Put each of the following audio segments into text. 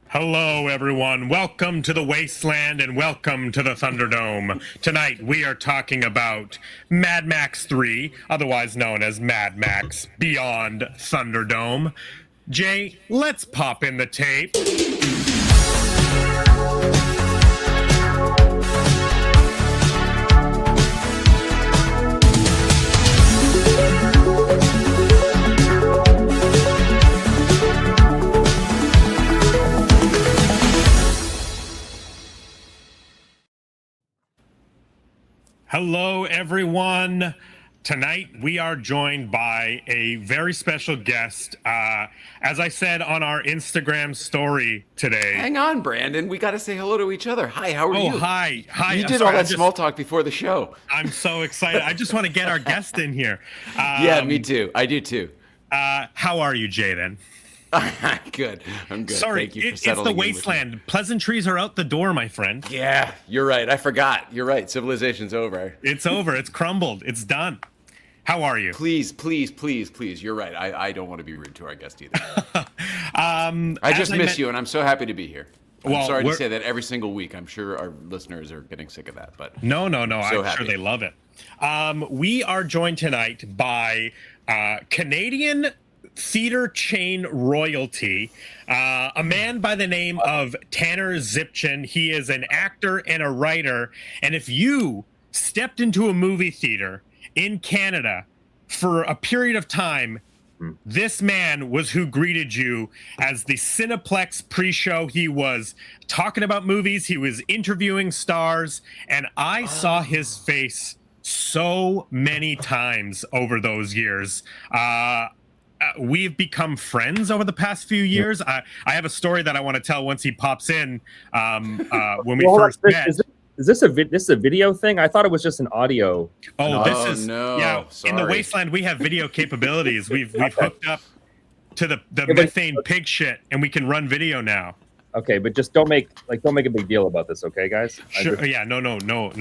Hello, everyone. Welcome to the Wasteland and welcome to the Thunderdome. Tonight, we are talking about Mad Max 3, otherwise known as Mad Max Beyond Thunderdome. Jay, let's pop in the tape. Hello, everyone. Tonight, we are joined by a very special guest. As I said on our Instagram story today. Hang on, Brandon. We got to say hello to each other. Hi, how are you? Oh, hi. You did all that small talk before the show. I'm so excited. I just want to get our guest in here. Yeah, me too. I do too. How are you, Jaden? Good. I'm good. Sorry, Thank you for it's settling the in with me. Wasteland. Pleasantries are out the door, my friend. Yeah, you're right. I forgot. You're right. Civilization's over. It's over. It's crumbled. It's done. How are you? Please. You're right. I don't want to be rude to our guest either. I just miss you, and I'm so happy to be here. I'm sorry to say that every single week. I'm sure our listeners are getting sick of that, but no. I'm sure they love it. We are joined tonight by Canadian theater chain royalty, a man by the name of Tanner Zipchen. He is an actor and a writer, and if you stepped into a movie theater in Canada for a period of time, this man was who greeted you as the Cineplex pre-show. He was talking about movies, he was interviewing stars, and I saw his face so many times over those years. We've become friends over the past few years. I have a story that I want to tell once he pops in. When we first met. Is this a video thing? I thought it was just an audio. Yeah. Sorry. In the Wasteland, we have video capabilities. We've hooked up to the methane pig shit, and we can run video now. Okay, but just don't make a big deal about this, okay, guys? Sure. Yeah. No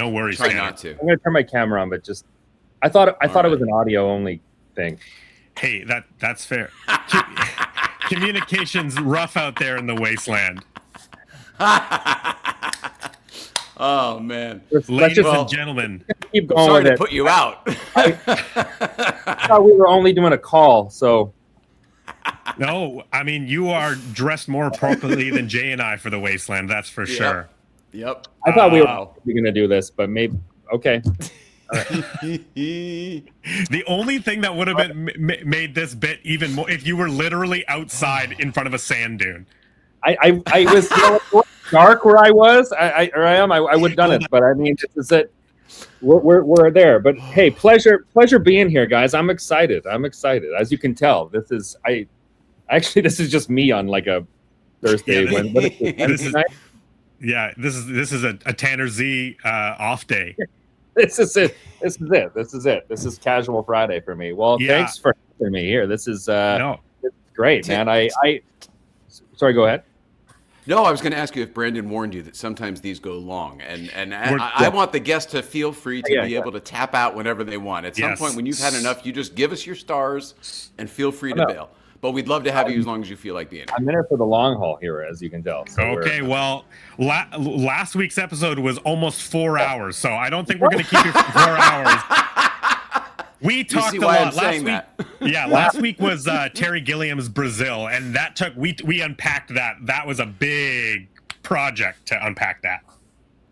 worries. Try not to. I'm gonna turn my camera on, but just I thought it was an audio only thing. Hey, that's fair. Communication's rough out there in the Wasteland. Oh man, ladies and gentlemen, keep going. Sorry to put you out. I thought we were only doing a call, so. No, I mean you are dressed more appropriately than Jay and I for the Wasteland. That's for sure. Yep. I thought we were going to do this, but maybe okay. The only thing that would have been made this bit even more if you were literally outside in front of a sand dune. I was dark where I was. I would have done it, but I mean, this is it. We're there. But hey, pleasure being here, guys. I'm excited. As you can tell, this is just me on like a Thursday. This is a Tanner Z off day. This is it. This is casual Friday for me. Well, thanks for having me here. This is it's great, man. Sorry, go ahead. No, I was going to ask you if Brandon warned you that sometimes these go long, and I want the guest to feel free to be able to tap out whenever they want. At some point, when you've had enough, you just give us your stars and feel free to bail. But we'd love to have you as long as you feel like being here. I'm in it for the long haul here, as you can tell. So okay, well, last week's episode was almost 4 hours, so I don't think we're going to keep you for 4 hours. We talked a lot last week. Yeah, last week was Terry Gilliam's Brazil, and that took we unpacked that. That was a big project to unpack that.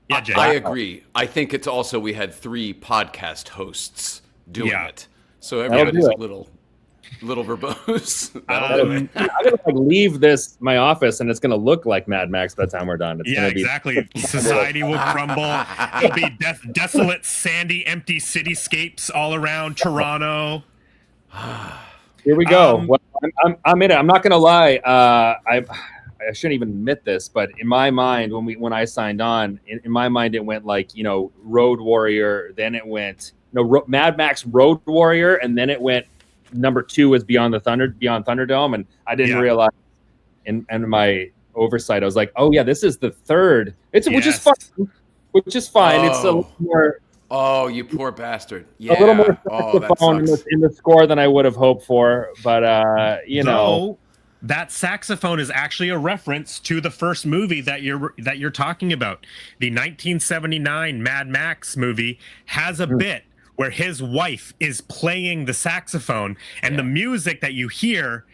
Yeah, Jay. I agree. I think it's also we had 3 podcast hosts doing it, so everybody's a little verbose. I'm gonna leave my office, and it's gonna look like Mad Max by the time we're done. It's gonna be exactly. Society will crumble. There'll be desolate, sandy, empty cityscapes all around Toronto. Here we go. Well, I'm in it. I'm not gonna lie. I shouldn't even admit this, but in my mind, when I signed on, in my mind, it went like Road Warrior. Then it went Mad Max Road Warrior, and then it went. Number 2 was Beyond Thunderdome, and I didn't realize in my oversight, I was like, oh yeah, this is the 3rd. Which is fun. Oh. It's a little more. Oh, you poor bastard! Yeah, a little more saxophone in the score than I would have hoped for, but that saxophone is actually a reference to the first movie that you're talking about. The 1979 Mad Max movie has a bit where his wife is playing the saxophone, and the music that you hear,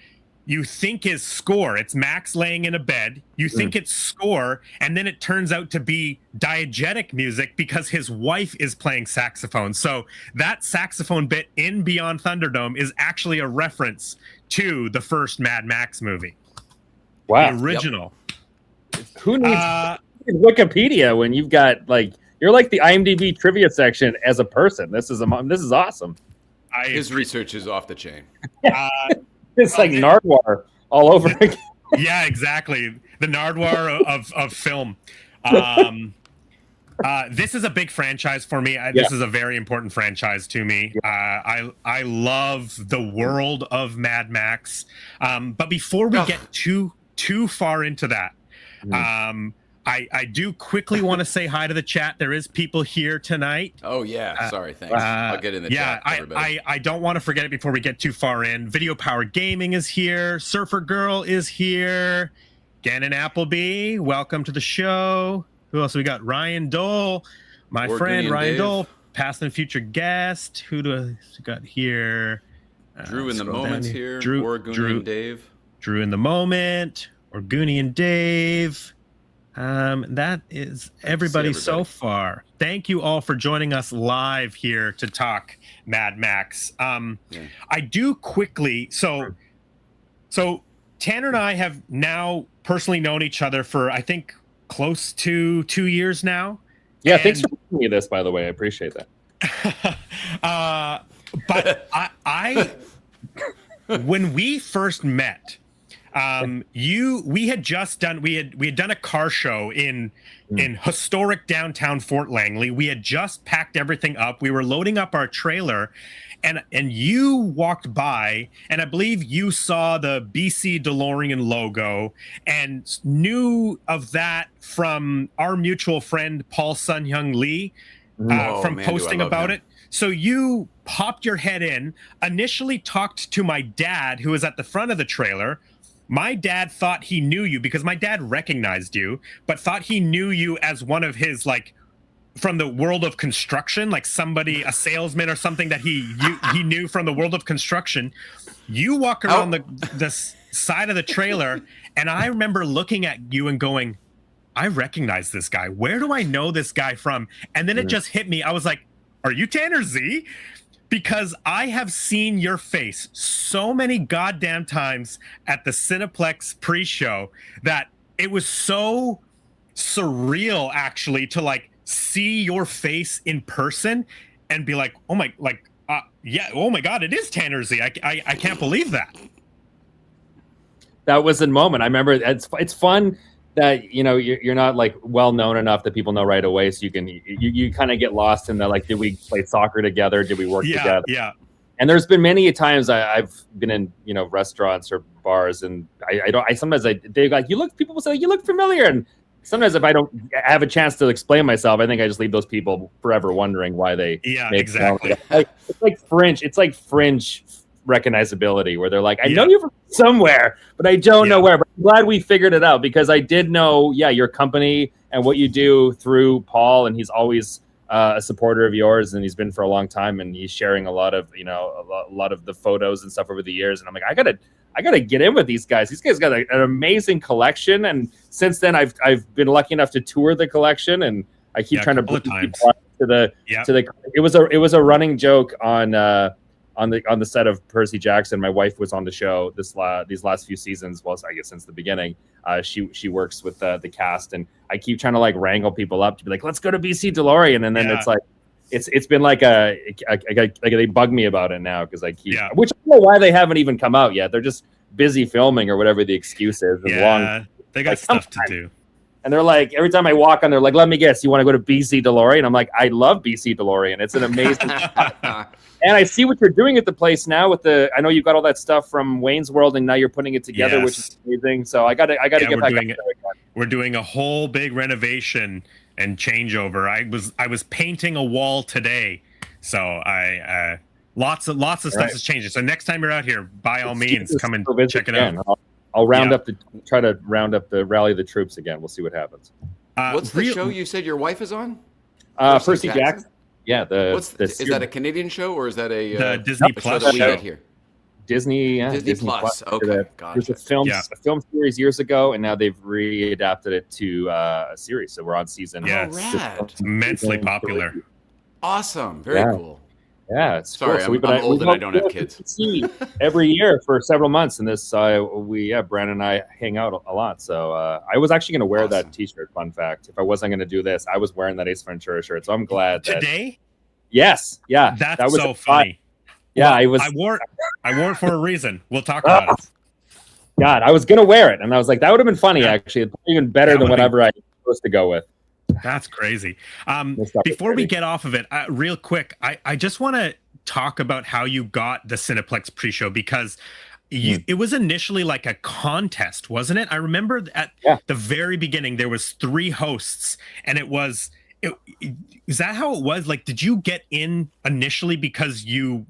you think is score. It's Max laying in a bed. You think it's score, and then it turns out to be diegetic music because his wife is playing saxophone. So that saxophone bit in Beyond Thunderdome is actually a reference to the first Mad Max movie. Wow. The original. Yep. Who needs Wikipedia when you've got you're like the IMDb trivia section as a person. This is awesome. His research is off the chain. It's like Nardwuar all over again. Yeah, exactly. The Nardwuar of film. This is a big franchise for me. This is a very important franchise to me. I love the world of Mad Max. But before we get too far into that, I do quickly want to say hi to the chat. There is people here tonight. Oh, yeah. Sorry. Thanks. I'll get in the chat. I don't want to forget it before we get too far in. Video Power Gaming is here. Surfer Girl is here. Gannon Appleby, welcome to the show. Who else we got? Ryan Dole, my friend Ryan Dole, past and future guest. Who do I got here? Drew in the Moment here. Drew and Dave. Drew in the Moment. Orguni and Dave. That is everybody so far. Thank you all for joining us live here to talk Mad Max. I do quickly. So Tanner and I have now personally known each other for, I think, close to 2 years now. Yeah, thanks for giving me this, by the way. I appreciate that. But I when we first met, we had done a car show in historic downtown Fort Langley. We had just packed everything up. We were loading up our trailer, and you walked by, and I believe you saw the BC DeLorean logo and knew of that from our mutual friend Paul Sun-Hyung Lee from posting about it. So you popped your head in, initially talked to my dad, who was at the front of the trailer. My dad thought he knew you because my dad recognized you, but thought he knew you as one of his, from the world of construction, like somebody, a salesman or something that he knew from the world of construction. You walk around the side of the trailer, and I remember looking at you and going, I recognize this guy. Where do I know this guy from? And then it just hit me. I was like, are you Tanner Z? Because I have seen your face so many goddamn times at the Cineplex pre-show that it was so surreal, actually, to see your face in person and be like, oh my God, it is Tanner Z. I can't believe that. That was a moment. I remember it's fun that you're not well known enough that people know right away, so you kind of get lost in the did we play soccer together, did we work together? And there's been many times I've been in restaurants or bars, and people will say you look familiar, and sometimes if I don't have a chance to explain myself, I think I just leave those people forever wondering why they exactly. It's like fringe recognizability, where they're like, I know you from somewhere, but I don't know where. But I'm glad we figured it out, because I did know, your company and what you do through Paul, and he's always a supporter of yours, and he's been for a long time, and he's sharing a lot of a lot of the photos and stuff over the years. And I'm like, I gotta get in with these guys. These guys got an amazing collection, and since then I've been lucky enough to tour the collection, and I keep trying to bring people to the. It was a running joke on the set of Percy Jackson. My wife was on the show these last few seasons. Well, I guess since the beginning. She works with the cast, and I keep trying to wrangle people up to be like, let's go to BC DeLorean, and then it's been they bug me about it now, because I keep which I don't know why they haven't even come out yet. They're just busy filming or whatever the excuse is. They got stuff to do. And they're like, every time I walk on, they're like, let me guess, you want to go to BC DeLorean? I'm like, I love BC DeLorean. It's an amazing And I see what you're doing at the place now with I know you've got all that stuff from Wayne's World, and now you're putting it together, which is amazing. So I got to get back. We're doing a whole big renovation and changeover. I was painting a wall today. So lots of stuff is changing. So next time you're out here, by all means, come and check it out. I'll try to round up the rally of the troops again. We'll see what happens. What's the show you said your wife is on? Percy Jackson. Yeah. Is that a Canadian show or is that the Disney Plus show that we get here? Disney Plus. Okay, gotcha. There's a film series years ago, and now they've readapted it to a series. So we're on season. Yeah, it's immensely popular. Awesome, very cool. Yeah, it's sorry, cool. I'm old and I don't have kids. See every year for several months, and this Brandon and I hang out a lot. So I was actually going to wear that T-shirt. Fun fact: if I wasn't going to do this, I was wearing that Ace Ventura shirt. So I'm glad today. Yes, yeah, that was so funny. Yeah, well, I wore it for a reason. We'll talk about it. God, I was gonna wear it, and I was like, that would have been funny. Actually, it's even better than whatever I was supposed to go with. That's crazy. Before we get off of it, real quick, I just want to talk about how you got the Cineplex pre-show, because it was initially like a contest, wasn't it? I remember at the very beginning there was 3 hosts, and is that how it was? Like, did you get in initially because you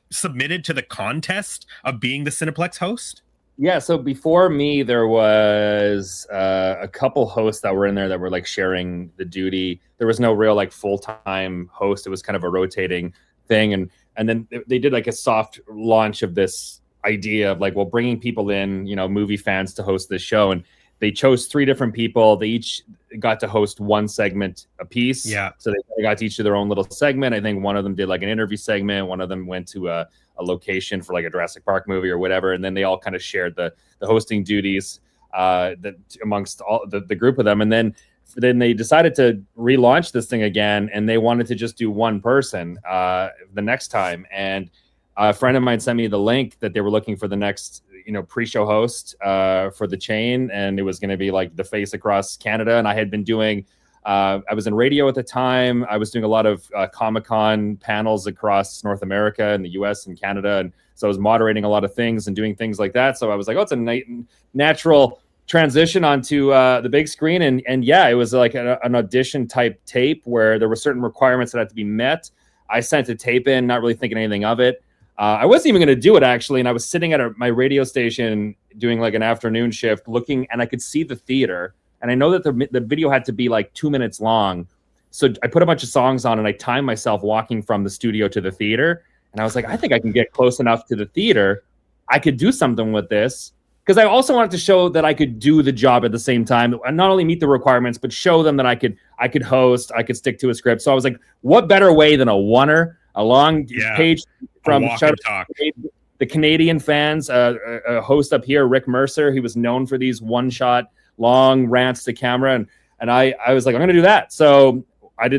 submitted to the contest of being the Cineplex host? Yeah, so before me, there was a couple hosts that were in there that were like sharing the duty. There was no real like full-time host. It was kind of a rotating thing. And then they did like a soft launch of this idea of like, well, bringing people in, movie fans to host this show. And they chose 3 different people. They each got to host 1 segment a piece. Yeah. So they got to each do their own little segment. I think one of them did like an interview segment. One of them went to a location for like a Jurassic Park movie or whatever. And then they all kind of shared the hosting duties amongst all the group of them. And then they decided to relaunch this thing again. And they wanted to just do 1 person the next time. And a friend of mine sent me the link that they were looking for the next pre-show host for the chain, and it was going to be like the face across Canada. And I had been doing I was in radio at the time. I was doing a lot of Comic-Con panels across North America and the US and Canada, and so I was moderating a lot of things and doing things like that. So I was like, it's a natural transition onto the big screen. And yeah, it was like an audition type tape where there were certain requirements that had to be met. I sent a tape in, not really thinking anything of it. I wasn't even going to do it, actually. And I was sitting at my radio station doing like an afternoon shift looking, and I could see the theater. And I know that the video had to be like 2 minutes long. So I put a bunch of songs on and I timed myself walking from the studio to the theater. And I was like, I think I can get close enough to the theater. I could do something with this. Because I also wanted to show that I could do the job at the same time, and not only meet the requirements, but show them that I could shost, I could stick to a script. So I was like, what better way than a long page from the Canadian fans, a host up here, Rick Mercer. He was known for these one-shot long rants to camera, and I was like, I'm going to do that. So I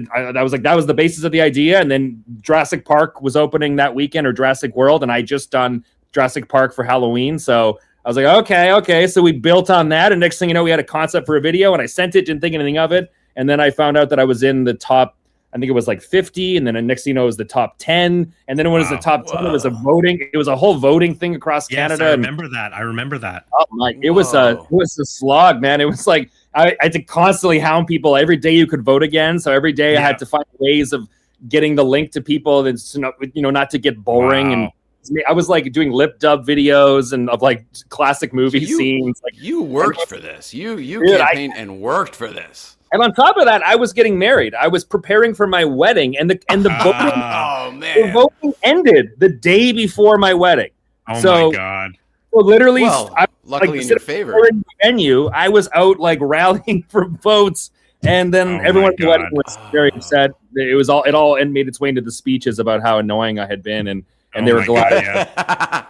was like, that was the basis of the idea. And then Jurassic Park was opening that weekend, or Jurassic World, and I just done Jurassic Park for Halloween. So I was like, okay. So we built on that, and next thing you know, we had a concept for a video, and I sent it, didn't think anything of it, and then I found out that I was in the top. I think it was like 50, and then the next thing you know, it was the top 10, and then it was the top 10. It was it was a whole voting thing across Canada. I remember that. Oh my! It was a slog, man. It was like I had to constantly hound people every day. You could vote again, so every day I had to find ways of getting the link to people, and not to get boring. And I was like doing lip dub videos and of like classic movie scenes. Like you worked for this. You campaigned and worked for this. And on top of that, I was getting married. I was preparing for my wedding, and the voting. The voting ended the day before my wedding. Oh my God! So literally, luckily in your favor. In the venue, I was out like rallying for votes, and then everyone at the wedding was very upset. It all made its way into the speeches about how annoying I had been, and they were glad.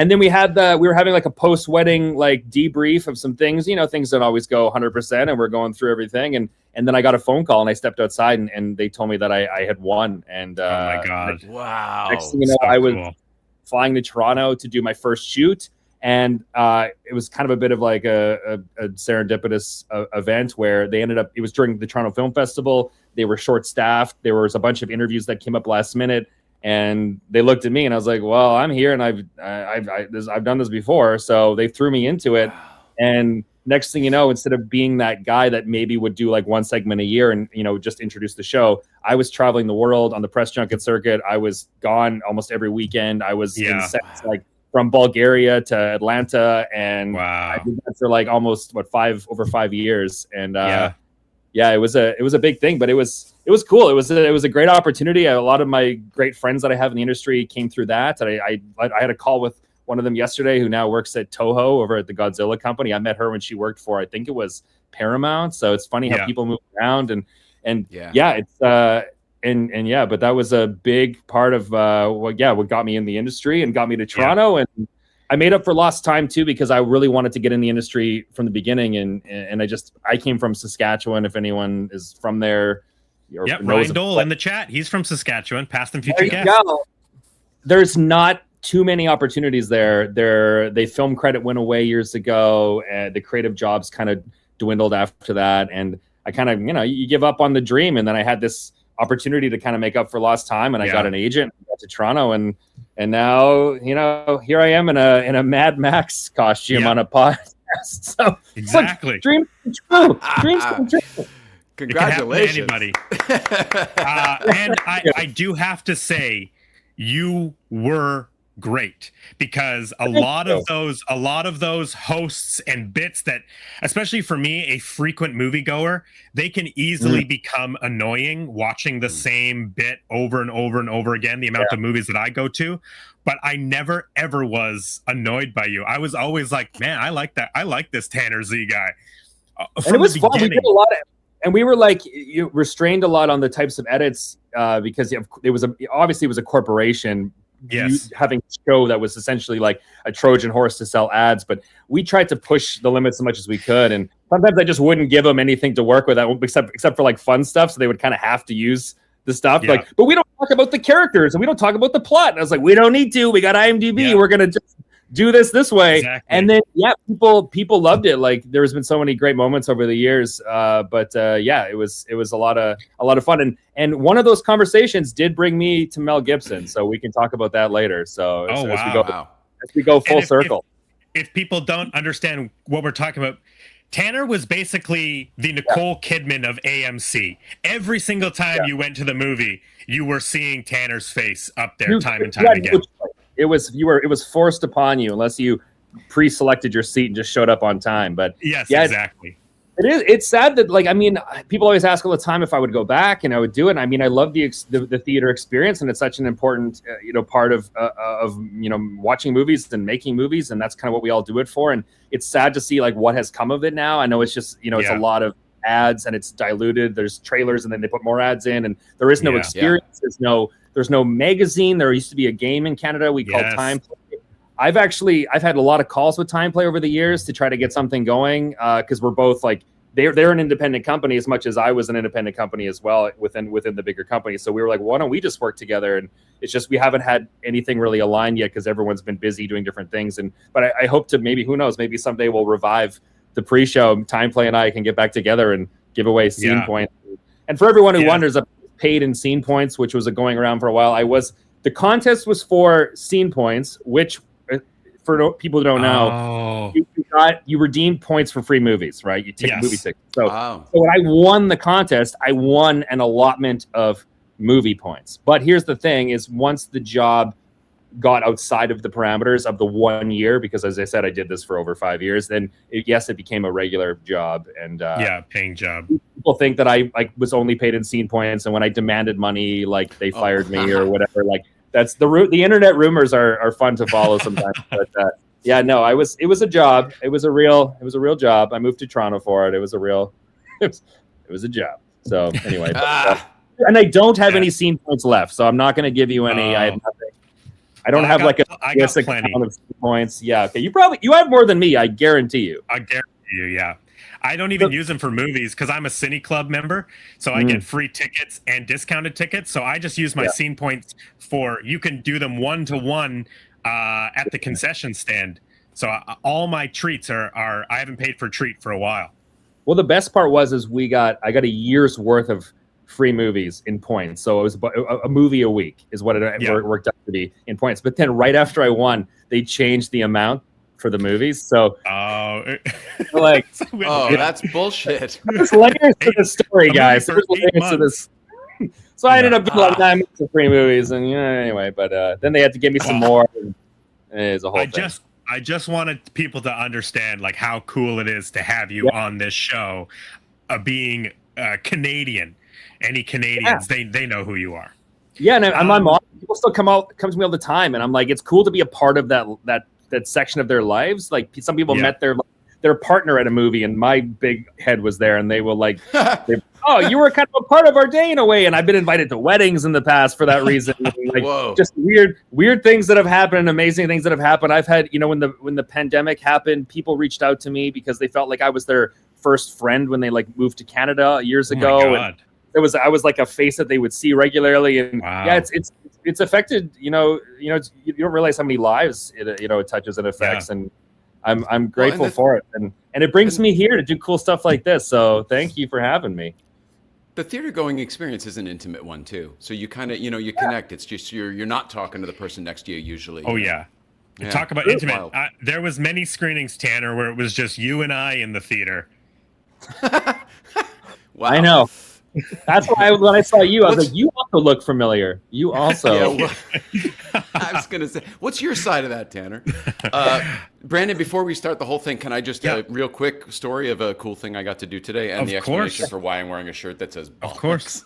And then we were having like a post-wedding like debrief of some things, things don't always go 100%, and we're going through everything. And then I got a phone call, and I stepped outside, and they told me that I had won. And oh my God! Wow! Next thing you know, I was flying to Toronto to do my first shoot, and it was kind of a bit of like a serendipitous event where they ended up. It was during the Toronto Film Festival. They were short-staffed. There was a bunch of interviews that came up last minute. And they looked at me, and I was like, well, I'm here, and I've done this before. So they threw me into it. And next thing you know, instead of being that guy that maybe would do like 1 segment a year and, just introduce the show, I was traveling the world on the press junket circuit. I was gone almost every weekend. I was in sets like from Bulgaria to Atlanta, and wow. I did that for like almost over 5 years, and it was a big thing, but it was cool. It was a great opportunity. A lot of my great friends that I have in the industry came through that. I had a call with one of them yesterday who now works at Toho over at the Godzilla company. I met her when she worked for, I think it was Paramount. So it's funny how people move around but that was a big part of what got me in the industry and got me to Toronto. And I made up for lost time too, because I really wanted to get in the industry from the beginning. And I came from Saskatchewan. If anyone is from there, Ryan Dole in the chat. He's from Saskatchewan, past and future guest. There's not too many opportunities there. They film credit went away years ago, and the creative jobs kind of dwindled after that. And I kind of, you give up on the dream. And then I had this opportunity to kind of make up for lost time, and I got an agent, got to Toronto, and now here I am in a Mad Max costume on a podcast. So exactly, like, dreams come true. Dreams come true. Congratulations, anybody. And I do have to say, you were great, because a lot of those hosts and bits that, especially for me, a frequent moviegoer, they can easily become annoying watching the same bit over and over and over again, the amount of movies that I go to. But I never ever was annoyed by you. I was always like, man, I like that. I like this Tanner Z guy. And it was fun. We did a lot of, and we were like, you restrained a lot on the types of edits because it was a corporation. Having a show that was essentially like a Trojan horse to sell ads, but we tried to push the limits as much as we could, and sometimes I just wouldn't give them anything to work with except for like fun stuff, so they would kind of have to use the stuff like, but we don't talk about the characters and we don't talk about the plot. And I was like, we don't need to, we got IMDb, we're gonna just do this way. And then people loved it. Like there's been so many great moments over the years, but it was a lot of fun, and one of those conversations did bring me to Mel Gibson, so we can talk about that later. So as we go full circle. If people don't understand what we're talking about, Tanner was basically the Nicole Kidman of AMC. Every single time you went to the movie, you were seeing Tanner's face up there time and time again. It was forced upon you unless you pre-selected your seat and just showed up on time. But exactly. It's sad that, like, I mean, people always ask all the time if I would go back, and I would do it. And I mean, I love the theater experience, and it's such an important part of watching movies and making movies, and that's kind of what we all do it for. And it's sad to see like what has come of it now. I know it's just it's a lot of ads and it's diluted. There's trailers and then they put more ads in, and there is no experience. There's no magazine. There used to be a game in Canada we called Time Play. I've had a lot of calls with Time Play over the years to try to get something going, because we're both like they're an independent company as much as I was an independent company as well within the bigger company. So we were like, why don't we just work together? And it's just we haven't had anything really aligned yet because everyone's been busy doing different things. But I hope to maybe maybe someday we'll revive the pre-show. Time Play and I can get back together and give away scene points. And for everyone who wonders, I paid in scene points, which was going around for a while. The contest was for scene points, which for people who don't know, you redeemed points for free movies, right? You take movie tickets. So when I won the contest, I won an allotment of movie points. But here's the thing: is once the job got outside of the parameters of the 1 year, because as I said, I did this for over 5 years, then it became a regular job. And paying job. People think that I was only paid in scene points, and when I demanded money, like they fired me or whatever. Like that's the internet rumors are fun to follow sometimes. But it was a job. It was a real job. I moved to Toronto for it. It was a job. So anyway, and I don't have any scene points left, so I'm not going to give you any. I have nothing. I don't have I got plenty of points. Yeah, okay. You have more than me. I guarantee you. I guarantee you. Yeah. I don't even use them for movies because I'm a Cine Club member, so I get free tickets and discounted tickets. So I just use my scene points for. You can do them 1-to-1 at the concession stand. So all my treats are. I haven't paid for a treat for a while. Well, the best part was I got a year's worth of free movies in points. So it was a movie a week is what it worked out to be in points. But then right after I won, they changed the amount for the movies. So that's bullshit. There's layers to the story, guys. There's layers to this. So I ended up getting like 9 months of free movies, and anyway. But then they had to give me some more. It's a whole thing. I just wanted people to understand like how cool it is to have you on this show, being Canadian. Any Canadians, they know who you are. Yeah, and my mom, people still come to me all the time, and I'm like, it's cool to be a part of that section of their lives. Like some people met their partner at a movie, and my big head was there, and they were like, "Oh, you were kind of a part of our day in a way." And I've been invited to weddings in the past for that reason. Like, just weird things that have happened, and amazing things that have happened. I've had, when the pandemic happened, people reached out to me because they felt like I was their first friend when they like moved to Canada years ago. Oh my God. And I was like a face that they would see regularly, and it's affected. You don't realize how many lives it touches and affects, and I'm grateful for it, and it brings me here to do cool stuff like this. So thank you for having me. The theater going experience is an intimate one too. So you kind of you connect. It's just you're not talking to the person next to you usually. Oh yeah. Talk about intimate. There was many screenings, Tanner, where it was just you and I in the theater. Wow. I know. That's why when I saw you, I was like, you also look familiar. You also. I was going to say, what's your side of that, Tanner? Brandon, before we start the whole thing, can I just real quick story of a cool thing I got to do today and the explanation for why I'm wearing a shirt that says bollocks. Of course.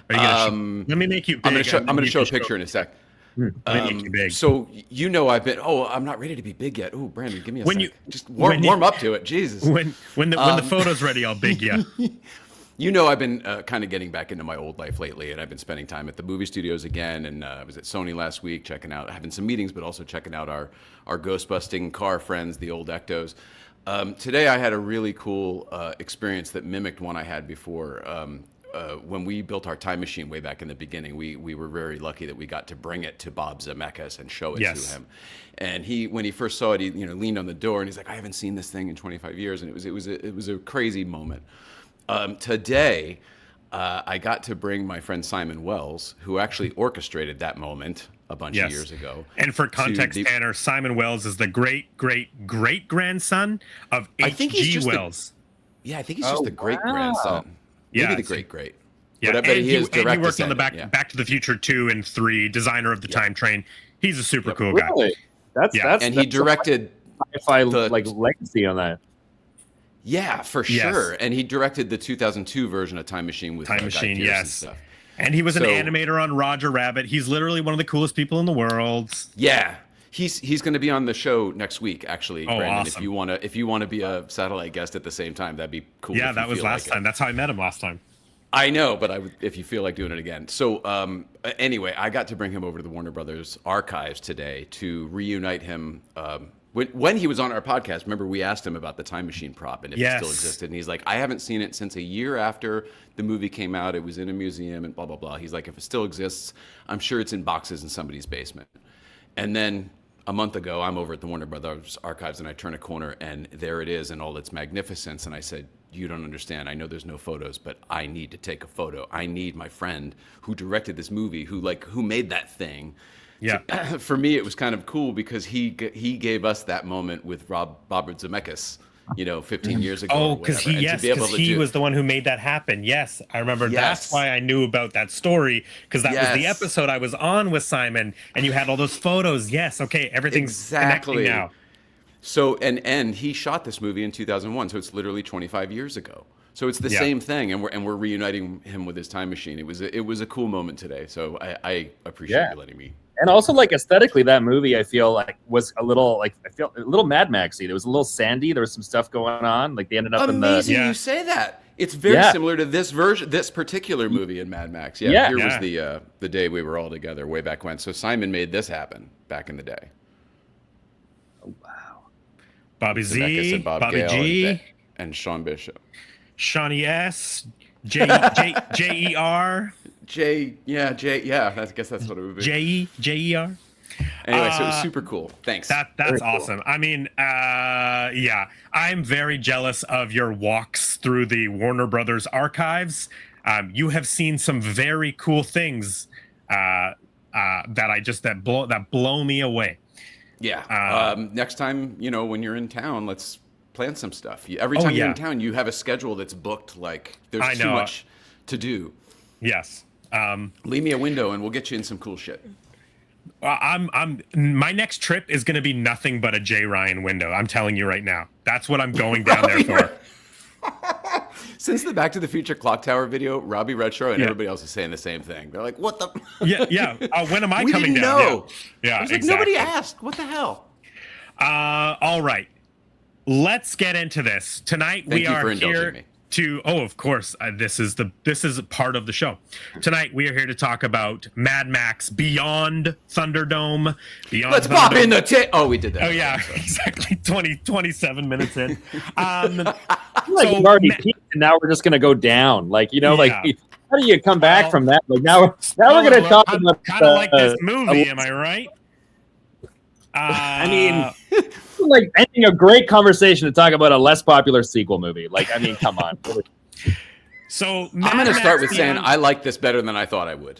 Let me make you big. I'm going to show a picture in a sec. Make you big. So I've been. I'm not ready to be big yet. Oh, Brandon, give me a sec. Just warm up to it. Jesus. When the photo's ready, I'll big you. I've been kind of getting back into my old life lately, and I've been spending time at the movie studios again. And I was at Sony last week, having some meetings, but also checking out our ghost-busting car friends, the old Ectos. Today, I had a really cool experience that mimicked one I had before. When we built our time machine way back in the beginning, we were very lucky that we got to bring it to Bob Zemeckis and show it to him. And when he first saw it, he leaned on the door and he's like, "I haven't seen this thing in 25 years," and it was a crazy moment. Today, I got to bring my friend Simon Wells, who actually orchestrated that moment a bunch of years ago. And for context, Tanner, Simon Wells is the great-great-great-grandson of H.G. Wells. I think he's just the great-grandson. Maybe the great-great. Yeah, but he worked on the Back to the Future 2 and 3, designer of the time train. He's a super cool guy. That's he directed sci-fi legacy on that. Yeah, for sure. And he directed the 2002 version of Time Machine with Time Machine, and stuff. And he was an animator on Roger Rabbit. He's literally one of the coolest people in the world. Yeah. He's going to be on the show next week, actually, Brandon. Awesome. If you want to be a satellite guest at the same time, that'd be cool. Yeah, that was last time. That's how I met him last time. I know, but if you feel like doing it again. So anyway, I got to bring him over to the Warner Brothers archives today to reunite him. When he was on our podcast, remember we asked him about the time machine prop and if it still existed. And he's like, I haven't seen it since a year after the movie came out. It was in a museum and blah, blah, blah. He's like, if it still exists, I'm sure it's in boxes in somebody's basement. And then a month ago, I'm over at the Warner Brothers archives and I turn a corner and there it is in all its magnificence. And I said, you don't understand. I know there's no photos, but I need to take a photo. I need my friend who directed this movie, who made that thing. Yeah. For me, it was kind of cool because he gave us that moment with Robert Zemeckis, 15 years ago. Oh, because he was the one who made that happen. Yes, I remember. Yes. That's why I knew about that story, because that was the episode I was on with Simon, and you had all those photos. Yes, okay, everything's connecting now. So and he shot this movie in 2001, so it's literally 25 years ago. So it's the same thing, and we're reuniting him with his time machine. It was a cool moment today. So I appreciate you letting me. And also, aesthetically, that movie I feel like was a little a little Mad Maxy. There was a little sandy. There was some stuff going on. They ended up Amazing you say that. It's very similar to this particular movie in Mad Max. Here was the day we were all together way back when. So Simon made this happen back in the day. Oh wow! Bobby Z, Bobby Gale G, and Sean Bishop, Shawnee S, J-E-R. I guess that's what it would be. J-E-R. Anyway, so it was super cool. Thanks. That's awesome. Cool. I mean, I'm very jealous of your walks through the Warner Brothers archives. You have seen some very cool things that blow me away. Yeah. Next time, when you're in town, let's plan some stuff. Every time you're in town, you have a schedule that's booked. There's too much to do. Yes. Leave me a window and we'll get you in some cool shit. My next trip is going to be nothing but a Jay Ryan window. I'm telling you right now. That's what I'm going down there for. Since the Back to the Future clock tower video, Robbie Redshaw and everybody else is saying the same thing. They're like, "What the?" Yeah. When am I we coming didn't down? know. Yeah, I was like, exactly. nobody asked. What the hell? All right. Let's get into this tonight. Thank we you are for indulging here me. of course, this is part of the show. Tonight we are here to talk about Mad Max Beyond Thunderdome. Let's pop in the Oh, we did that. Oh yeah, exactly. 27 minutes in. Like we've already peaked, and now we're just gonna go down. Like like how do you come back from that? Like now we're gonna talk about kind of like this movie. Am I right? I mean, like ending a great conversation to talk about a less popular sequel movie. Like, I mean, come on. So I'm going to start with saying I like this better than I thought I would.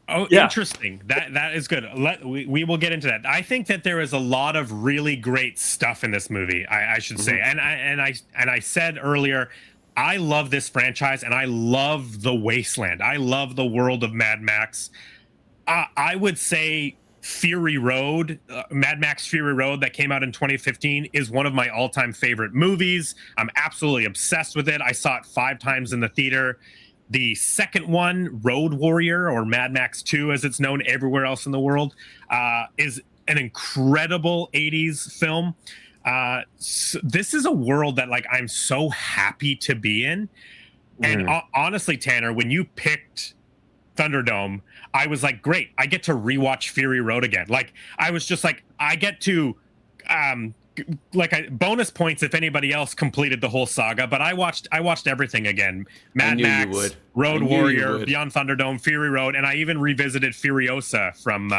Oh, yeah. Interesting. That is good. We will get into that. I think that there is a lot of really great stuff in this movie. I should say, and I said earlier, I love this franchise, and I love the Wasteland. I love the world of Mad Max. I would say Fury Road, Mad Max Fury Road, that came out in 2015, is one of my all-time favorite movies. I'm absolutely obsessed with it. I saw it 5 times in the theater. The second one, Road Warrior, or Mad Max 2 as it's known everywhere else in the world, is an incredible 80s film. So this is a world that I'm so happy to be in. And honestly, Tanner, when you picked Thunderdome, I was like, great, I get to rewatch Fury Road again. I was just like, I get to bonus points if anybody else completed the whole saga, but I watched everything again. Mad Max, Road Warrior, Beyond Thunderdome, Fury Road, and I even revisited Furiosa from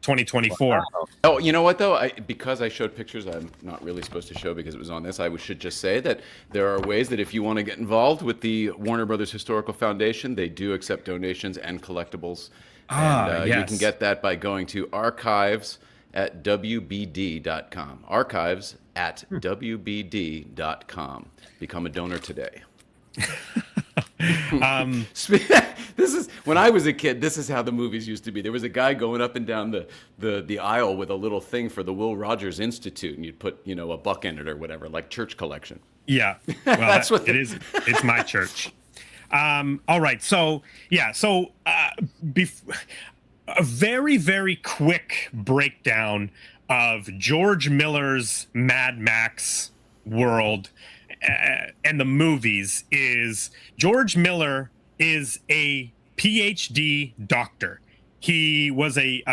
2024. Wow. Oh, you know what though? Because I showed pictures I'm not really supposed to show because it was on this, I should just say that there are ways that if you want to get involved with the Warner Brothers Historical Foundation, they do accept donations and collectibles. And you can get that by going to archives at wbd.com. Archives at wbd.com. Become a donor today. This is when I was a kid. This is how the movies used to be. There was a guy going up and down the aisle with a little thing for the Will Rogers Institute, and you'd put a buck in it or whatever, like church collection. Yeah, well, that's what it is. It's my church. All right, so a very, very quick breakdown of George Miller's Mad Max world and the movies is George Miller is a PhD doctor. He was a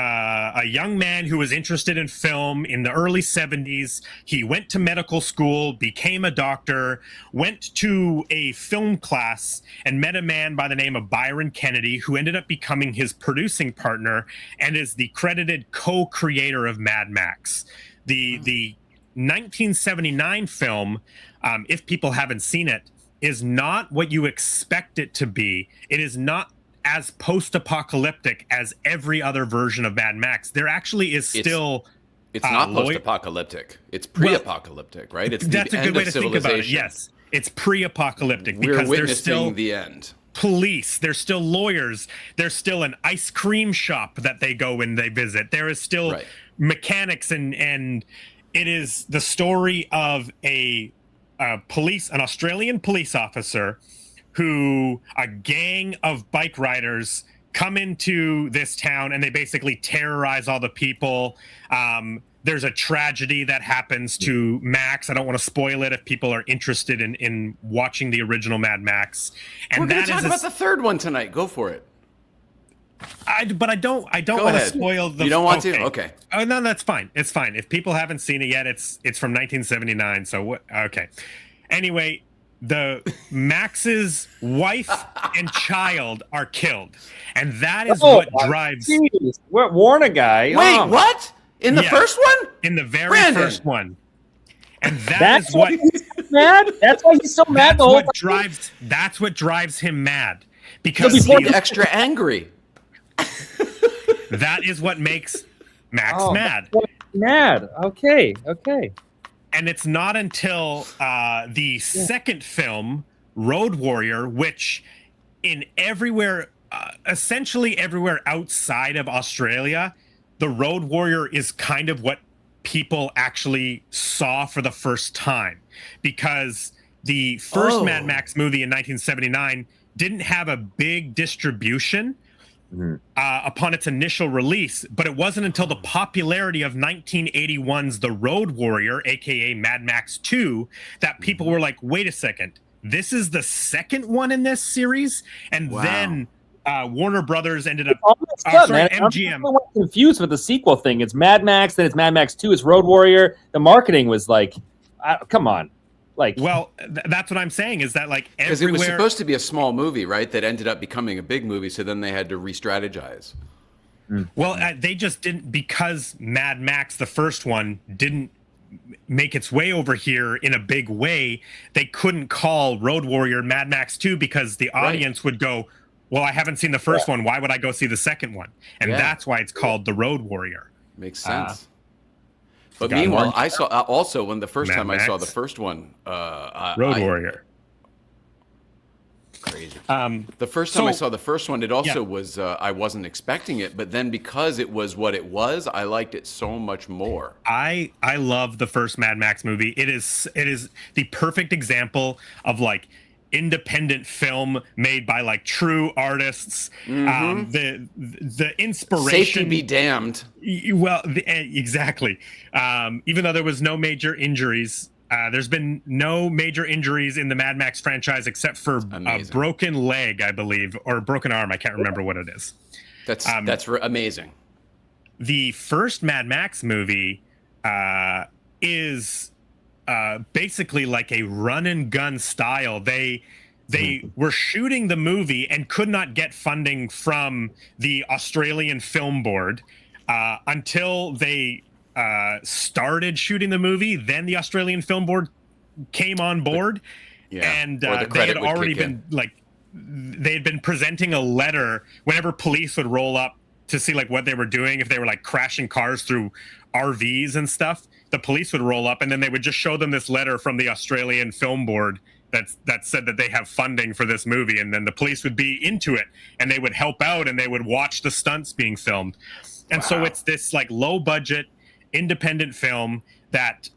young man who was interested in film in the early 70s. He went to medical school, became a doctor, went to a film class, and met a man by the name of Byron Kennedy, who ended up becoming his producing partner and is the credited co-creator of Mad Max. The 1979 film, if people haven't seen it, is not what you expect it to be. It is not as post-apocalyptic as every other version of Mad Max. There actually is still... It's not post-apocalyptic. It's pre-apocalyptic, right? It's that's a good way to think about it. Yes, it's pre-apocalyptic because there's still the end. Police. There's still lawyers. There's still an ice cream shop that they go and they visit. There is still mechanics, and it is the story of an Australian police officer who a gang of bike riders come into this town and they basically terrorize all the people. There's a tragedy that happens to Max. I don't want to spoil it if people are interested in watching the original Mad Max. And we're going to talk about the third one tonight. Go for it. But I don't want to spoil the... You don't want to? Okay. Oh, no, that's fine. It's fine. If people haven't seen it yet, it's from 1979. So what? Okay. Anyway, the Max's wife and child are killed, and that is what drives. Geez. Warn a guy. Wait, what? In the first one? In the very first one. And that's what he's mad. That's why he's so mad. That's what drives him mad, because he's extra angry. That is what makes Max mad. Mad. Okay. And it's not until the second film, Road Warrior, which essentially everywhere outside of Australia, the Road Warrior is kind of what people actually saw for the first time, because the first Mad Max movie in 1979 didn't have a big distribution upon its initial release, but it wasn't until the popularity of 1981's The Road Warrior, aka Mad Max 2, that people were like, wait a second, this is the second one in this series? And then Warner Brothers ended up MGM. I'm confused with the sequel thing. It's Mad Max, then it's Mad Max 2, it's Road Warrior. The marketing was like, come on. Like, well, that's what I'm saying, is that like because it was supposed to be a small movie, right? That ended up becoming a big movie. So then they had to re-strategize. Well, they just didn't, because Mad Max, the first one, didn't make its way over here in a big way. They couldn't call Road Warrior Mad Max 2 because the audience would go, well, I haven't seen the first one. Why would I go see the second one? And that's why it's called The Road Warrior. Makes sense. But meanwhile, I saw also when the first time I saw the first one, Road Warrior. Crazy. The first time I saw the first one, it also was I wasn't expecting it, but then because it was what it was, I liked it so much more. I love the first Mad Max movie. It is the perfect example of like independent film made by like true artists. The inspiration, safety be damned. Well, exactly. Even though there was no major injuries, there's been no major injuries in the Mad Max franchise except for a broken leg, I believe, or a broken arm. I can't remember what it is. That's amazing. The first Mad Max movie is basically like a run and gun style. They were shooting the movie and could not get funding from the Australian Film Board until they started shooting the movie. Then the Australian Film Board came on board, and they had already been they had been presenting a letter whenever police would roll up to see like what they were doing. If they were like crashing cars through RVs and stuff, the police would roll up and then they would just show them this letter from the Australian Film Board that said that they have funding for this movie, and then the police would be into it and they would help out and they would watch the stunts being filmed. And so it's this like low budget independent film that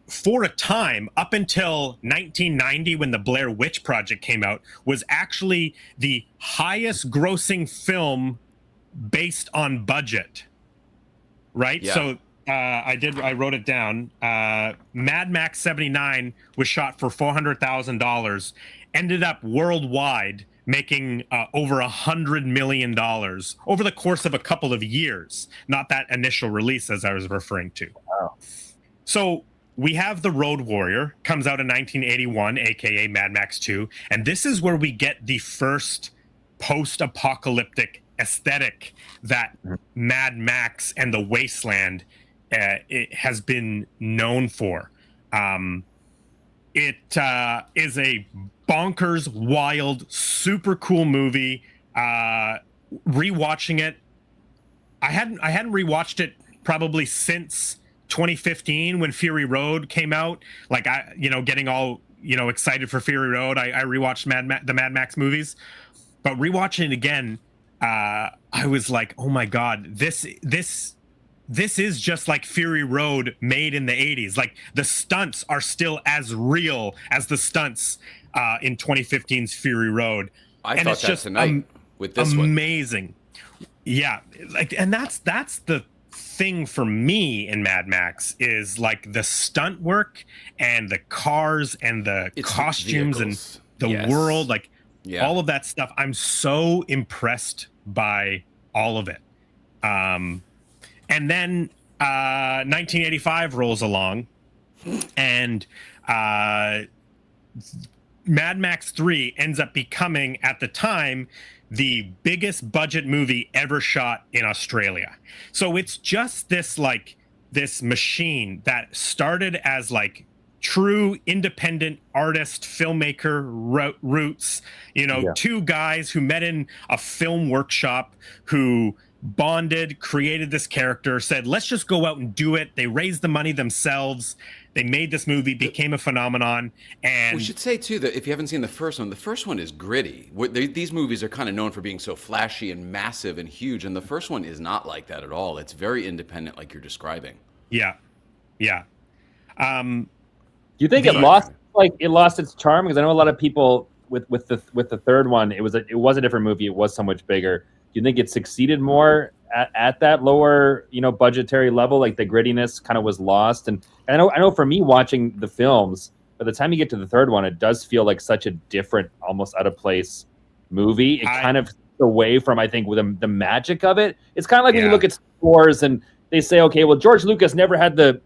for a time, up until 1990 when the Blair Witch Project came out, was actually the highest grossing film based on budget, right? So I wrote it down. Mad Max 79 was shot for $400,000, ended up worldwide making over $100 million over the course of a couple of years, not that initial release as I was referring to. Wow. So we have The Road Warrior, comes out in 1981, aka Mad Max 2, and this is where we get the first post-apocalyptic aesthetic that Mad Max and the Wasteland it has been known for. It is a bonkers, wild, super cool movie. Rewatching it, I hadn't rewatched it probably since 2015 when Fury Road came out. Like getting all excited for Fury Road. I rewatched the Mad Max movies, but rewatching it again, I was like, oh my god, this is just like Fury Road made in the 80s. Like the stunts are still as real as the stunts in 2015's Fury Road. I thought that tonight with this amazing. Yeah, like, and that's the thing for me in Mad Max is like the stunt work and the cars and the costumes and the world, like all of that stuff. I'm so impressed by all of it. And then 1985 rolls along, and Mad Max 3 ends up becoming, at the time, the biggest budget movie ever shot in Australia. So it's just this machine that started as like true independent artist filmmaker roots, two guys who met in a film workshop who bonded, created this character, said, let's just go out and do it. They raised the money themselves. They made this movie, became a phenomenon. And we should say, too, that if you haven't seen the first one is gritty. These movies are kind of known for being so flashy and massive and huge, and the first one is not like that at all. It's very independent, like you're describing. Yeah. Yeah. Do you think it lost its charm? Because I know a lot of people with the third one, it was a different movie. It was so much bigger. Do you think it succeeded more at that lower, budgetary level? Like the grittiness kind of was lost. And I know for me watching the films, by the time you get to the third one, it does feel like such a different, almost out of place movie. It kind of away from, I think, with the magic of it. It's kind of like when you look at Star Wars and they say, okay, well, George Lucas never had the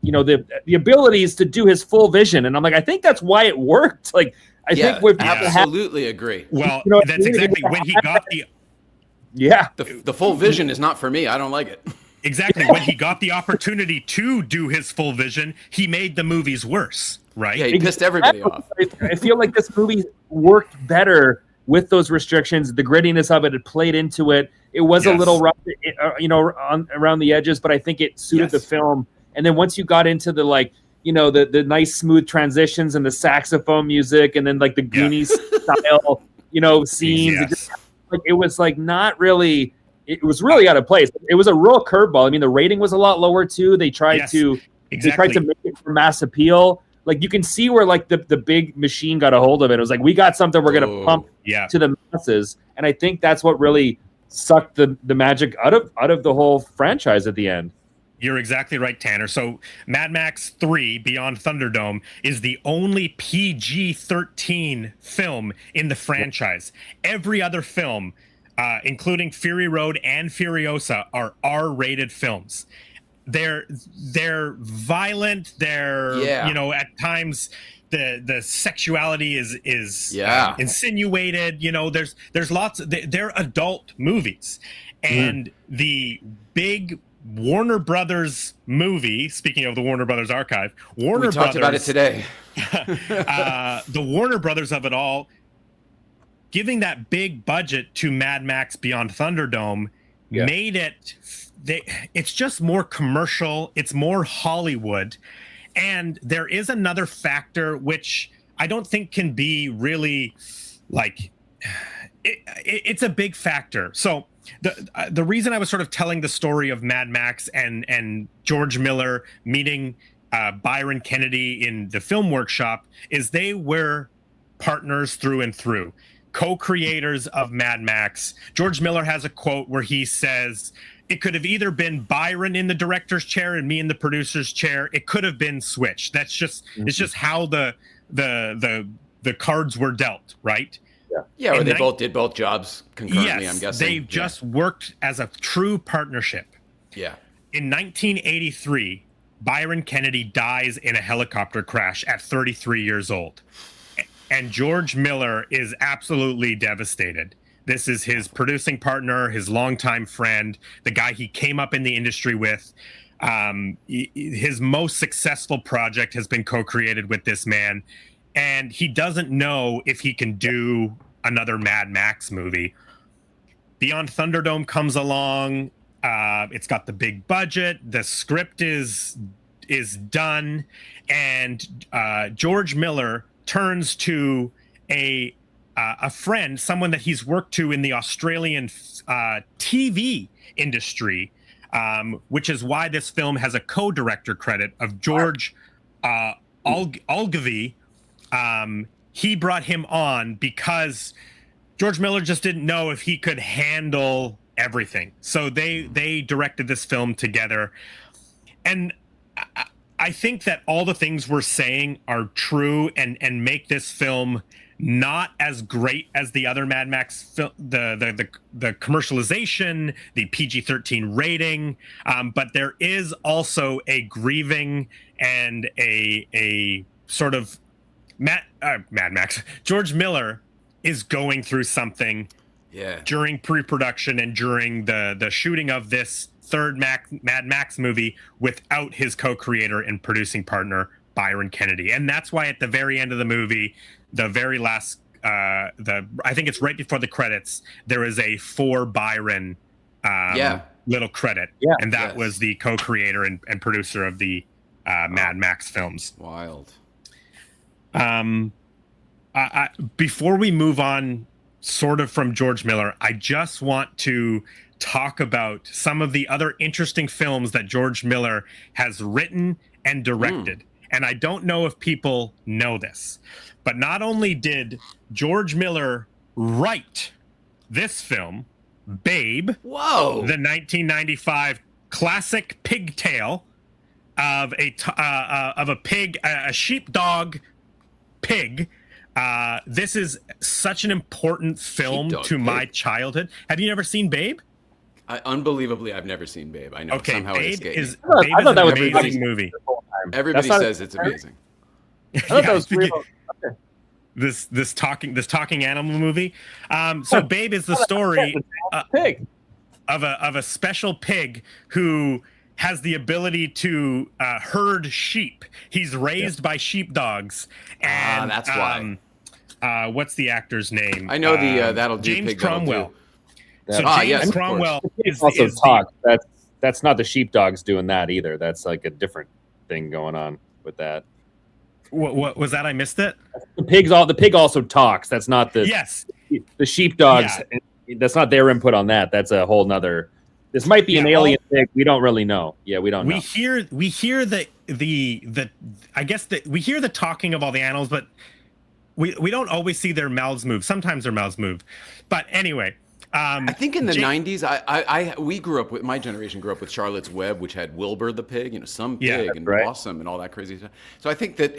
abilities to do his full vision. And I'm like, I think that's why it worked. Like, I think we absolutely agree. Well, that's exactly when he got the full vision is not for me. I don't like it. Exactly. When he got the opportunity to do his full vision, he made the movies worse, right? Yeah, he pissed everybody off. I feel like this movie worked better with those restrictions. The grittiness of it played into it. It was a little rough, around the edges, but I think it suited the film. And then once you got into the the nice smooth transitions and the saxophone music, and then like the Goonies style, scenes, it was like not really. It was really out of place. It was a real curveball. I mean, the rating was a lot lower too. They tried to make it for mass appeal. Like you can see where like the big machine got a hold of it. It was like, we got something we're gonna pump to the masses. And I think that's what really sucked the magic out of the whole franchise at the end. You're exactly right, Tanner. So Mad Max 3 Beyond Thunderdome is the only PG-13 film in the franchise. Every other film, including Fury Road and Furiosa, are R-rated films. They're violent. They're at times the sexuality is insinuated. There's lots. They're adult movies, and the big Warner Brothers movie. Speaking of the Warner Brothers archive, we talked about it today. The Warner Brothers of it all, giving that big budget to Mad Max Beyond Thunderdome, made it. It's just more commercial. It's more Hollywood, and there is another factor which I don't think can be really like. It's a big factor. So the reason I was sort of telling the story of Mad Max and George Miller meeting Byron Kennedy in the film workshop is they were partners through and through, co-creators of Mad Max. George Miller has a quote where he says, it could have either been Byron in the director's chair and me in the producer's chair. It could have been switched. That's just it's just how the cards were dealt, right? Yeah, or they both did both jobs concurrently, yes, I'm guessing. They just worked as a true partnership. Yeah. In 1983, Byron Kennedy dies in a helicopter crash at 33 years old. And George Miller is absolutely devastated. This is his producing partner, his longtime friend, the guy he came up in the industry with. His most successful project has been co-created with this man. And he doesn't know if he can do another Mad Max movie. Beyond Thunderdome comes along. It's got the big budget. The script is done. And George Miller turns to a friend, someone that he's worked to in the Australian TV industry, which is why this film has a co-director credit of George Ogilvy. He brought him on because George Miller just didn't know if he could handle everything. So they directed this film together. And I think that all the things we're saying are true and make this film not as great as the other Mad Max film, the commercialization, the PG-13 rating, but there is also a grieving and a sort of Mad Max. George Miller is going through something during pre-production and during the shooting of this third Mad Max movie without his co-creator and producing partner Byron Kennedy. And that's why at the very end of the movie, the very last I think it's right before the credits, there is a for Byron little credit. Yeah. And that was the co-creator and producer of the Mad Max films. Wild. Before we move on sort of from George Miller, I just want to talk about some of the other interesting films that George Miller has written and directed. And I don't know if people know this, but not only did George Miller write this film, Babe, whoa, the 1995 classic pigtail of a pig, a sheepdog pig. This is such an important film to my childhood. Have you never seen Babe? Unbelievably, I've never seen Babe. I know somehow it escaped me. Babe is an amazing movie. Everybody says it's amazing. I thought that was real. This talking animal movie. So Babe is the story of a special pig who has the ability to herd sheep. He's raised by sheepdogs. And that's why. What's the actor's name? I know that'll do. James Pig Cromwell. So James Cromwell is talk. That's not the sheepdogs doing that either. That's like a different thing going on with that. What was that? I missed it. The pig also talks. That's not the the sheepdogs. Yeah. That's not their input on that. That's a whole nother. This might be an alien pig. We don't really know. Yeah, we don't know. We hear the I guess that we hear the talking of all the animals, but we don't always see their mouths move. Sometimes their mouths move. But anyway, I think in the 90s, we grew up with, my generation grew up with Charlotte's Web, which had Wilbur the pig, some pig and Awesome and all that crazy stuff. So I think that,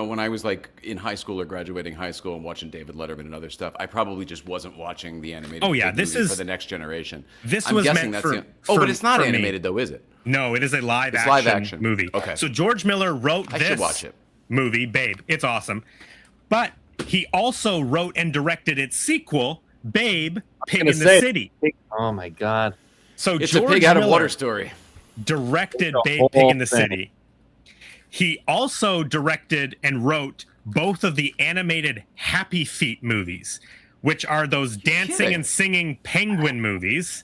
when I was like in high school or graduating high school and watching David Letterman and other stuff, I probably just wasn't watching the animated this is for the next generation. This was meant for but it's not animated though, is it? No, it is a live action movie. Okay. So George Miller wrote this movie, Babe. It's awesome. But he also wrote and directed its sequel, Babe, Pig in the City. Oh my God! So it's George a pig out of Miller water story. Directed Babe, Pig in the City. He also directed and wrote both of the animated Happy Feet movies, which are those dancing and singing penguin movies.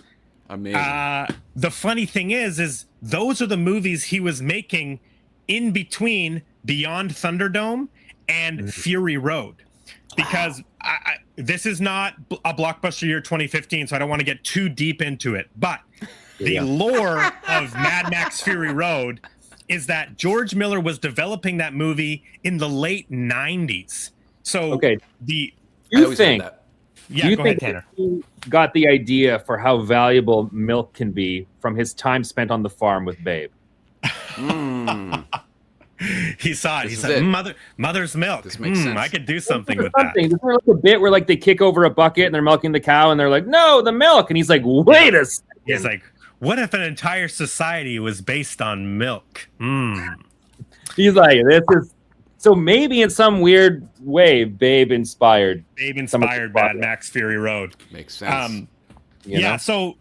Amazing. The funny thing is those are the movies he was making in between Beyond Thunderdome and Fury Road. Because this is not a blockbuster year 2015, so I don't want to get too deep into it. But the lore of Mad Max Fury Road is that George Miller was developing that movie in the late 90s. So you think Tanner. He got the idea for how valuable milk can be from his time spent on the farm with Babe. He saw it. He said, "Mother's milk. This makes sense. I could do something with that." There's like a bit where like they kick over a bucket and they're milking the cow, and they're like, "No, the milk." And he's like, "Wait a second." He's like, "What if an entire society was based on milk?" He's like, "This is so maybe in some weird way, Babe inspired Mad Max Fury Road." Makes sense. So.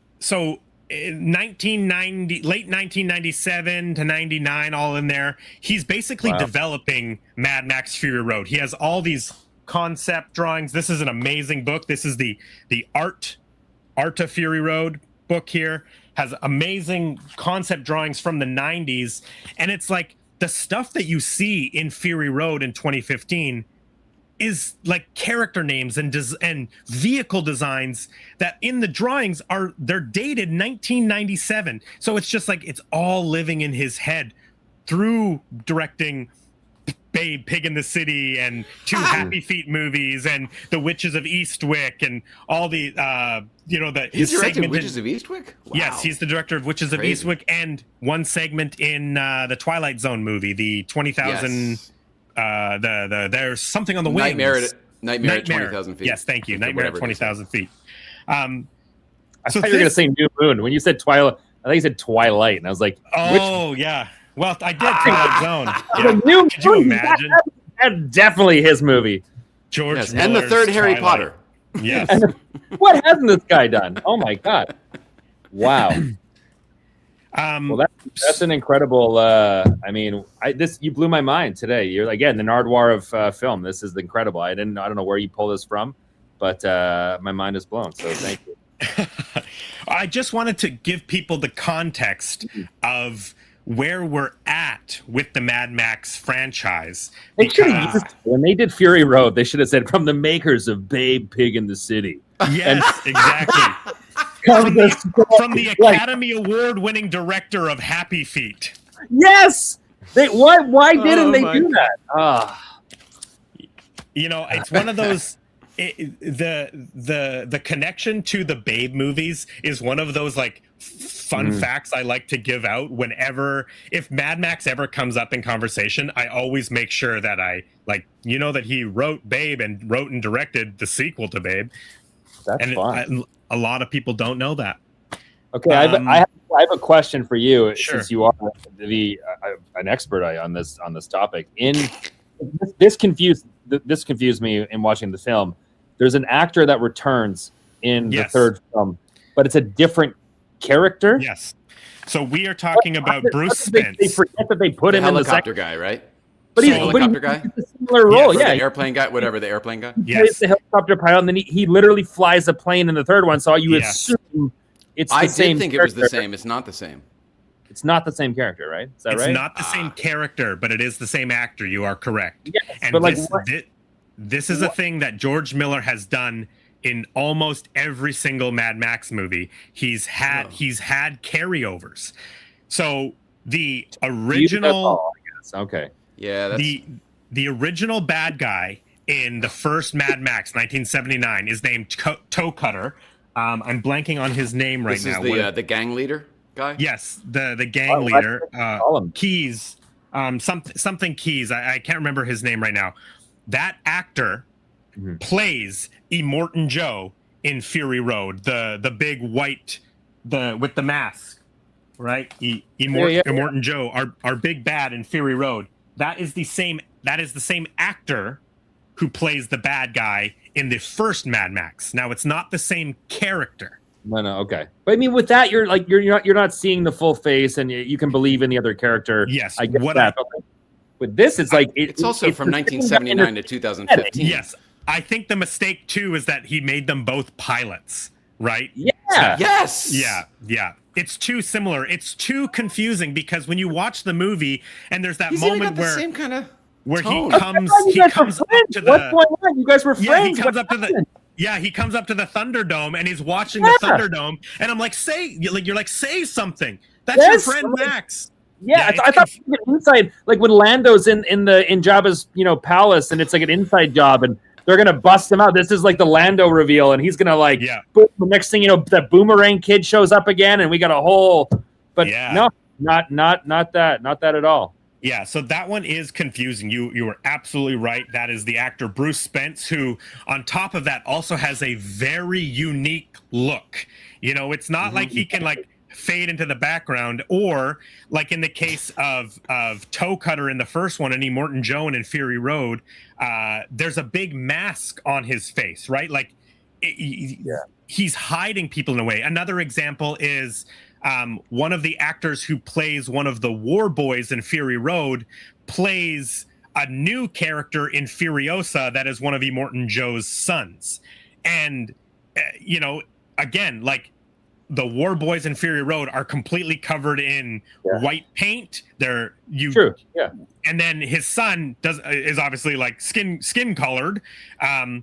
In late 1997 to 99, all in there, he's basically developing Mad Max Fury Road. He has all these concept drawings. This is an amazing book. This is the Art of Fury Road book here. Has amazing concept drawings from the 90s. And it's like the stuff that you see in Fury Road in 2015 is like character names and vehicle designs that in the drawings they're dated 1997. So it's just like it's all living in his head through directing Babe, Pig in the City, and two Happy Feet movies, and The Witches of Eastwick, and all the he's directed Witches of Eastwick. Wow. Yes, he's the director of Witches of Eastwick and one segment in the Twilight Zone movie, the 20,000. Yes. There's something on the wings. Nightmare at 20,000 feet. Yes, thank you. Nightmare at 20,000 feet. I thought you were going to say New Moon. When you said Twilight, I think you said Twilight, and I was like, yeah. Well, I did Twilight Zone. Yeah. New Could you imagine? That's definitely his movie. George Miller's and the third Harry Twilight. Potter. Yes. What hasn't this guy done? Oh my God! Wow. Well, that's an incredible. You blew my mind today. You're again the Nardwuar of film. This is incredible. I don't know where you pull this from, but my mind is blown. So thank you. I just wanted to give people the context of where we're at with the Mad Max franchise. When they did Fury Road, they should have said, from the makers of Babe, Pig in the City. Yes, exactly. From the Academy Award-winning director of Happy Feet. Yes! Why didn't they do that? You know, it's one of those... the connection to the Babe movies is one of those like fun facts I like to give out whenever, if Mad Max ever comes up in conversation, I always make sure that I like, you know, that he wrote Babe and wrote and directed the sequel to Babe. That's fun. A lot of people don't know that. Okay, I have a question for you, sure. Since you are an expert on this topic. This confused me in watching the film. There's an actor that returns in the third film, but it's a different character. Yes. So we are talking about Bruce Spence. They forget that they put him in the helicopter guy, right? But he's helicopter guy. A similar role, The airplane guy, whatever the airplane guy. He plays the helicopter pilot, and then he literally flies a plane in the third one. So you assume it's the same. I did think it was the same. It's not the same. It's not the same character, right? Is that right? It's not the same character, but it is the same actor. You are correct. Yes, and but this is a thing that George Miller has done in almost every single Mad Max movie. He's had carryovers. So the original, okay, yeah, that's... the original bad guy in the first Mad Max, 1979, is named Toe Cutter. I'm blanking on his name right now. This is the gang leader guy. Yes, the gang leader. Keys, something Keys. I can't remember his name right now. That actor plays Immortan Joe in Fury Road, the big white, with the mask, right? Immortan Joe, our big bad in Fury Road. That is the same actor who plays the bad guy in the first Mad Max. Now it's not the same character. No, okay. But I mean, with that, you're not seeing the full face, and you can believe in the other character. Yes, I get that. With this, it's like it's also from 1979 to 2015. Yes, I think the mistake too is that he made them both pilots, right? Yeah. Yes. Yeah. It's too similar. It's too confusing because when you watch the movie and there's that He's moment even got where the same kind of where tone. he comes up to the... What's going on? You guys were friends. Yeah, he comes up to the... Yeah, he comes up to the Thunderdome and he's watching the Thunderdome, and I'm like, say something. That's your friend Max. Yeah, I thought it was an inside, like when Lando's in Jabba's palace, and it's like an inside job, and they're gonna bust him out. This is like the Lando reveal, and he's gonna boom, the next thing that Boomerang kid shows up again, and we got a whole. But no, not that at all. Yeah, so that one is confusing. You were absolutely right. That is the actor Bruce Spence, who, on top of that, also has a very unique look. It's not like he can fade into the background, or like in the case of Toe Cutter in the first one and Immortan Joe in Fury Road, there's a big mask on his face, right? He's hiding people in a way. Another example is one of the actors who plays one of the war boys in Fury Road plays a new character in Furiosa that is one of Immortan Joe's sons. And, again, the war boys in Fury Road are completely covered in white paint. True. Yeah. And then his son is obviously skin colored.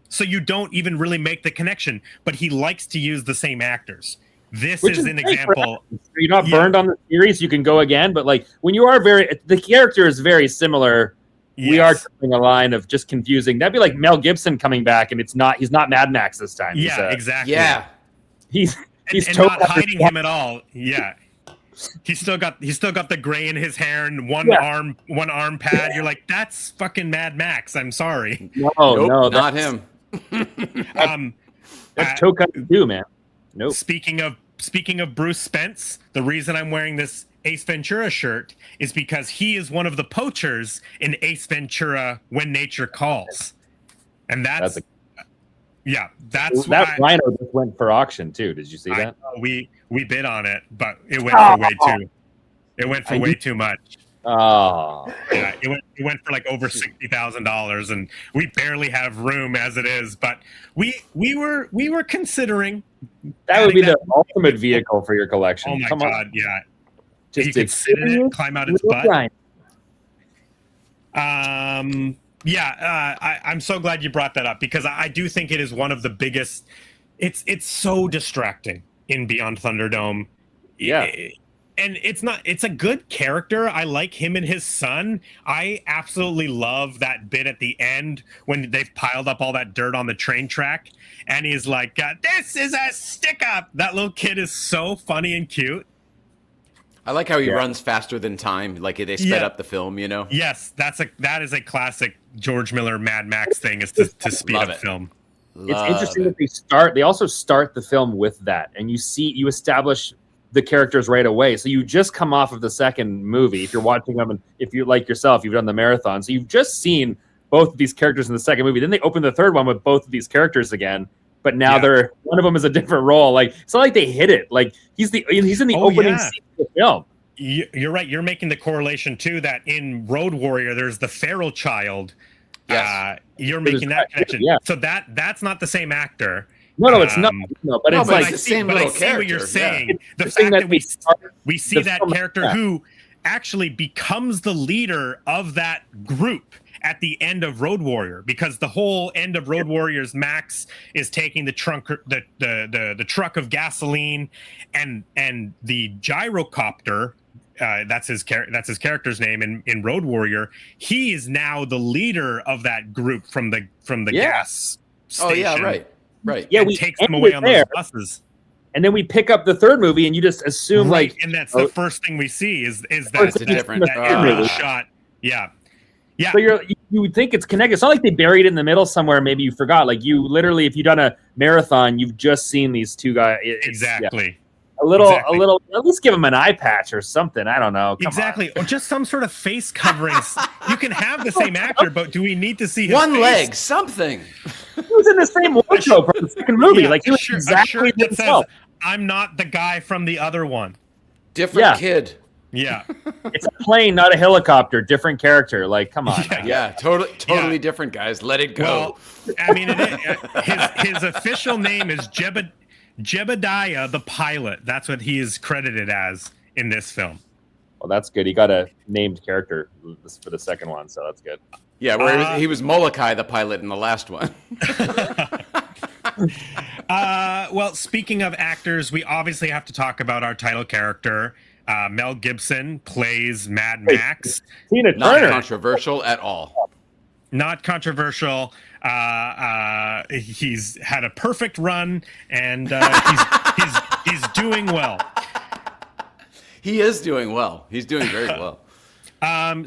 So you don't even really make the connection, but he likes to use the same actors. This is an example. You're not burned on the series. You can go again, but when you are the character is very similar. Yes. We are doing a line of just confusing. That'd be like Mel Gibson coming back, and he's not Mad Max this time. Yeah, exactly. Yeah. He's not hiding him at all. Yeah. He's still got the gray in his hair and one arm pad. You're like, that's fucking Mad Max. I'm sorry. No, not him. That's Toe Cutter too, man. Nope. Speaking of Bruce Spence, the reason I'm wearing this Ace Ventura shirt is because he is one of the poachers in Ace Ventura: When Nature Calls, and that's that rhino just went for auction too. Did you see that? We bid on it, but it went for way too much. Oh, yeah, it went for over $60,000, and we barely have room as it is. But we were considering That would be the ultimate vehicle for your collection. Oh my Come God, on. yeah. Just you could sit in it, climb out its butt. Grind. I'm so glad you brought that up because I do think it is one of the biggest. It's so distracting in Beyond Thunderdome. Yeah. And it's a good character. I like him and his son. I absolutely love that bit at the end when they've piled up all that dirt on the train track. And he's like, this is a stick up. That little kid is so funny and cute. I like how he runs faster than time. Like they sped up the film, you know? Yes, that is a classic George Miller Mad Max thing is to speed up film. It's interesting that they also start the film with that. And you establish the characters right away. So you just come off of the second movie. If you're watching them, and if you like yourself, you've done the marathon. So you've just seen both of these characters in the second movie. Then they open the third one with both of these characters again. But now one of them is a different role. Like it's not like they hit it. Like he's in the opening scene of the film. You're right. You're making the correlation too that in Road Warrior there's the feral child. Yes. You're making that connection. Yeah. So that's not the same actor. No, it's not. No, but it's like the same little character. I see what you're saying. Yeah. The fact that we see that film, character who actually becomes the leader of that group at the end of Road Warrior, because the whole end of Road Warrior's Max is taking the truck of gasoline, and the gyrocopter. That's his character's name in Road Warrior. He is now the leader of that group from the gas station. Oh yeah, right. Yeah, we takes them away on those buses. And then we pick up the third movie, and you just assume and that's the first thing we see is that different shot. Yeah. So you would think it's connected. It's not like they buried it in the middle somewhere. Maybe you forgot. Like you literally, if you've done a marathon, you've just seen these two guys. Exactly. Yeah. A little. At least give them an eye patch or something. I don't know. Come on. Or just some sort of face coverings. You can have the same actor, but do we need to see his one face? leg? Something. He was in the same wardrobe from the second movie. Like he was exactly that himself. says, "I'm not the guy from the other one." Different kid. Yeah. It's a plane, not a helicopter. Different character. Like, come on. Yeah, totally different, guys. Let it go. Well, I mean, his official name is Jebediah the pilot. That's what he is credited as in this film. Well, that's good. He got a named character for the second one, so that's good. Yeah, where he was Molokai the pilot in the last one. Well, speaking of actors, we obviously have to talk about our title character. Mel Gibson plays Mad Max. Tina Not Turner. controversial at all. Not controversial. He's had a perfect run, and he's doing well. He is doing well. He's doing very well.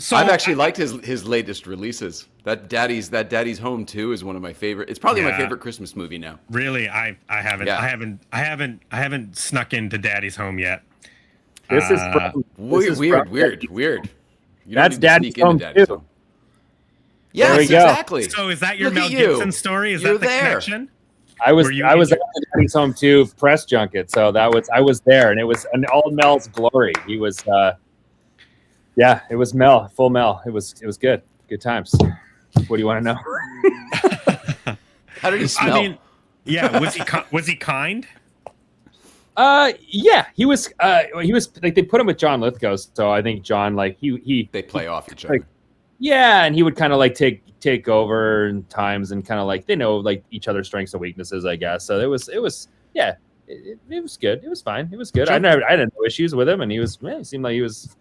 So I've actually liked his latest releases. That Daddy's Home 2 is one of my favorite. It's probably my favorite Christmas movie now. Really, I haven't. Yeah. I haven't snuck into Daddy's Home yet. This is weird. That's Daddy's Home too. Yes, exactly. So is that your Mel Gibson story? Is that the connection? I was at the Daddy's Home 2 press junket, so I was there, and it was all Mel's glory. He was, it was Mel, full Mel. It was good times. What do you want to know? How did he smell? I mean, was he kind? Yeah, he was like they put him with John Lithgow, so I think John they play off each other. Yeah, and he would kind of like take over in times, and kind of like they know like each other's strengths and weaknesses, I guess. So it was good. It was fine. It was good. I had no issues with him, and he seemed like he was.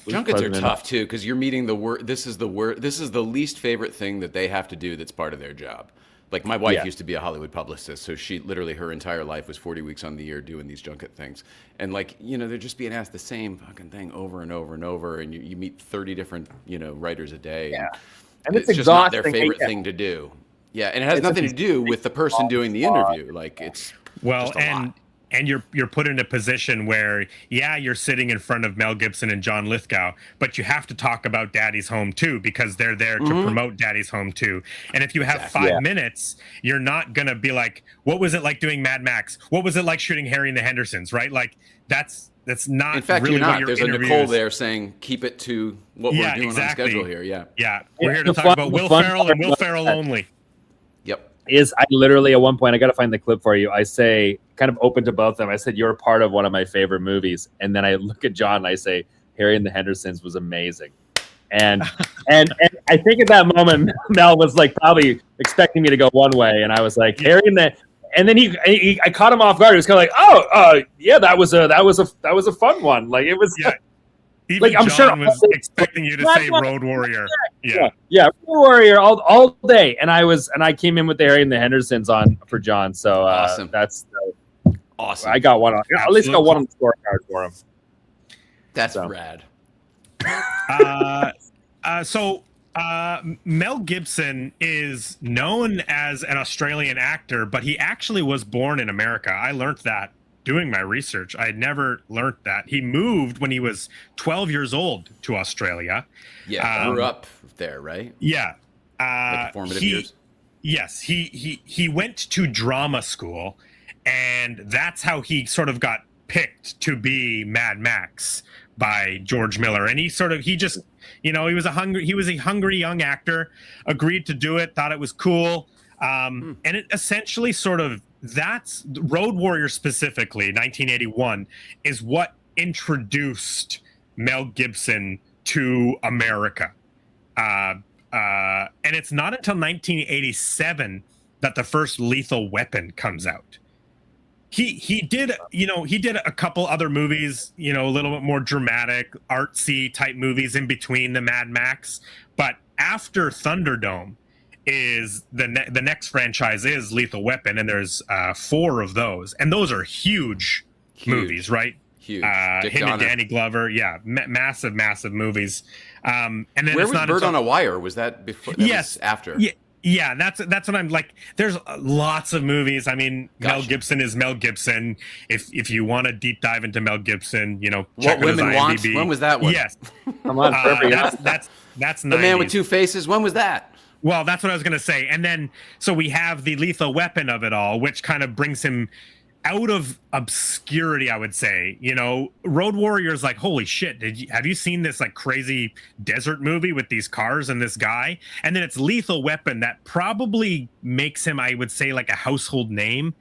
Junkets are tough too, because you're meeting the word. This is the least favorite thing that they have to do. That's part of their job. Like my wife used to be a Hollywood publicist, so she literally her entire life was 40 weeks on the year doing these junket things. And they're just being asked the same fucking thing over and over and over, and you meet 30 different writers a day. Yeah, and it's just not their favorite thing to do. Yeah, and it has nothing to do with the person doing the interview. Like it's just a lot. And you're put in a position where, you're sitting in front of Mel Gibson and John Lithgow, but you have to talk about Daddy's Home too, because they're there to promote Daddy's Home too. And if you have 5 minutes, you're not going to be like, what was it like doing Mad Max? What was it like shooting Harry and the Hendersons, right? Like that's not. In fact, really you're not. What There's a Nicole there saying, keep it to what we're doing on schedule here. Yeah. Yeah. We're here to talk about Will Ferrell and Will Ferrell only. Yep. is I literally at one point, I got to find the clip for you. I say, kind of open to both of them. I said, you're part of one of my favorite movies. And then I look at John and I say, Harry and the Hendersons was amazing. And I think at that moment, Mel was like probably expecting me to go one way. And I was like, Harry and then I caught him off guard. He was kind of like, yeah, that was a fun one. Like it was, yeah. Even like I'm John sure was expecting you to say Road Warrior. Yeah, Road Warrior all day. And I came in with the Harry and the Hendersons on for John. So awesome. That's awesome. I got one on. At least got one on the scorecard for him. That's rad. So Mel Gibson is known as an Australian actor, but he actually was born in America. I learned that doing my research. I had never learned that. He moved when he was 12 years old to Australia. Yeah, grew up there, right? Yeah. Like the formative years. Yes, he went to drama school, and that's how he sort of got picked to be Mad Max by George Miller. And he just, he was a hungry young actor, agreed to do it, thought it was cool. And it essentially that's Road Warrior specifically, 1981, is what introduced Mel Gibson to America. And it's not until 1987 that the first Lethal Weapon comes out. He did a couple other movies, a little bit more dramatic, artsy type movies in between the Mad Max. But after Thunderdome is the next franchise is Lethal Weapon, and there's 4 of those, and those are huge movies, right? Huge. Him and Danny Glover, massive movies. And then where was Bird on a Wire? Was that before? Yes, was after. Yeah, that's what I'm like. There's lots of movies. I mean, gotcha. Mel Gibson is Mel Gibson. If you want to deep dive into Mel Gibson, check What Women Want. When was that one? Yes, come on, that's 90s. The Man with Two Faces. When was that? Well, that's what I was gonna say. And then so we have the Lethal Weapon of it all, which kind of brings him out of obscurity, I would say. Road Warrior's like, holy shit, have you seen this like crazy desert movie with these cars and this guy? And then it's Lethal Weapon that probably makes him, I would say, like a household name,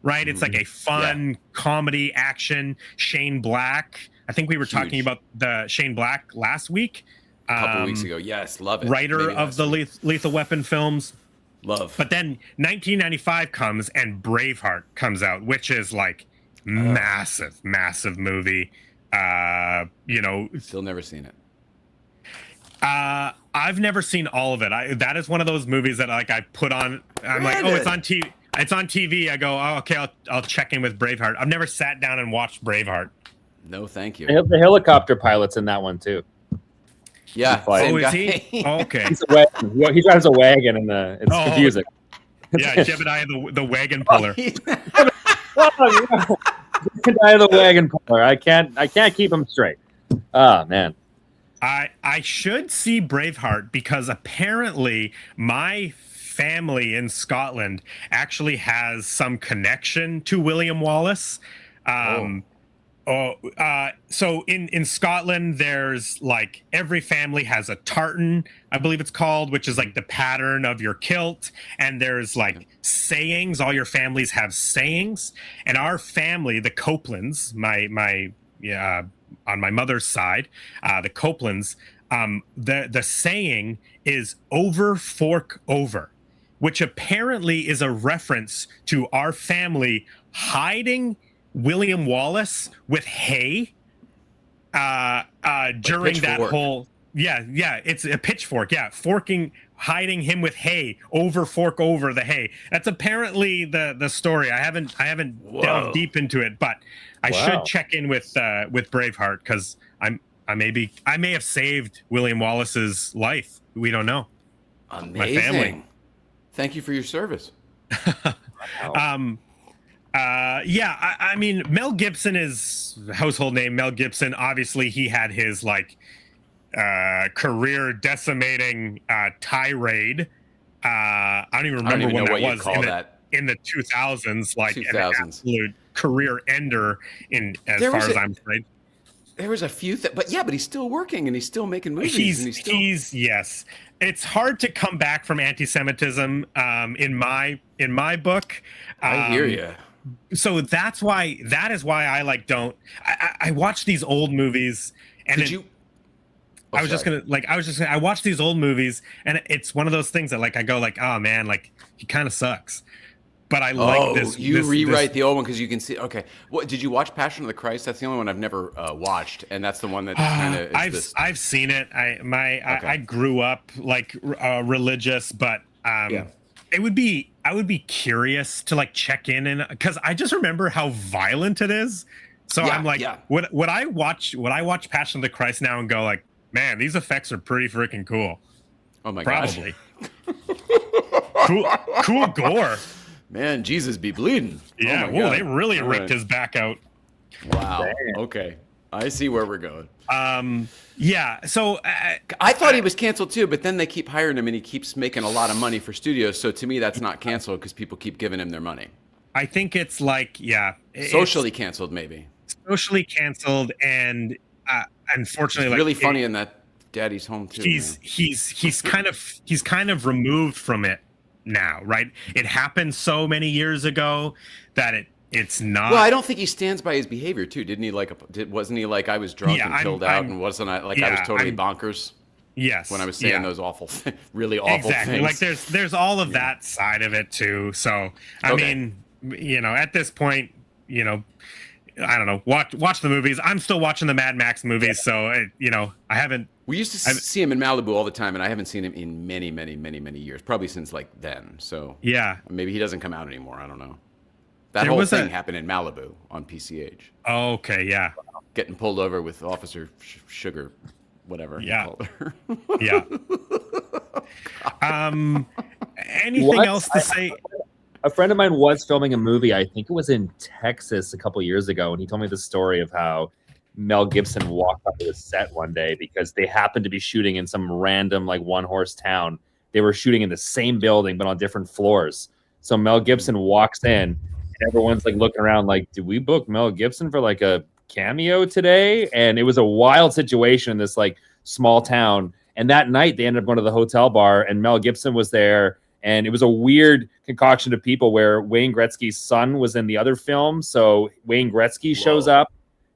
right? It's like a fun comedy action. Shane Black, I think we were talking about the Shane Black last week. A couple weeks ago. Yes, love it. Writer of the Lethal Weapon films. Love. But then 1995 comes and Braveheart comes out, which is like massive movie. Still never seen it. I've never seen all of it. That is one of those movies that like I put on. I'm like, oh, it's on TV. It's on TV. I go, oh, okay, I'll check in with Braveheart. I've never sat down and watched Braveheart. No, thank you. The helicopter pilot's in that one too. Yeah. Oh, is he? Oh, okay. He drives a wagon, and it's confusing. Yeah, Jebediah the wagon puller. Jebediah the wagon puller. I can't keep him straight. Oh man. I should see Braveheart because apparently my family in Scotland actually has some connection to William Wallace. So in Scotland, there's like every family has a tartan, I believe it's called, which is like the pattern of your kilt. And there's like sayings. All your families have sayings. And our family, the Copelands, on my mother's side, the Copelands, the saying is over, fork, over, which apparently is a reference to our family hiding William Wallace with hay during that whole it's a pitchfork, hiding him with hay, fork over the hay. That's apparently the story. I haven't delved deep into it, but I should check in with Braveheart because I may have saved William Wallace's life. We don't know. Amazing. My family. Thank you for your service. I mean, Mel Gibson is household name. Mel Gibson, obviously, he had his like career decimating tirade. I don't even remember when that was in the 2000s, like 2000s. an absolute career ender as far as I'm afraid. There was a few, but he's still working and he's still making movies. He's yes. It's hard to come back from anti-Semitism in my book. I hear you. So that is why I like don't. I watch these old movies and I watch these old movies and it's one of those things that like I go like, oh man, like he kind of sucks. But I like this. You rewrite the old one because you can see. Okay, what did you watch? Passion of the Christ. That's the only one I've never watched, and that's the one that kind of. I've seen it. I grew up like religious, but I would be curious to like check in and because I just remember how violent it is. So I'm like, would I watch Passion of the Christ now and go like, man, these effects are pretty freaking cool. Oh my Probably. cool gore. Man, Jesus be bleeding. Yeah, they really ripped his back out. Wow. Damn. Okay. I see where we're going. So I thought he was canceled too, but then they keep hiring him and he keeps making a lot of money for studios. So to me, that's not canceled because people keep giving him their money. I think it's like, socially canceled, maybe. Socially canceled, and unfortunately, it's really funny in that Daddy's Home too. He's kind of removed from it now, right? It happened so many years ago that it's not. Well, I don't think he stands by his behavior too. Didn't he? Wasn't he like I was drunk and chilled out, and wasn't I like I was totally bonkers? Yes. When I was saying those awful, really awful things. Like there's all of that side of it too. So I mean, at this point, I don't know. Watch the movies. I'm still watching the Mad Max movies, so I haven't. We used to see him in Malibu all the time, and I haven't seen him in many, many, many, many years. Probably since like then. So maybe he doesn't come out anymore. I don't know. That whole thing happened in Malibu on PCH. Okay, yeah. Getting pulled over with Officer Sugar, whatever. Yeah. Called her. Yeah. Anything else to say? A friend of mine was filming a movie. I think it was in Texas a couple years ago, and he told me the story of how Mel Gibson walked up to the set one day because they happened to be shooting in some random like one-horse town. They were shooting in the same building but on different floors. So Mel Gibson walks in, and everyone's like looking around like, did we book Mel Gibson for like a cameo today? And it was a wild situation in this like small town. And that night they ended up going to the hotel bar, and Mel Gibson was there. And it was a weird concoction of people where Wayne Gretzky's son was in the other film. So Wayne Gretzky shows up.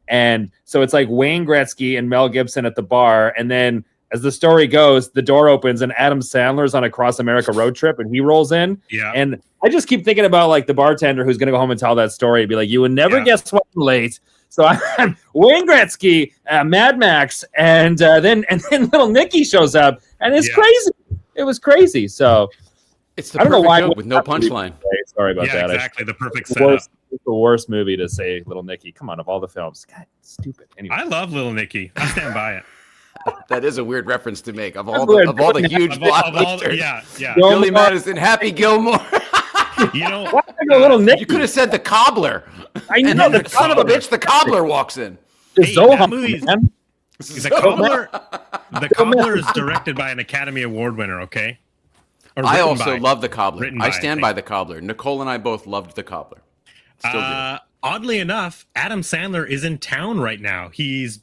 And so it's like Wayne Gretzky and Mel Gibson at the bar. And then as the story goes, the door opens and Adam Sandler's on a Cross America road trip and he rolls in. Yeah. And I just keep thinking about like the bartender who's going to go home and tell that story and be like, you would never guess what late. So I'm Wayne Gretzky, Mad Max, and then little Nicky shows up and it's crazy. It was crazy. So it's the perfect joke with no punchline. Sorry about that. Exactly. The perfect setup. It's the worst movie to say Little Nicky. Come on, of all the films. God, stupid. Anyway. I love Little Nicky. I stand by it. That is a weird reference to make. Of all the huge blockbusters. Yeah. Billy Madison, Happy Gilmore. Little Nicky? You could have said The Cobbler. I know. The son of a bitch, The Cobbler walks in. The Cobbler is directed by an Academy Award winner, okay? I also love The Cobbler. I stand by The Cobbler. Nicole and I both loved The Cobbler. Still do. Oddly enough, Adam Sandler is in town right now. He's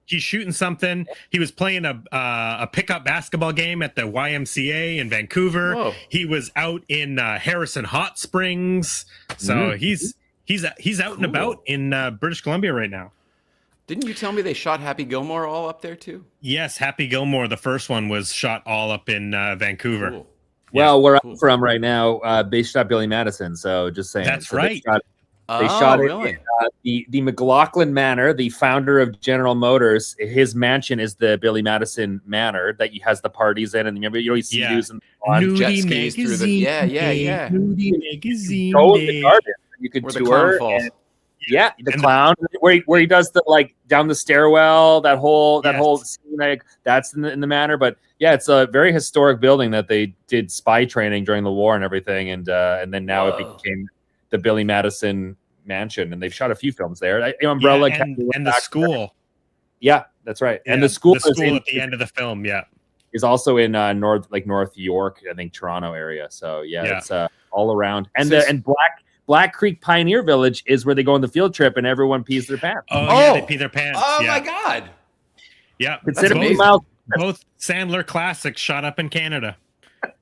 shooting something. He was playing a pickup basketball game at the YMCA in Vancouver. Whoa. He was out in Harrison Hot Springs. So he's out and about in British Columbia right now. Didn't you tell me they shot Happy Gilmore all up there too? Yes, Happy Gilmore, the first one, was shot all up in Vancouver. Cool. Well, where I'm from right now, they shot Billy Madison. So just saying. That's right. They shot it in the McLaughlin Manor, the founder of General Motors. His mansion is the Billy Madison Manor that he has the parties in. And remember, you always see using jet skis through the Nudie magazine. Go in the garden. You could tour. The clown where he does the like down the stairwell. That whole scene, like that's in the manor. But yeah, it's a very historic building that they did spy training during the war and everything. And then now it became the Billy Madison Mansion, and they've shot a few films there. Umbrella and the school. Yeah, that's right. Yeah, and the school at the end of the film, is also in North York, I think Toronto area. So it's all around. And Black Creek Pioneer Village is where they go on the field trip and everyone pees their pants. Yeah, they pee their pants. Oh my God. Yeah, consider both Sandler classics shot up in Canada.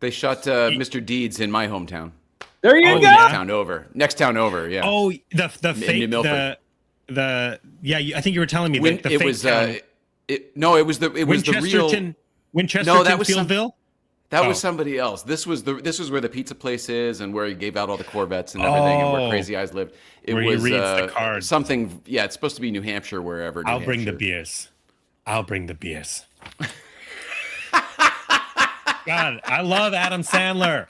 They shot Mr. Deeds in my hometown. There you go. Next town over. Yeah. Oh, the fake I think you were telling me it was the real Winchester. No, that was Fieldville. That was somebody else. This was where the pizza place is and where he gave out all the Corvettes and everything and where Crazy Eyes lived. It where was he reads the cards. Something. Yeah, it's supposed to be New Hampshire, wherever. I'll bring the beers. God, I love Adam Sandler.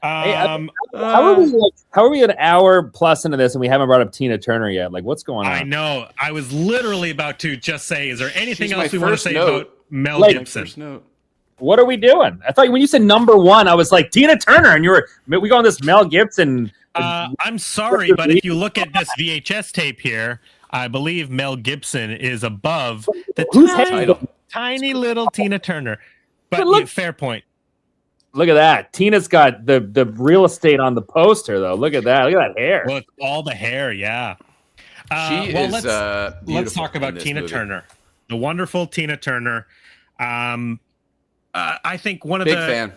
How are we an hour plus into this and we haven't brought up Tina Turner yet? Like, what's going on? I know. I was literally about to just say, is there anything else we want to say about Mel Gibson? What are we doing? I thought when you said number one, I was like Tina Turner, and we go on this Mel Gibson. I'm sorry, but if you look at this VHS tape here, I believe Mel Gibson is above the tiny little Tina Turner. But fair point. Look at that. Tina's got the real estate on the poster, though. Look at that. Look at that hair. Well, it's all the hair, yeah. Let's talk about Tina Turner, the wonderful Tina Turner. I think one of the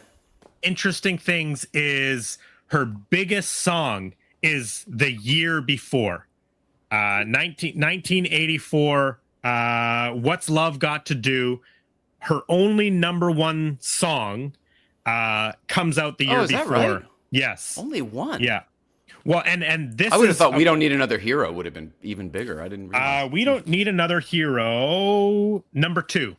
interesting things is her biggest song is the year before, 1984. What's Love Got to Do? Her only number one song comes out the year before. That right? Yes, only one. Yeah. Well, and this I would have thought We Don't Need Another Hero would have been even bigger. I didn't realize. We Don't Need Another Hero, number 2.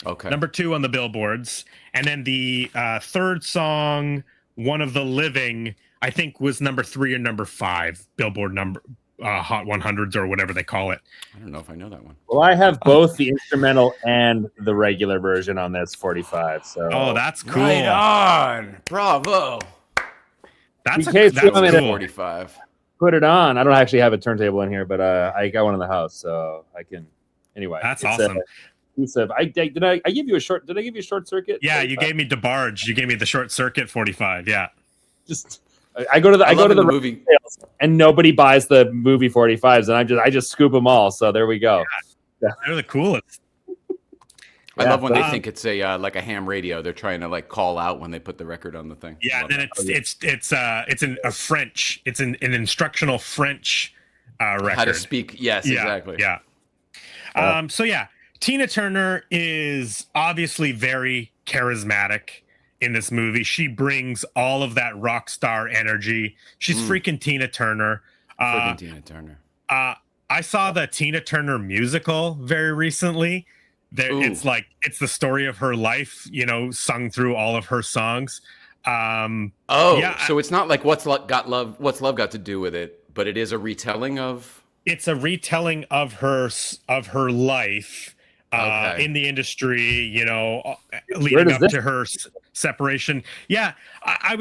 Okay. Number 2 on the billboards. And then the third song, One of the Living, I think was number 3 or number 5, Billboard number Hot 100s or whatever they call it. I don't know if I know that one. Well, I have both the instrumental and the regular version on this 45. So that's cool. Right on. Bravo. That's 45. Put it on. I don't actually have a turntable in here, but I got one in the house, so I can. Anyway, that's awesome. Did I give you a short? Did I give you a short circuit? Yeah, 45? You gave me DeBarge. You gave me the short circuit 45. Yeah. Just I go to the movie sales and nobody buys the movie 45s, and I just scoop them all. So there we go. Yeah. They're the coolest. I love when they think it's a like a ham radio. They're trying to like call out when they put the record on the thing. Yeah, then it's a French. It's an instructional French record. How to speak? Yes, exactly. Yeah. So yeah, Tina Turner is obviously very charismatic in this movie. She brings all of that rock star energy. She's freaking Tina Turner. Freaking Tina Turner. I saw the Tina Turner musical very recently. It's the story of her life, sung through all of her songs. So it's not like What's Love Got to Do with It, but it is a retelling of. It's a retelling of her life in the industry, leading up to her separation. Yeah, I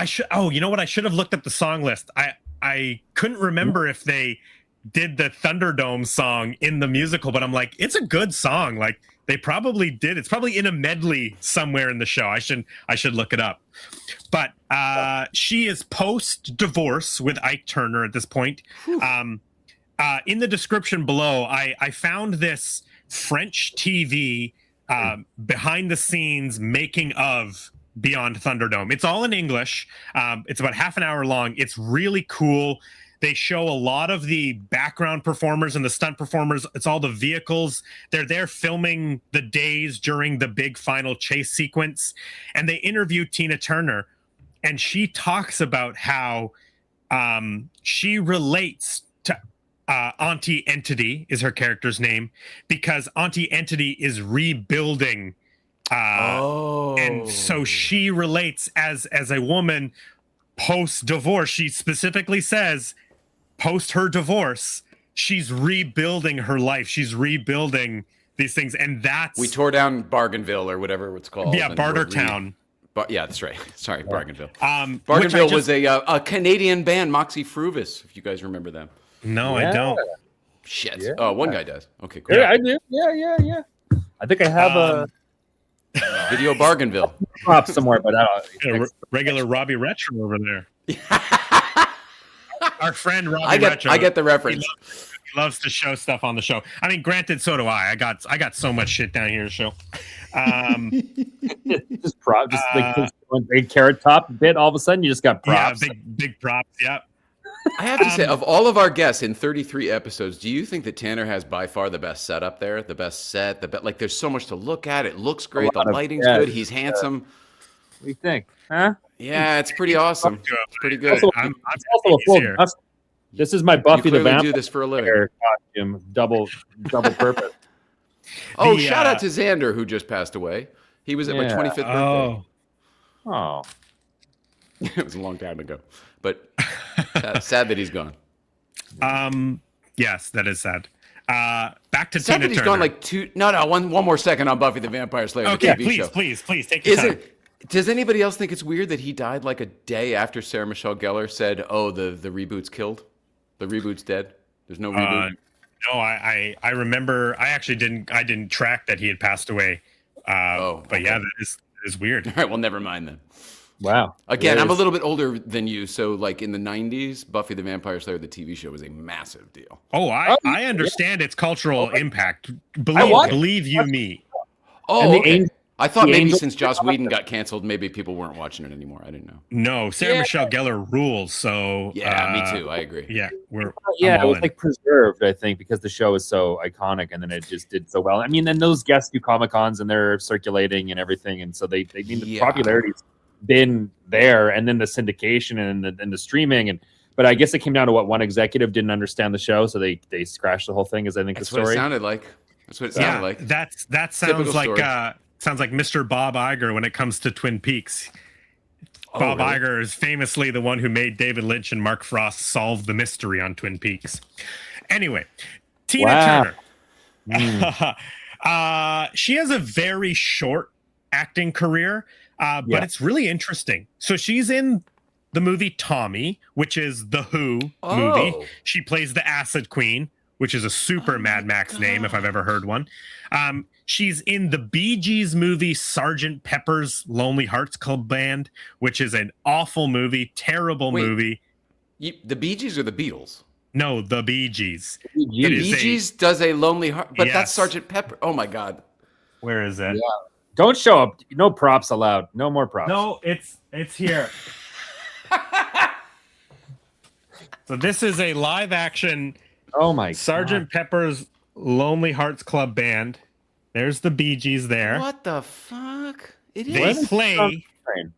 should have looked up the song list. I couldn't remember if they did the Thunderdome song in the musical, but I'm like, it's a good song. Like they probably did. It's probably in a medley somewhere in the show. I should look it up. But she is post-divorce with Ike Turner at this point. In the description below, I found this French TV behind the scenes making of Beyond Thunderdome. It's all in English. It's about half an hour long. It's really cool. They show a lot of the background performers and the stunt performers. It's all the vehicles. They're there filming the days during the big final chase sequence. And they interview Tina Turner. And she talks about how she relates to Auntie Entity is her character's name, because Auntie Entity is rebuilding. And so she relates as a woman post-divorce. She specifically says, post her divorce, she's rebuilding her life. She's rebuilding these things, and we tore down Bargainville or whatever it's called. Yeah, Bartertown. Yeah, that's right. Sorry, Bargainville. Bargainville was a Canadian band, Moxie Fruvis, if you guys remember them. No, I don't. Shit. Yeah. Oh, one guy does. Okay, cool. Yeah, I do. Yeah. I think I have a video Bargainville prop somewhere, but regular Robbie Retro over there. our friend Robbie I Retro. get the reference. He loves to show stuff on the show. I mean, granted, so do I. I got so much shit down here to show. Just like a carrot top bit. All of a sudden, you just got props. Yeah, big props. Yeah. I have to say, of all of our guests in 33 episodes, do you think that Tanner has by far the best setup there? The best set? Like, there's so much to look at. It looks great. The lighting's good. He's handsome. What do you think? Huh? Yeah, it's pretty awesome. It's pretty good. I'm also a full. This is my Buffy the Vampire. Do this for a living. Costume, double purpose. Shout out to Xander, who just passed away. He was at my 25th birthday. Oh. It was a long time ago, but sad that he's gone. Yes, that is sad. Back to sad Tina that he's Turner. gone like two. No, one more second on Buffy the Vampire Slayer. Okay, the TV show. please, take your time. Does anybody else think it's weird that he died like a day after Sarah Michelle Gellar said, "Oh, the reboot's killed, the reboot's dead. There's no reboot." No, I remember. I actually didn't track that he had passed away. But yeah, that is weird. All right, well, never mind then. Wow. Again, I'm a little bit older than you, so like in the 90s, Buffy the Vampire Slayer, the TV show, was a massive deal. Oh, I understand its cultural impact. Believe you me. Oh, okay. I thought maybe since Joss Whedon got canceled, maybe people weren't watching it anymore. I didn't know. No, Sarah Michelle Gellar rules. So yeah, me too. I agree. Yeah, it was like preserved, I think, because the show is so iconic, and then it just did so well. I mean, then those guests do Comic-Cons and they're circulating and everything, and so they mean the popularity's been there, and then the syndication and the streaming, but I guess it came down to what one executive didn't understand the show, so they scratched the whole thing. Is I think that's the story. What it sounded like. That's what it sounded like. That sounds like. Sounds like Mr. Bob Iger when it comes to Twin Peaks. Bob Iger is famously the one who made David Lynch and Mark Frost solve the mystery on Twin Peaks. Anyway, Tina Turner. She has a very short acting career, but it's really interesting. So she's in the movie Tommy, which is the Who movie. She plays the Acid Queen, which is a super Mad Max name if I've ever heard one. She's in the Bee Gees movie Sgt. Pepper's Lonely Hearts Club Band, which is an awful movie, terrible movie. The Bee Gees or the Beatles? No, the Bee Gees. The Bee Gees does a Lonely Heart, but that's Sgt. Pepper. Oh my God. Where is it? Yeah. Don't show up. No props allowed. No more props. No, it's here. So this is a live action Sgt. Pepper's Lonely Hearts Club Band. There's the Bee Gees there. What the fuck? They play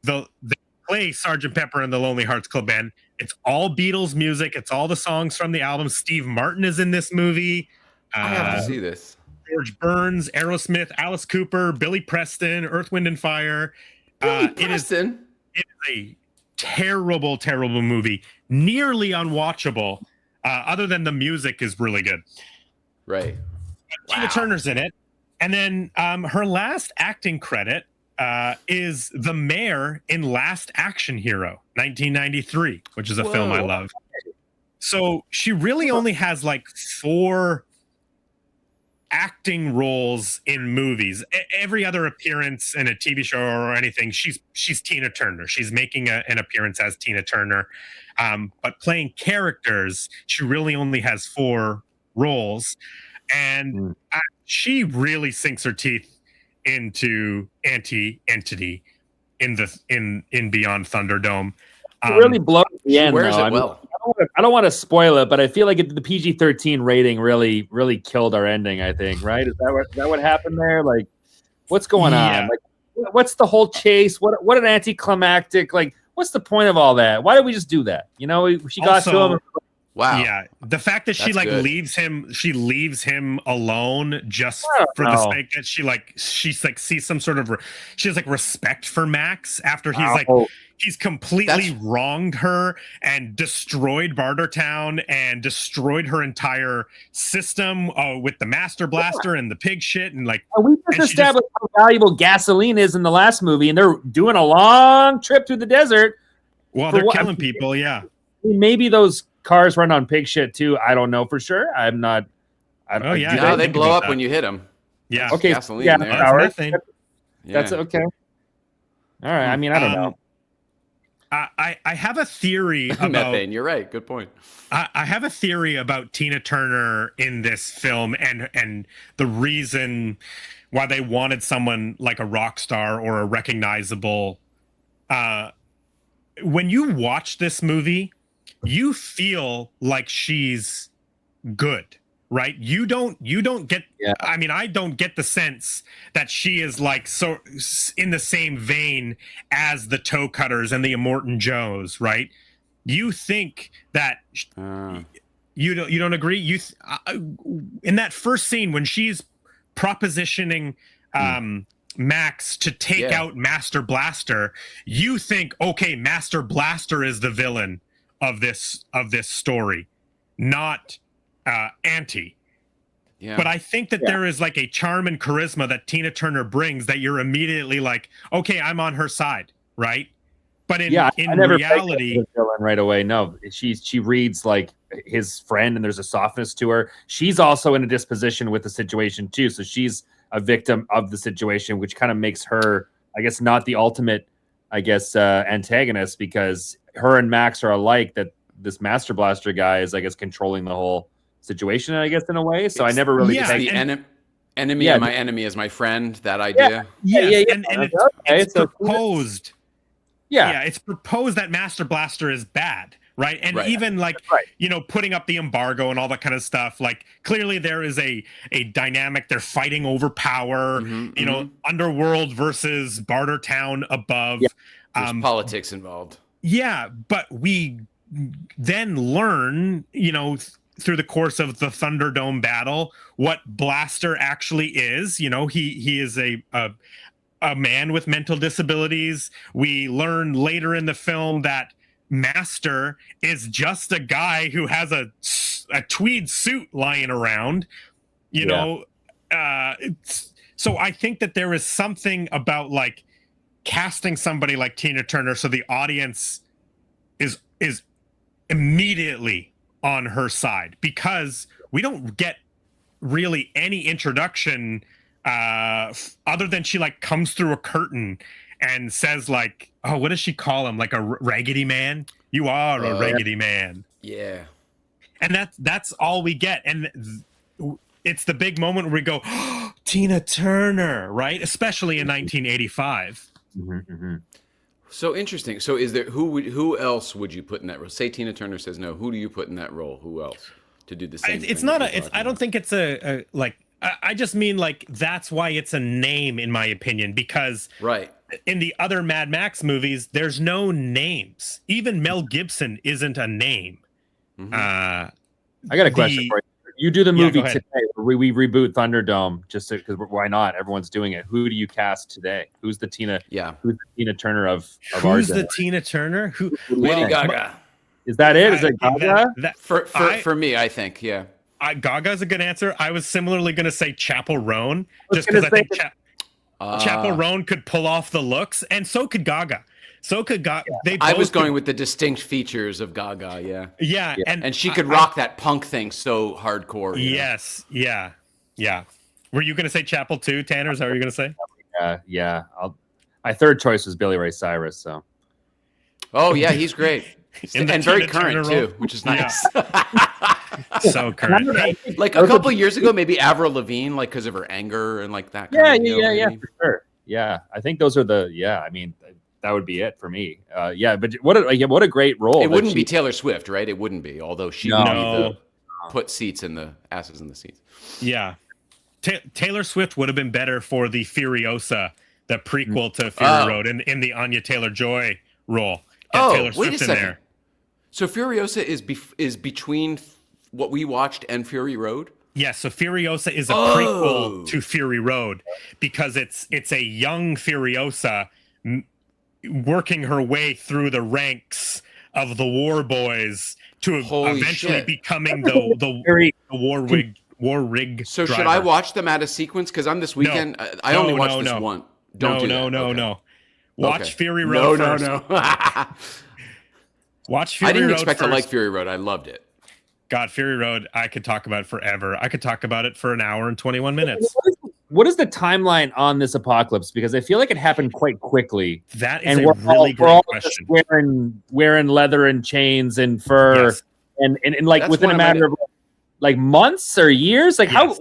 Sgt. Pepper and the Lonely Hearts Club Band. It's all Beatles music. It's all the songs from the album. Steve Martin is in this movie. I have to see this. George Burns, Aerosmith, Alice Cooper, Billy Preston, Earth, Wind, and Fire. It is a terrible, terrible movie. Nearly unwatchable. Other than the music is really good. Right. Tina Turner's in it. And then her last acting credit is the mayor in Last Action Hero, 1993, which is a film I love. So she really only has like 4 acting roles in movies. Every other appearance in a TV show or anything, she's Tina Turner. She's making an appearance as Tina Turner. But playing characters, she really only has 4 roles. And she really sinks her teeth into Entity in Beyond Thunderdome. Really blows the end. Where's it well? I don't want to spoil it, but I feel like the PG-13 rating really killed our ending. I think, right? Is that what happened there? Like, what's going on? Like, what's the whole chase? What an anticlimactic. Like, what's the point of all that? Why did we just do that? You know, she got to him. Wow. Yeah, the fact that she leaves him alone just for the sake that she sees some sort of she has like respect for Max after he's completely wronged her and destroyed Bartertown and destroyed her entire system with the Master Blaster and the pig shit and like. We just established how valuable gasoline is in the last movie, and they're doing a long trip through the desert. Well, they're killing people. Yeah, maybe those cars run on pig shit too. I don't know for sure. I'm not. No, they blow up when you hit them. Yeah. That's okay. Gasoline Yeah. there. That's okay. All right. I mean, I don't know. I have a theory about methane. You're right. Good point. I have a theory about Tina Turner in this film and the reason why they wanted someone like a rock star or a recognizable. When you watch this movie, you feel like she's good, right? You don't get. Yeah. I mean, I don't get the sense that she is like so in the same vein as the Toe Cutters and the Immortan Joes, right? You think that you don't agree? In that first scene when she's propositioning Max to take out Master Blaster, you think, okay, Master Blaster is the villain of this story, not Auntie. Yeah. But I think that there is like a charm and charisma that Tina Turner brings that you're immediately like, okay, I'm on her side, right? But in reality, the villain right away. No, she reads like his friend, and there's a softness to her. She's also in a disposition with the situation too, so she's a victim of the situation, which kind of makes her, I guess, not the ultimate, I guess, antagonist, because her and Max are alike. That this Master Blaster guy is, I guess, controlling the whole situation, I guess, in a way. So I never really enemy of my enemy is my friend. That idea. And it's proposed. Yeah, it's proposed that Master Blaster is bad, right? And even like, putting up the embargo and all that kind of stuff, like clearly there is a dynamic. They're fighting over power, Underworld versus Bartertown above. There's politics involved. Yeah, but we then learn, through the course of the Thunderdome battle, what Blaster actually is. He is a man with mental disabilities. We learn later in the film that Master is just a guy who has a tweed suit lying around, so I think that there is something about like casting somebody like Tina Turner so the audience is immediately on her side, because we don't get really any introduction other than she like comes through a curtain and says like, oh, what does she call him? Like a raggedy man? You are a raggedy man. Yeah. And that's all we get. And it's the big moment where we go, oh, Tina Turner, right? Especially in 1985. So interesting. So is there who else would you put in that role? Say Tina Turner says no. Who do you put in that role? Who else to do the same? It's not I don't think it's a like. I just mean like that's why it's a name in my opinion, because in the other Mad Max movies there's no names. Even Mel Gibson isn't a name. I got a question for you. You do the movie today. We reboot Thunderdome just because why not? Everyone's doing it. Who do you cast today? Who's the Tina? Yeah. Who's the Tina Turner of Who's the Tina Turner? Who? Lady Gaga. Is that it? Is it Gaga? For me, I think. Yeah. Gaga's a good answer. I was similarly going to say Chapel Roan, just because I think Chapel Roan could pull off the looks, and so could Gaga. So could Gaga. I was going with the distinct features of Gaga. Yeah. And she could rock that punk thing so hardcore. Yes. Yeah. Were you going to say Chapel too, Tanner? Is that what you're going to say? Yeah. My third choice was Billy Ray Cyrus. So. Oh yeah, he's great. And very current too, which is nice. So current. Like a couple years ago, maybe Avril Lavigne, like because of her anger and like that. Yeah, for sure. Yeah, I think those are I mean, that would be it for me. But what a great role. It wouldn't be Taylor Swift, right? It wouldn't be, although she would put seats in the asses in the seats. Yeah, Taylor Swift would have been better for the Furiosa, the prequel to Fury Road, in the Anya Taylor-Joy role. Taylor Swift wait a second. There. So Furiosa is between what we watched and Fury Road? Yes, so Furiosa is a prequel to Fury Road because it's a young Furiosa working her way through the ranks of the War Boys to eventually becoming the war rig. So driver. Should I watch them out of sequence? Because I'm this weekend. I only watched this one. No. Watch Fury Road first. No. Watch Fury Road. I didn't expect to like Fury Road. I loved it. God, Fury Road, I could talk about it forever. I could talk about it for an hour and 21 minutes. what is the timeline on this apocalypse? Because I feel like it happened quite quickly. That is a really great question. Wearing leather and chains and fur, Yes. and like That's within a matter of like months or years. Like how it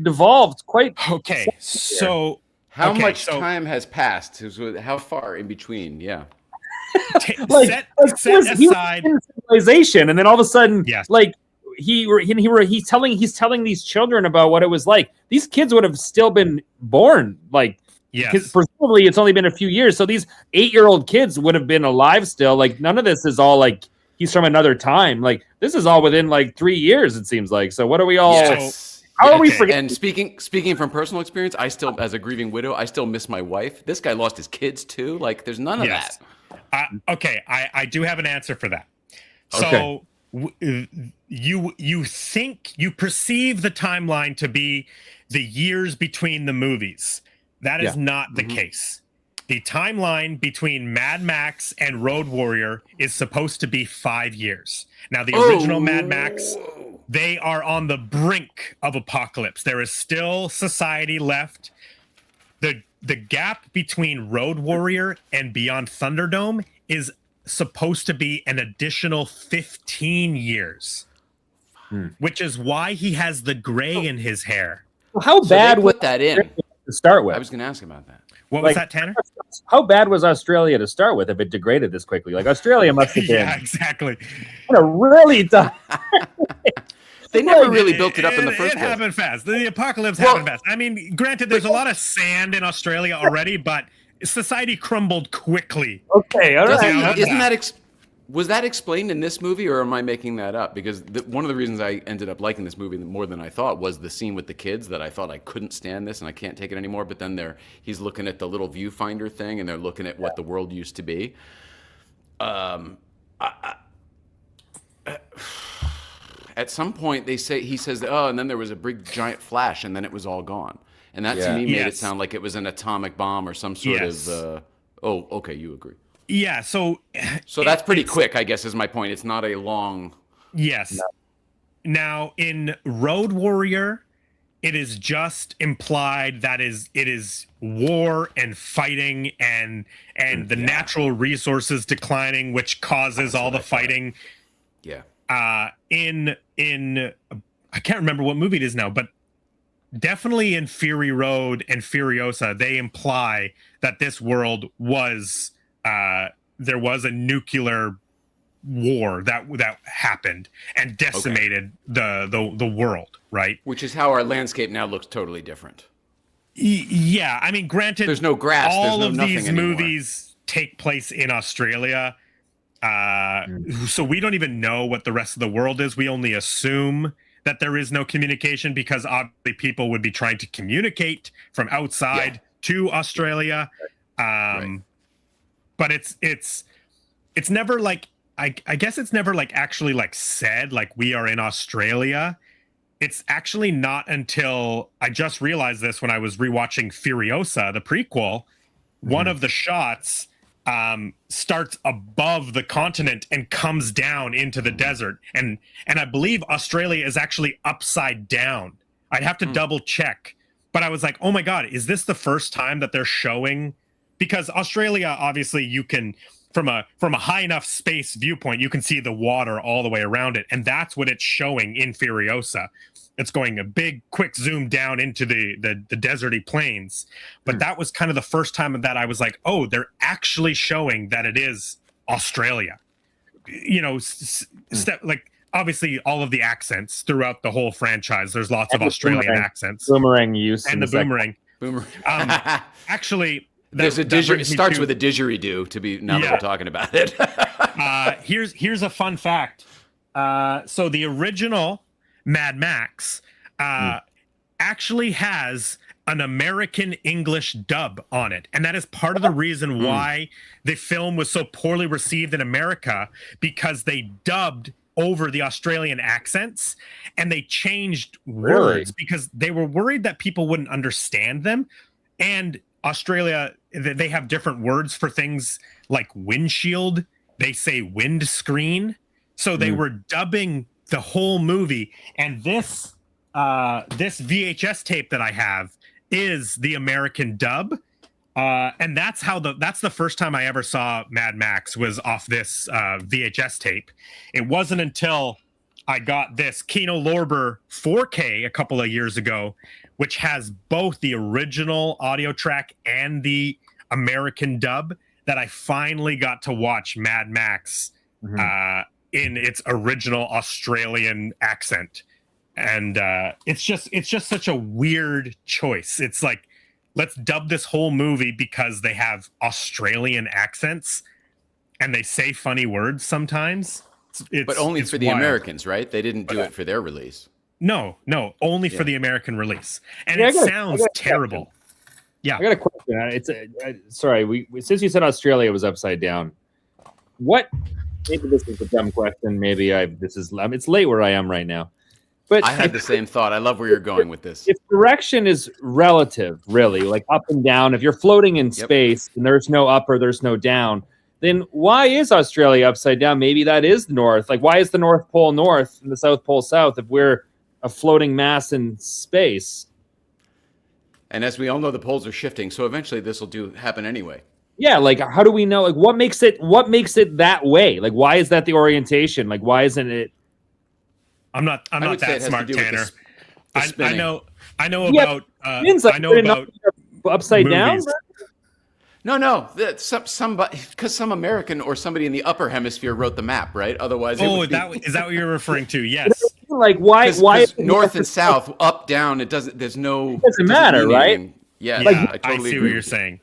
evolved quite. Okay, so how much time has passed? How far in between? Yeah. Set aside civilization, and then all of a sudden, like he's telling these children about what it was like. These kids would have still been born, like presumably it's only been a few years. So these 8-year-old kids would have been alive still. Like none of this is all like he's from another time. Like this is all within like 3 years. It seems like. So what are we all? Yes. How are we forgetting? And speaking from personal experience, I still, as a grieving widow, I still miss my wife. This guy lost his kids too. Like there's none of that. Okay, I do have an answer for that. So you perceive the timeline to be the years between the movies. That is not the case. The timeline between Mad Max and Road Warrior is supposed to be 5 years. Now, the original Mad Max, they are on the brink of apocalypse. There is still society left. The gap between Road Warrior and Beyond Thunderdome is supposed to be an additional 15 years, which is why he has the gray in his hair. Well, how bad was that in to start with? I was going to ask about that. What was that, Tanner? How bad was Australia to start with if it degraded this quickly? Like Australia must have been. Yeah, exactly. What a really tough. They never really built it up in the first place. It happened fast. The apocalypse happened fast. I mean, granted, there's a lot of sand in Australia already, but society crumbled quickly. Okay, all right. Was that explained in this movie, or am I making that up? Because one of the reasons I ended up liking this movie more than I thought was the scene with the kids, that I thought I couldn't stand this and I can't take it anymore. But then he's looking at the little viewfinder thing, and they're looking at what the world used to be. At some point, he says, oh, and then there was a big giant flash, and then it was all gone. And that to me made it sound like it was an atomic bomb or some sort of. Okay, you agree. Yeah, so that's pretty quick, I guess, is my point. It's not a long. Yes. No. Now, in Road Warrior, it is just implied that it is war and fighting and the natural resources declining, which causes all the fighting. Yeah. In I can't remember what movie it is now, but definitely in Fury Road and Furiosa, they imply that this world was there was a nuclear war that happened and decimated the world, right? Which is how our landscape now looks totally different. Yeah, I mean, granted, there's no grass. All there's no of these anymore. Movies take place in Australia, so we don't even know what the rest of the world is. We only assume that there is no communication because obviously people would be trying to communicate from outside to Australia. But it's never like I guess it's never like actually like said like we are in Australia. It's actually not until I just realized this when I was rewatching Furiosa, the prequel. One of the shots starts above the continent and comes down into the desert, and I believe Australia is actually upside down. I'd have to double check, but I was like, oh my god, is this the first time that they're showing? Because Australia, obviously, you can from a high enough space viewpoint, you can see the water all the way around it, and that's what it's showing in Furiosa. It's going a big, quick zoom down into the deserty plains. But that was kind of the first time that I was like, oh, they're actually showing that it is Australia. You know, like obviously all of the accents throughout the whole franchise. There's lots of Australian accents. Boomerang use and the boomerang. Actually. There's it starts with a didgeridoo that we're talking about it. Here's a fun fact. So the original Mad Max actually has an American English dub on it. And that is part of the reason why the film was so poorly received in America, because they dubbed over the Australian accents and they changed words because they were worried that people wouldn't understand them. And Australia, they have different words for things like windshield. They say windscreen. So they were dubbing the whole movie. And this VHS tape that I have is the American dub. And that's the first time I ever saw Mad Max was off this VHS tape. It wasn't until I got this Kino Lorber 4K a couple of years ago, which has both the original audio track and the American dub, that I finally got to watch Mad Max in its original Australian accent. And it's just such a weird choice. It's like, let's dub this whole movie because they have Australian accents and they say funny words sometimes. But only for the wild. Americans, right? They didn't do it for their release. No, only for the American release. And it sounds terrible. Yeah. I got a question. Sorry, since you said Australia was upside down, maybe this is a dumb question. Maybe it's late where I am right now. But I had the same thought. I love where you're going with this. If direction is relative, really, like up and down, if you're floating in space and there's no up or there's no down, then why is Australia upside down? Maybe that is north. Like, why is the North Pole north and the South Pole south if we're a floating mass in space? And as we all know, the poles are shifting, so eventually this will happen anyway. Yeah, like, how do we know? Like, what makes it that way? Like, why is that the orientation? Like, why isn't it? I'm not that smart, Tanner. I know Yeah, about I know about upside movies. down. No. Somebody, because some American or somebody in the upper hemisphere wrote the map, right? Otherwise, is that what you're referring to? Yes. Like, why? North and south, up, down? It doesn't. There's no. It doesn't matter, right? Yeah, Like, I totally see agree what you're saying.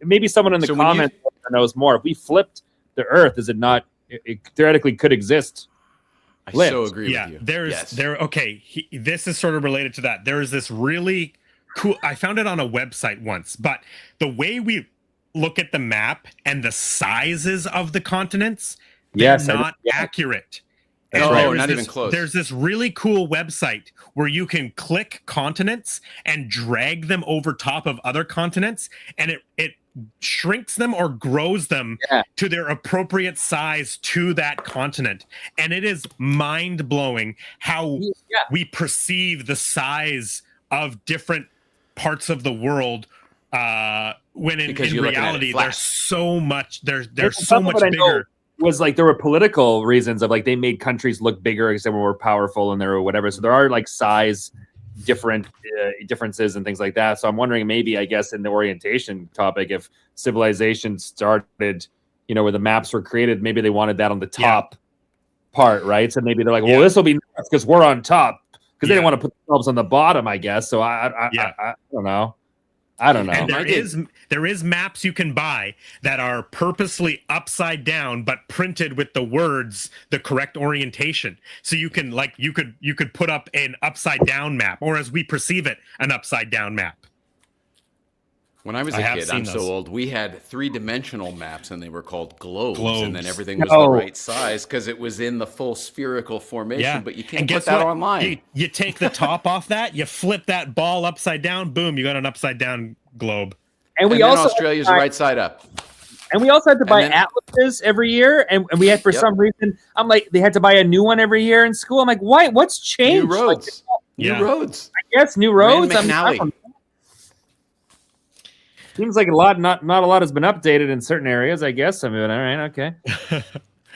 Maybe someone in the comments knows more. If we flipped the Earth, is it not? It theoretically could exist. I so agree with you. Okay. This is sort of related to that. There is this really cool. I found it on a website once, but the way we look at the map and the sizes of the continents, they're not accurate. Not even close. There's this really cool website where you can click continents and drag them over top of other continents, and it shrinks them or grows them to their appropriate size to that continent. And it is mind-blowing how we perceive the size of different parts of the world when in reality there's so much so much bigger. Was like there were political reasons of like they made countries look bigger because they were more powerful and they were whatever. So there are like size differences and things like that. So I'm wondering, maybe, I guess, in the orientation topic, if civilization started, where the maps were created, maybe they wanted that on the top part, right? So maybe they're like, well, this will be north because we're on top, because they didn't want to put themselves on the bottom, I guess. So I don't know. I don't know. And there is maps you can buy that are purposely upside down, but printed with the words the correct orientation. So you can you could put up an upside down map, or as we perceive it, an upside down map. When I was a kid, I'm so old, we had 3-dimensional maps, and they were called globes. And then everything was the right size because it was in the full spherical formation, but you can't put that online. You take the top off that, you flip that ball upside down, boom, you got an upside down globe. And then Australia's right side up. And we also had to buy atlases every year, and we had, for some reason, I'm like, they had to buy a new one every year in school. I'm like, why? What's changed? New roads. New roads. I guess new roads. Seems like not a lot has been updated in certain areas, I guess. I mean, all right, okay.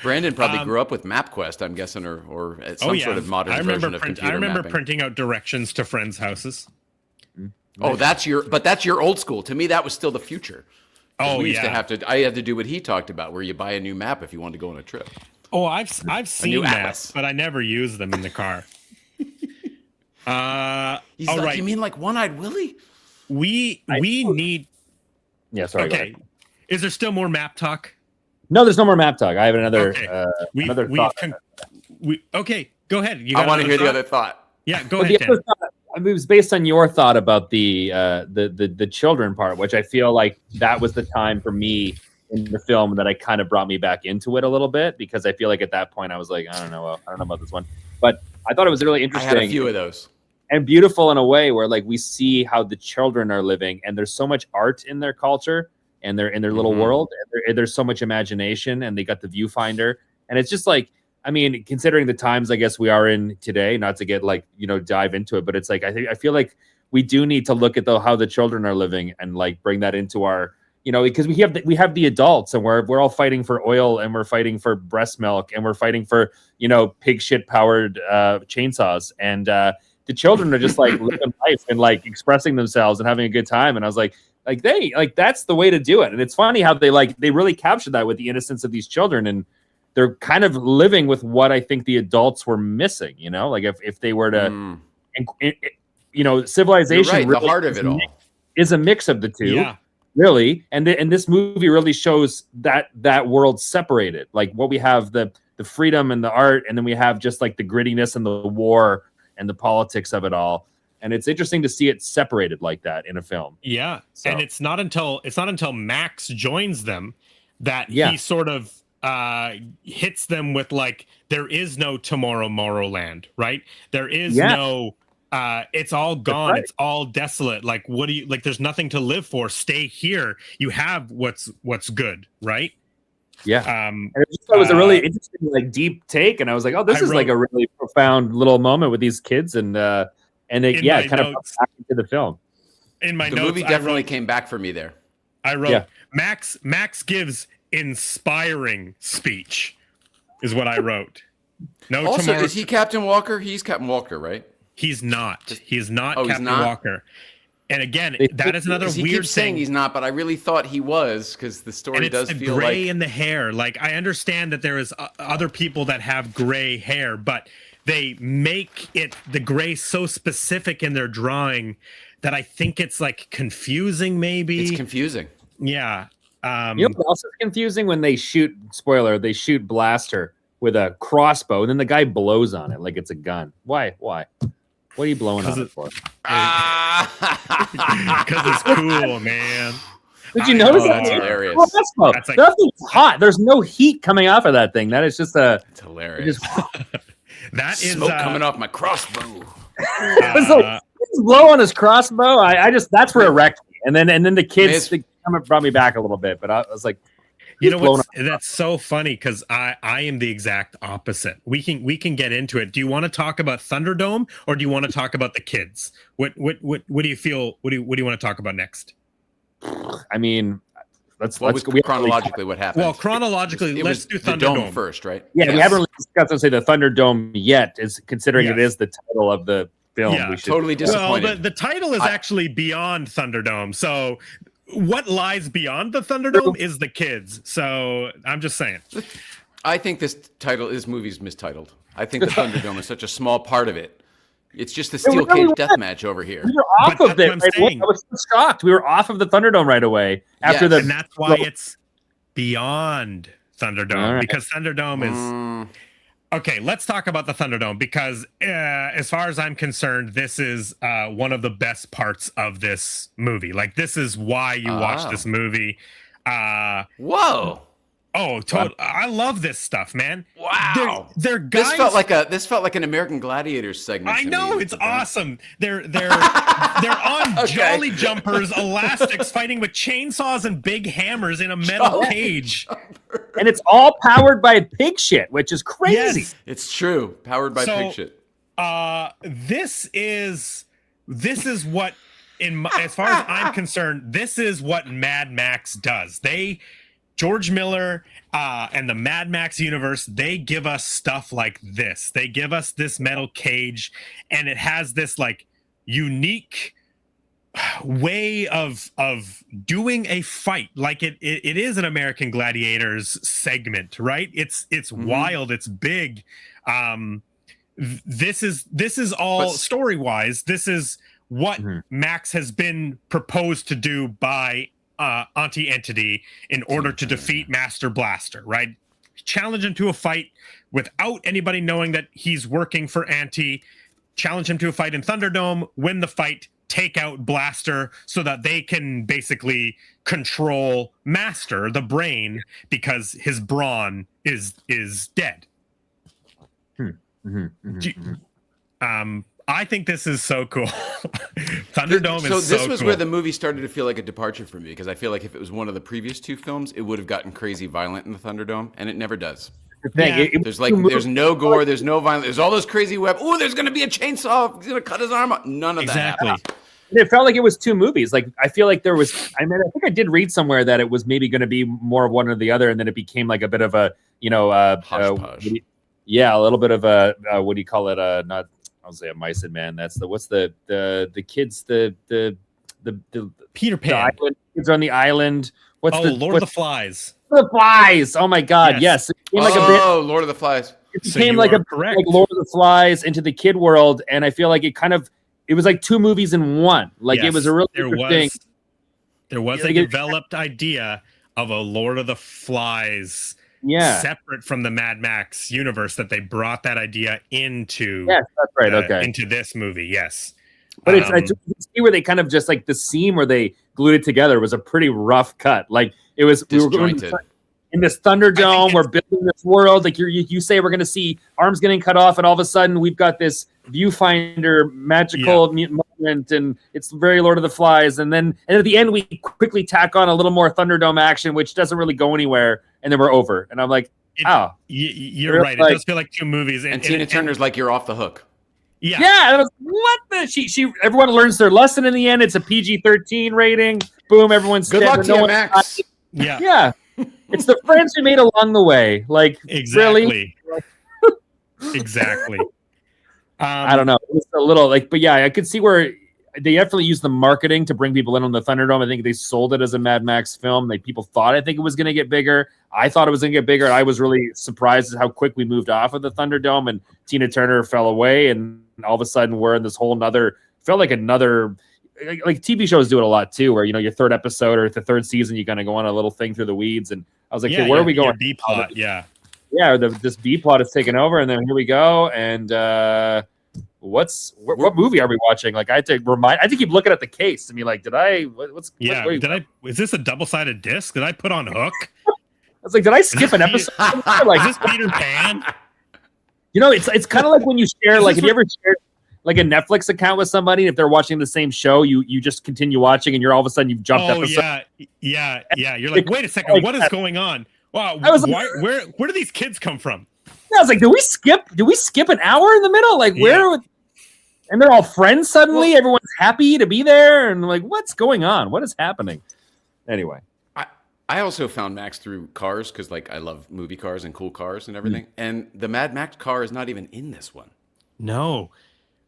Brandon probably grew up with MapQuest, I'm guessing, or some sort of modern version of computer I remember mapping. printing out directions to friends' houses. Oh, that's your old school. To me, that was still the future. I had to do what he talked about, where you buy a new map if you want to go on a trip. Oh, I've seen maps, but I never use them in the car. He's like, you mean like One-Eyed Willie? We need. Yeah, sorry. Okay. Is there still more map talk? No, there's no more map talk. I have another thought. Okay, go ahead. I want to hear the other thought. Yeah, go ahead. It was based on your thought about the children part, which I feel like that was the time for me in the film that I kind of brought me back into it a little bit, because I feel like at that point I was like, I don't know about this one, but I thought it was really interesting. I had a few of those. And beautiful in a way where like we see how the children are living, and there's so much art in their culture and they're in their little world, and there's so much imagination, and they got the viewfinder, and it's just like, I mean, considering the times I guess we are in today, not to get dive into it, but it's like I feel like we do need to look at how the children are living and like bring that into our, because we have the adults and we're all fighting for oil and we're fighting for breast milk and we're fighting for, pig shit powered chainsaws. And the children are just like living life and like expressing themselves and having a good time. And I was like that's the way to do it. And it's funny how they really captured that with the innocence of these children, and they're kind of living with what I think the adults were missing, like if they were to, civilization, right, really the heart of it all is a mix of the two. Yeah. Really. And this movie really shows that world separated, like what we have, the freedom and the art. And then we have just like the grittiness and the war and the politics of it all. And it's interesting to see it separated like that in a film. Yeah. So. And it's not until Max joins them that he sort of hits them with like, there is no Tomorrowland, right? There is no, it's all gone. Right. It's all desolate. Like, what do you like? There's nothing to live for. Stay here. You have what's good, right? Yeah. And it was a really interesting, like, deep take. And I was like, oh, this is like a really profound little moment with these kids. And it kind of back into the film. In my notes, the movie definitely came back for me there. I wrote Max gives inspiring speech, is what I wrote. No. Also, is he Captain Walker? He's Captain Walker, right? He's not. He is not Captain Walker. And again, that is another weird thing. He keeps saying he's not, but I really thought he was, because the story does feel like gray in the hair. Like, I understand that there is other people that have gray hair, but they make it the gray so specific in their drawing that I think it's like confusing. Maybe it's confusing. Yeah. What else is confusing? When they shoot Blaster with a crossbow, and then the guy blows on it like it's a gun. Why? What are you blowing on it for? Because it's cool, man. Did you notice that? That's hilarious. That's like, nothing's hot. The's no heat coming off of that thing. That is just it's hilarious. That is smoke coming off my crossbow. He's blow on his crossbow. I just that's where it wrecked me. And then the kids brought me back a little bit, but I was like, that's so funny, because I am the exact opposite. We can get into it. Do you want to talk about Thunderdome, or do you want to talk about the kids? What do you feel? What do you want to talk about next? I mean, let's chronologically what happened. Well, chronologically, let's do Thunderdome first, right? Yeah, we haven't really discussed the Thunderdome yet, considering it is the title of the film. Yeah, totally disappointed. Well, the title is actually Beyond Thunderdome, so what lies beyond the Thunderdome is the kids. So I'm just saying. I think this movie's mistitled. I think the Thunderdome is such a small part of it. It's just the steel cage death match over here. We were off of it. I was so shocked. We were off of the Thunderdome right away after and that's why it's Beyond Thunderdome, because Thunderdome is. Okay, let's talk about the Thunderdome, because as far as I'm concerned, this is one of the best parts of this movie. Like, this is why you watch this movie. Whoa. Oh, I love this stuff, man. Wow. They're guys. This felt like an American Gladiators segment. I know, it's awesome. They're on jolly jumpers, elastics, fighting with chainsaws and big hammers in a metal cage. And it's all powered by pig shit, which is crazy. Yes, it's true. Powered by pig shit. This is what, as far as I'm concerned, this is what Mad Max does. George Miller and the Mad Max universe, they give us stuff like this. They give us this metal cage, and it has this like unique way of doing a fight. Like it is an American Gladiators segment, right? It's wild, it's big. This is all story-wise. This is what Max has been proposed to do by Entity in order to defeat Master Blaster, right? Challenge him to a fight without anybody knowing that he's working for Anti. Challenge him to a fight in Thunderdome, win the fight, take out Blaster so that they can basically control Master, the brain, because his brawn is dead. I think this is so cool. Thunderdome is so cool. So this was where the movie started to feel like a departure for me, because I feel like if it was one of the previous two films, it would have gotten crazy violent in the Thunderdome, and it never does. There's no gore, there's no violence, there's all those crazy weapons. Oh, there's going to be a chainsaw, he's going to cut his arm off. None of that happened. it felt like it was two movies. Like I feel like there was. I mean, I think I did read somewhere that it was maybe going to be more of one or the other, and then it became like a bit of a Hush-push. Yeah, a little bit of a what do you call it? Not I'll say a mice and man. That's the kids the Peter Pan. The island, kids are on the island. Lord of the Flies. The Flies. Oh my God! Yes. It became like a bit, Lord of the Flies. It became like like Lord of the Flies into the kid world, and I feel like it was like two movies in one. Like it was a really interesting. There was a developed idea of a Lord of the Flies. Yeah. Separate from the Mad Max universe, that they brought that idea into. Yes, that's right. Okay. Into this movie, yes. But I see where they kind of just like the scene where they glued it together was a pretty rough cut. Like it was disjointed. In this Thunderdome, we're building this world. Like you say, we're going to see arms getting cut off, and all of a sudden we've got this viewfinder magical moment, and it's very Lord of the Flies. And at the end, we quickly tack on a little more Thunderdome action, which doesn't really go anywhere, and then we're over. And I'm like, you're right. It does feel like two movies. And Tina Turner's like, you're off the hook. Yeah. And I was, what the? Everyone learns their lesson in the end. It's a PG-13 rating. Boom, everyone's good luck to you, Max. Yeah. It's the friends we made along the way. Like, exactly. Really? Exactly. I don't know. It was a little but yeah, I could see where they definitely used the marketing to bring people in on the Thunderdome. I think they sold it as a Mad Max film. People thought, I think it was going to get bigger. I thought it was going to get bigger. I was really surprised at how quick we moved off of the Thunderdome, and Tina Turner fell away, and all of a sudden we're in this whole felt like another. Like TV shows do it a lot too, where your third episode or the third season, you kind of go on a little thing through the weeds, and I was like, where are we going? B plot, this B plot is taken over, and then here we go. And what movie are we watching? Like I had to keep looking at the case and be like, is this a double-sided disc? Did I put on hook? I was like, did I skip an episode? Like, is this Peter Pan? It's kind of like when you share, like, have you ever shared like a Netflix account with somebody? If they're watching the same show, you just continue watching, and you're all of a sudden you've jumped episode. Yeah. You're like, wait a second, what is going on? Wow, where do these kids come from? I was like, do we skip an hour in the middle? Like, where? And they're all friends suddenly. Everyone's happy to be there, and like, what's going on? What is happening? Anyway, I also found Max through cars because like I love movie cars and cool cars and everything. And the Mad Max car is not even in this one. No.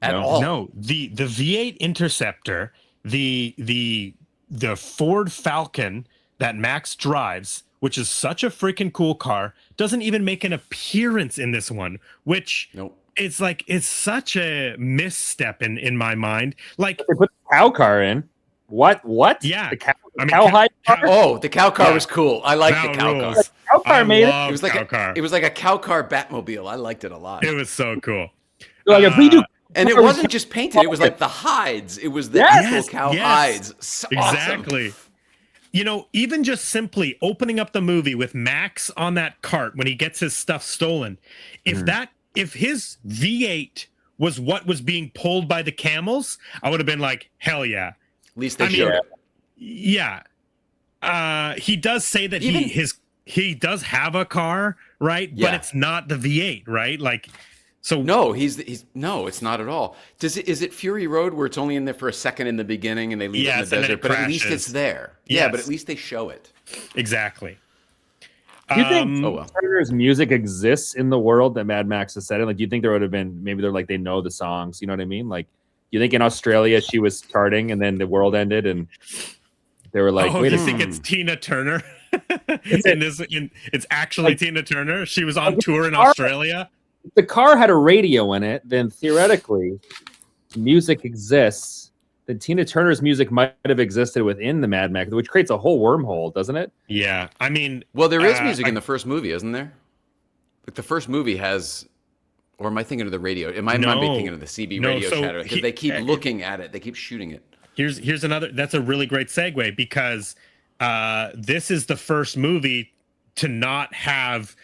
At all. No, the V8 Interceptor, the Ford Falcon that Max drives, which is such a freaking cool car, doesn't even make an appearance in this one, which it's like it's such a misstep in my mind. Like they put the cow car in. What? Yeah. The cow hide car? Oh, the cow car was cool. I like the cow car. The cow car made it. It was like a cow car Batmobile. I liked it a lot. It was so cool. Like if we do. And it wasn't just painted. It was like the hides. It was the actual cow hides. So exactly. Awesome. Even just simply opening up the movie with Max on that cart when he gets his stuff stolen, if his V8 was what was being pulled by the camels, I would have been like, hell yeah. At least they showed it. Yeah. He does say that he does have a car, right? Yeah. But it's not the V8, right? Like. So no, no, it's not at all. Is it Fury Road where it's only in there for a second in the beginning and they leave it in the desert, but at least it's there. Yes. Yeah, but at least they show it. Exactly. Do you think Turner's music exists in the world that Mad Max has set in? Like, do you think there would have been they know the songs? You know what I mean? Like, do you think in Australia she was charting and then the world ended and they were like, wait a second, it's Tina Turner. It's actually Tina Turner. She was on tour in Australia. If the car had a radio in it, then theoretically, music exists. Then Tina Turner's music might have existed within the Mad Max, which creates a whole wormhole, doesn't it? Yeah, I mean, well, there is music in the first movie, isn't there? Like the first movie has, or am I thinking of the radio? Am I not be thinking of the CB radio chatter? Because they keep looking at it, they keep shooting it. Here's another. That's a really great segue because this is the first movie to not have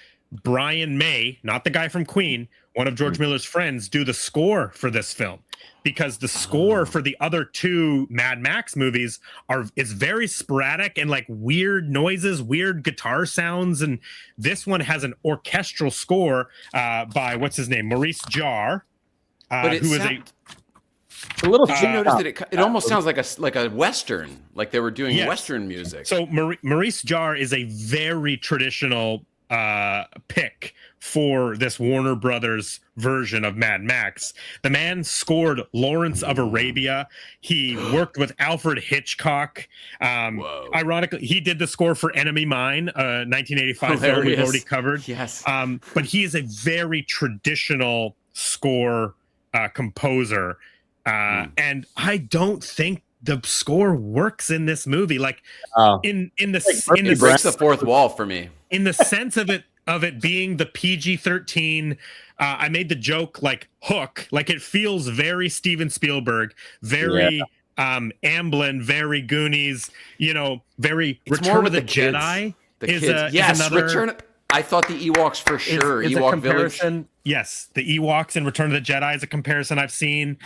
Brian May, not the guy from Queen, one of George Miller's friends, do the score for this film, because the score for the other two Mad Max movies is very sporadic and like weird noises, weird guitar sounds, and this one has an orchestral score by what's his name, Maurice Jarre, It's a little. Did you notice that it almost sounds like a Western, like they were doing Western music. So Maurice Jarre is a very traditional pick for this Warner Brothers version of Mad Max. The man scored Lawrence of Arabia. He worked with Alfred Hitchcock. Ironically, he did the score for Enemy Mine, 1985 film we've already covered. Yes. But he is a very traditional score composer. And I don't think the score works in this movie. Like it breaks the fourth wall for me. In the sense of it being the PG-13, I made the joke like Hook, like it feels very Steven Spielberg, very Amblin, very Goonies, very it's Return of the kids. Jedi. The kids. Yes, I thought the Ewoks for sure. Is Ewok a comparison. Village. Yes, the Ewoks in Return of the Jedi is a comparison I've seen.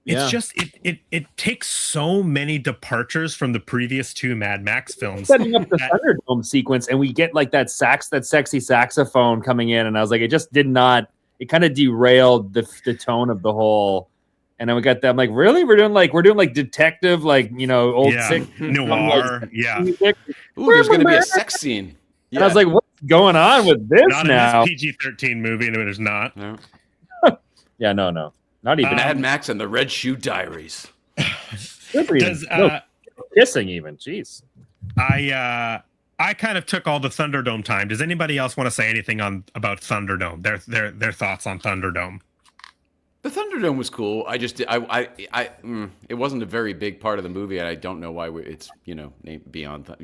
It's just it takes so many departures from the previous two Mad Max films. Setting up the Thunderdome sequence, and we get like that sexy saxophone coming in, and I was like, it just did not. It kind of derailed the tone of the whole. And then we got that. I'm like, really? We're doing like detective, like old sick noir. Music. Ooh, there's going to be a sex scene. Yeah. And I was like, what's going on with this not now? In this PG-13 movie, no, there's not. No. Yeah, no. Not even Mad Max and the Red Shoe Diaries. Kissing even. Jeez. I kind of took all the Thunderdome time. Does anybody else want to say anything about Thunderdome? Their thoughts on Thunderdome? The Thunderdome was cool. I just it wasn't a very big part of the movie, and I don't know why it's named Beyond.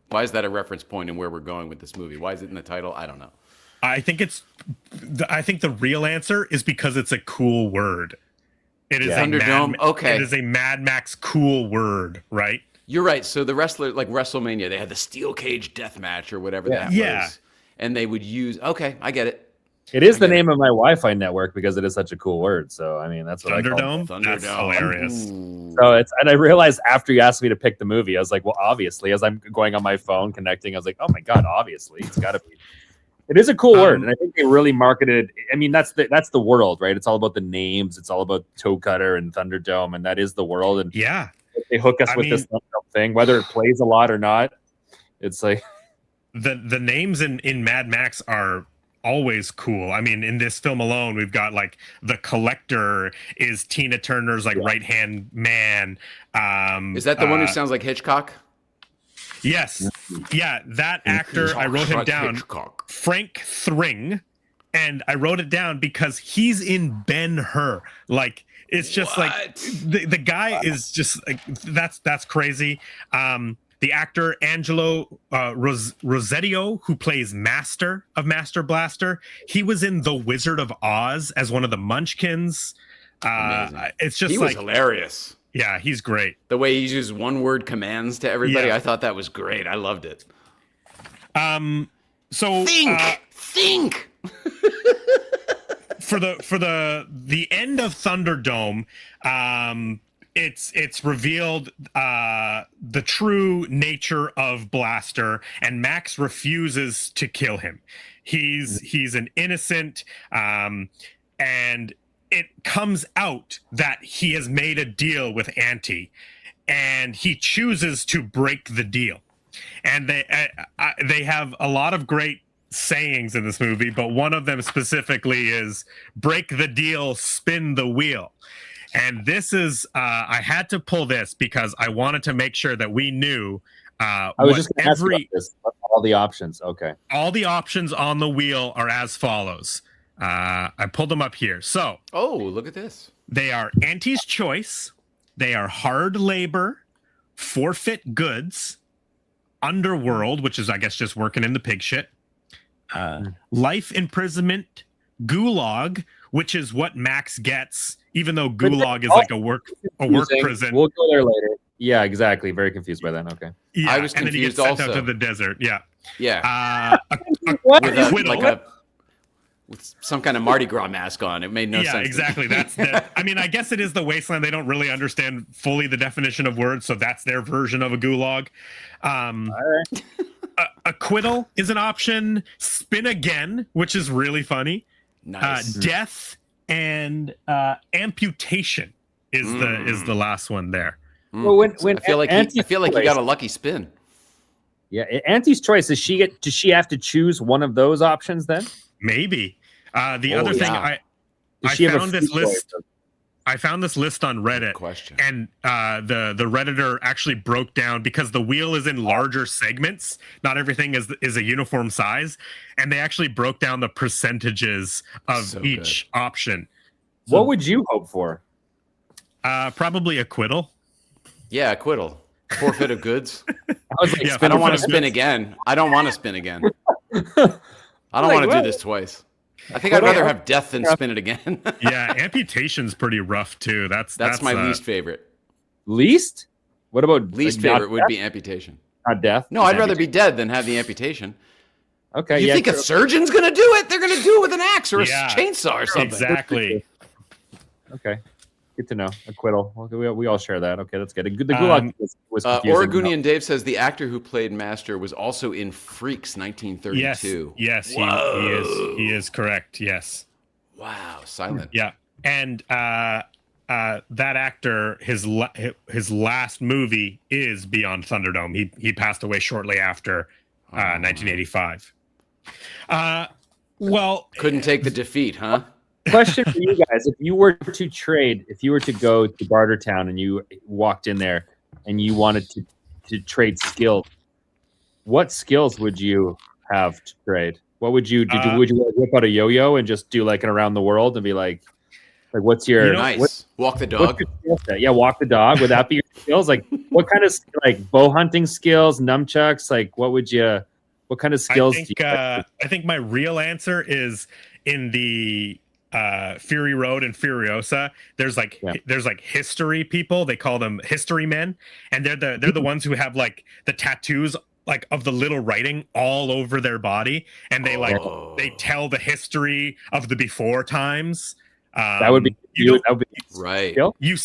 Why is that a reference point in where we're going with this movie? Why is it in the title? I don't know. I think the real answer is because it's a cool word. It is Thunderdome. Okay, it is a Mad Max cool word, right? You're right. So the wrestler, like WrestleMania, they had the steel cage death match or whatever that was, and they would use. Okay, I get it. It is the name of my Wi-Fi network because it is such a cool word. So I mean, that's what Thunderdome. I call it. That's hilarious. So and I realized after you asked me to pick the movie, I was like, well, obviously, as I'm going on my phone connecting, I was like, oh my god, obviously, it's got to be. It is a cool word, and I think they really marketed. I mean, that's the world, right? It's all about the names. It's all about Toe Cutter and Thunderdome, and that is the world. And they hook us with this Thunderdome thing, whether it plays a lot or not. It's like the names in Mad Max are always cool. I mean, in this film alone, we've got like the Collector is Tina Turner's like right hand man. Is that the one who sounds like Hitchcock? Yes. Yeah, that actor, I wrote him down. Hitchcock. Frank Thring. And I wrote it down because he's in Ben-Hur. Like, it's just like the guy is just like that's crazy. The actor Angelo Rossetto, who plays Master of Master Blaster, he was in The Wizard of Oz as one of the Munchkins. It's just he was hilarious. Yeah, he's great. The way he uses one-word commands to everybody, I thought that was great. I loved it. So think. for the end of Thunderdome, it's revealed the true nature of Blaster, and Max refuses to kill him. He's an innocent, and it comes out that he has made a deal with Auntie, and he chooses to break the deal. And they have a lot of great sayings in this movie, but one of them specifically is "break the deal, spin the wheel." And this is I had to pull this because I wanted to make sure that we knew I was just going to ask about this, all the options. Okay. All the options on the wheel are as follows. I pulled them up here. So, look at this. They are Auntie's Choice, they are Hard Labor, Forfeit Goods, Underworld, which is I guess just working in the pig shit, Life Imprisonment, Gulag, which is what Max gets, even though Gulag is like a work prison. We'll go there later. Yeah, exactly. Very confused by that. Okay. Yeah, I was confused and then he gets sent out to the desert. Yeah. Yeah. With some kind of Mardi Gras mask on. It made no sense. Yeah, exactly. I mean, I guess it is the Wasteland. They don't really understand fully the definition of words, so that's their version of a gulag. All right. Acquittal is an option. Spin Again, which is really funny. Nice. Death and amputation is the last one there. Well, when I feel like you got a lucky spin. Yeah, Auntie's choice. Does she have to choose one of those options then? Maybe. The other thing I found this list. I found this list on Reddit, and the Redditor actually broke down, because the wheel is in larger segments. Not everything is a uniform size, and they actually broke down the percentages of each option. So, what would you hope for? Probably acquittal. Yeah, acquittal. Forfeit of goods. I don't want to spin again. I don't want to spin again. I don't want to do this twice. I think I'd rather have death than spin it again. Yeah, amputation's pretty rough too. That's my least favorite. Least? What about least favorite would be amputation. Not death? No, I'd rather be dead than have the amputation. Okay. You think a surgeon's gonna do it? They're gonna do it with an axe or a chainsaw or something. Exactly. Okay. Good to know. Acquittal. We all share that. Okay, that's good. The gulag was confusing. Oregonian Dave says the actor who played Master was also in Freaks 1932. Yes, he is correct. Yes. Wow, silent. Yeah, and that actor, his last movie is Beyond Thunderdome. He passed away shortly after 1985. Well, couldn't take the defeat, huh? Question for you guys: if you were to go to Bartertown and you walked in there and you wanted to trade skills, what skills would you have to trade? What would you do? Would you whip out a yo-yo and just do like an around the world and be like what's your walk the dog? Yeah, walk the dog. Would that be your skills? Like what kind of bow hunting skills, nunchucks? Like what kind of skills? I think my real answer is in the Fury Road and Furiosa. There's history people. They call them history men, and they're the ones who have like the tattoos like of the little writing all over their body, and they tell the history of the before times. That would be right. Skill? You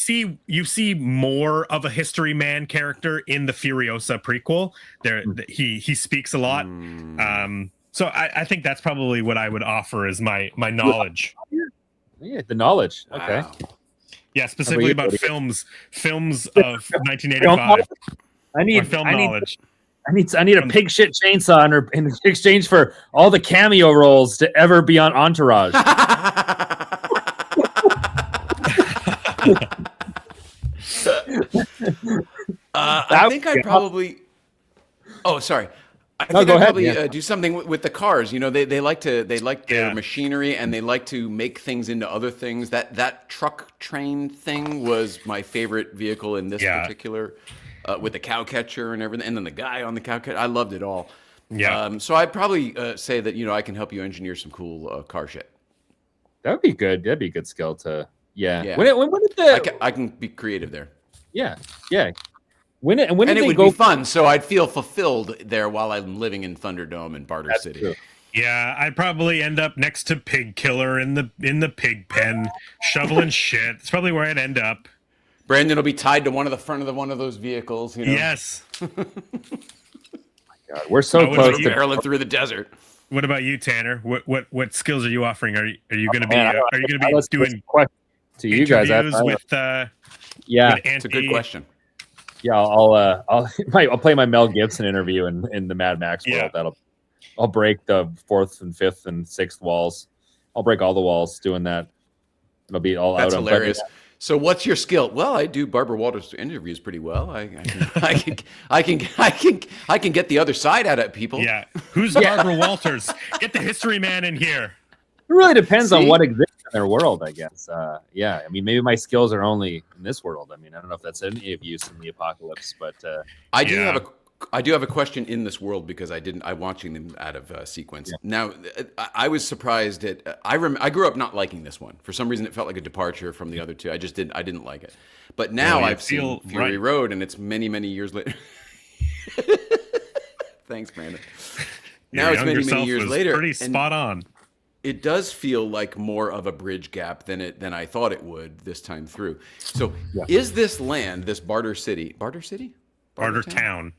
see more of a history man character in the Furiosa prequel. He speaks a lot. So I think that's probably what I would offer as my knowledge. Yeah, the knowledge. Okay. Wow. Yeah, specifically about films of 1985. I need film knowledge. I need a pig shit chainsaw in exchange for all the cameo roles to ever be on Entourage. I think I'd probably. Oh, sorry. I think I'd probably do something with the cars. You know, they like their machinery, and they like to make things into other things. That truck train thing was my favorite vehicle in this particular, with the cow catcher and everything, and then the guy on the cow catcher. I loved it all. Yeah. So I'd probably say that I can help you engineer some cool car shit. That would be good. That'd be a good skill to. Yeah. When did I can be creative there. Yeah. When did it would be fun, so I'd feel fulfilled there while I'm living in Thunderdome and Barter City. True. Yeah, I'd probably end up next to Pig Killer in the pig pen, shoveling shit. It's probably where I'd end up. Brandon will be tied to one of those vehicles. Yes. Oh my God, we're so close to barreling through the desert. What about you, Tanner? What skills are you offering? Are you going to be doing to you guys with it's a good question. Yeah, I'll play my Mel Gibson interview in the Mad Max world. I'll break the 4th and 5th and 6th walls. I'll break all the walls doing that. It'll be all That's out. That's hilarious. So what's your skill? Well, I do Barbara Walters interviews pretty well. I can get the other side out of people. Yeah. Who's Barbara Walters? Get the history man in here. It really depends on what exists in their world, I guess. I mean, maybe my skills are only in this world. I mean, I don't know if that's any of use in the apocalypse, but I do have a question in this world because I'm watching them out of sequence. Yeah. Now, I was surprised at. I grew up not liking this one. For some reason, it felt like a departure from the other two. I didn't like it. But now I've seen Fury Road, and it's many, many years later. Thanks, Brandon. Now it's many years later. Pretty spot on. It does feel like more of a bridge gap than I thought it would this time through. So, is this land, this Barter City, Barter Town?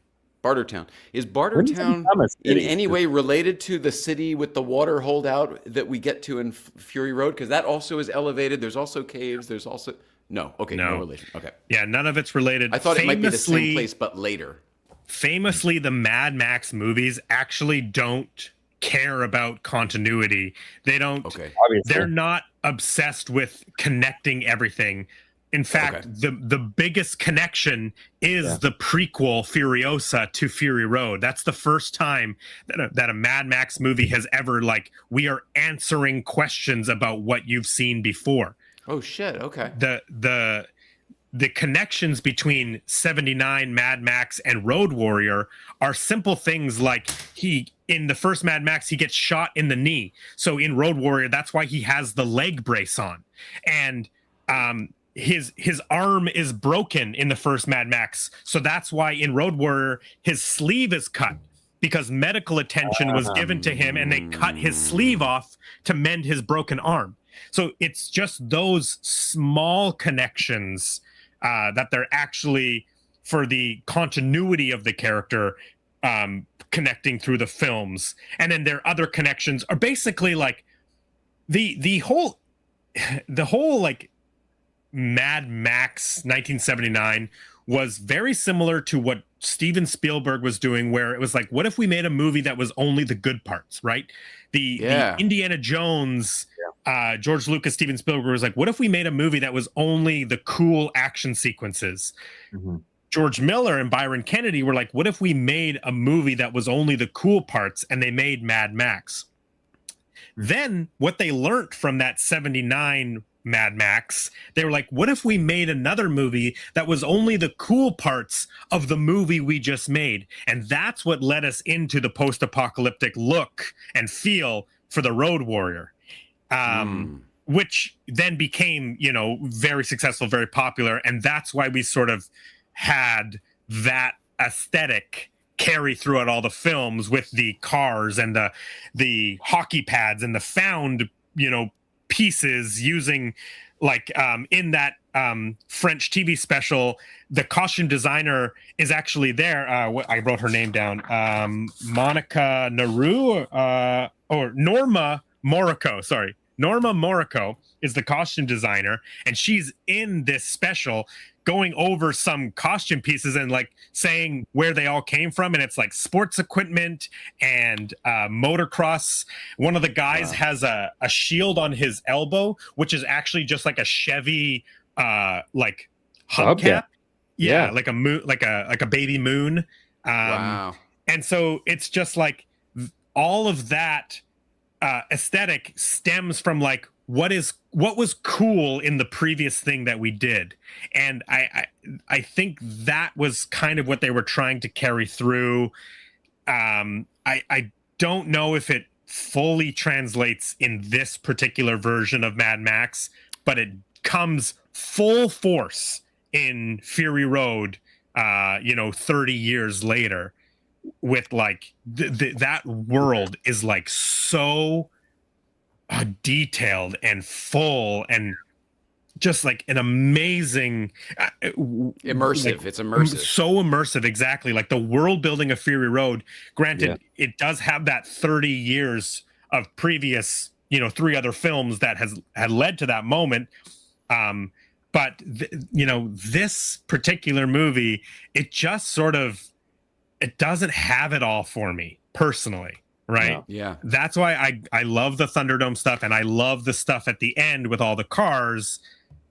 Bartertown. Is Bartertown in any way related to the city with the water holdout that we get to in Fury Road? Because that also is elevated. There's also caves. There's also no. Okay, no relation. Okay. Yeah, none of it's related. I thought it might be the same place, but later. Famously, the Mad Max movies actually don't care about continuity. They don't. Okay. They're not obsessed with connecting everything. In fact, the biggest connection is the prequel Furiosa to Fury Road. That's the first time that a Mad Max movie has ever, like, we are answering questions about what you've seen before. Oh shit! Okay. The connections between 79 Mad Max and Road Warrior are simple things like in the first Mad Max, he gets shot in the knee. So in Road Warrior, that's why he has the leg brace on. And his arm is broken in the first Mad Max. So that's why in Road Warrior, his sleeve is cut because medical attention was given to him and they cut his sleeve off to mend his broken arm. So it's just those small connections that they're actually, for the continuity of the character, connecting through the films. And then their other connections are basically like the whole like Mad Max 1979 was very similar to what Steven Spielberg was doing, where it was like, what if we made a movie that was only the good parts, right? The Indiana Jones, George Lucas, Steven Spielberg was like, what if we made a movie that was only the cool action sequences? Mm-hmm. George Miller and Byron Kennedy were like, what if we made a movie that was only the cool parts? And they made Mad Max. Then what they learned from that 79 Mad Max, they were like, what if we made another movie that was only the cool parts of the movie we just made? And that's what led us into the post-apocalyptic look and feel for the Road Warrior, which then became, very successful, very popular. And that's why we sort of had that aesthetic carry throughout all the films with the cars and the hockey pads and the found, pieces using, like, in that French TV special, the costume designer is actually there. I wrote her name down. Monica Naru or Norma Morico. Sorry. Norma Morico is the costume designer, and she's in this special going over some costume pieces and like saying where they all came from. And it's like sports equipment and motocross. One of the guys has a shield on his elbow, which is actually just like a Chevy like hubcap. Yeah, like a moon, like a baby moon. Wow. And so it's just like all of that aesthetic stems from like what was cool in the previous thing that we did. And I think that was kind of what they were trying to carry through. I don't know if it fully translates in this particular version of Mad Max, but it comes full force in Fury Road 30 years later, with like that world is like so detailed and full and just like an amazing immersive. Like, it's immersive, so immersive. Exactly. Like the world building of Fury Road, granted, it does have that 30 years of previous, 3 other films that had led to that moment. But this particular movie, it just sort of, it doesn't have it all for me personally. Right. No. Yeah. That's why I love the Thunderdome stuff, and I love the stuff at the end with all the cars.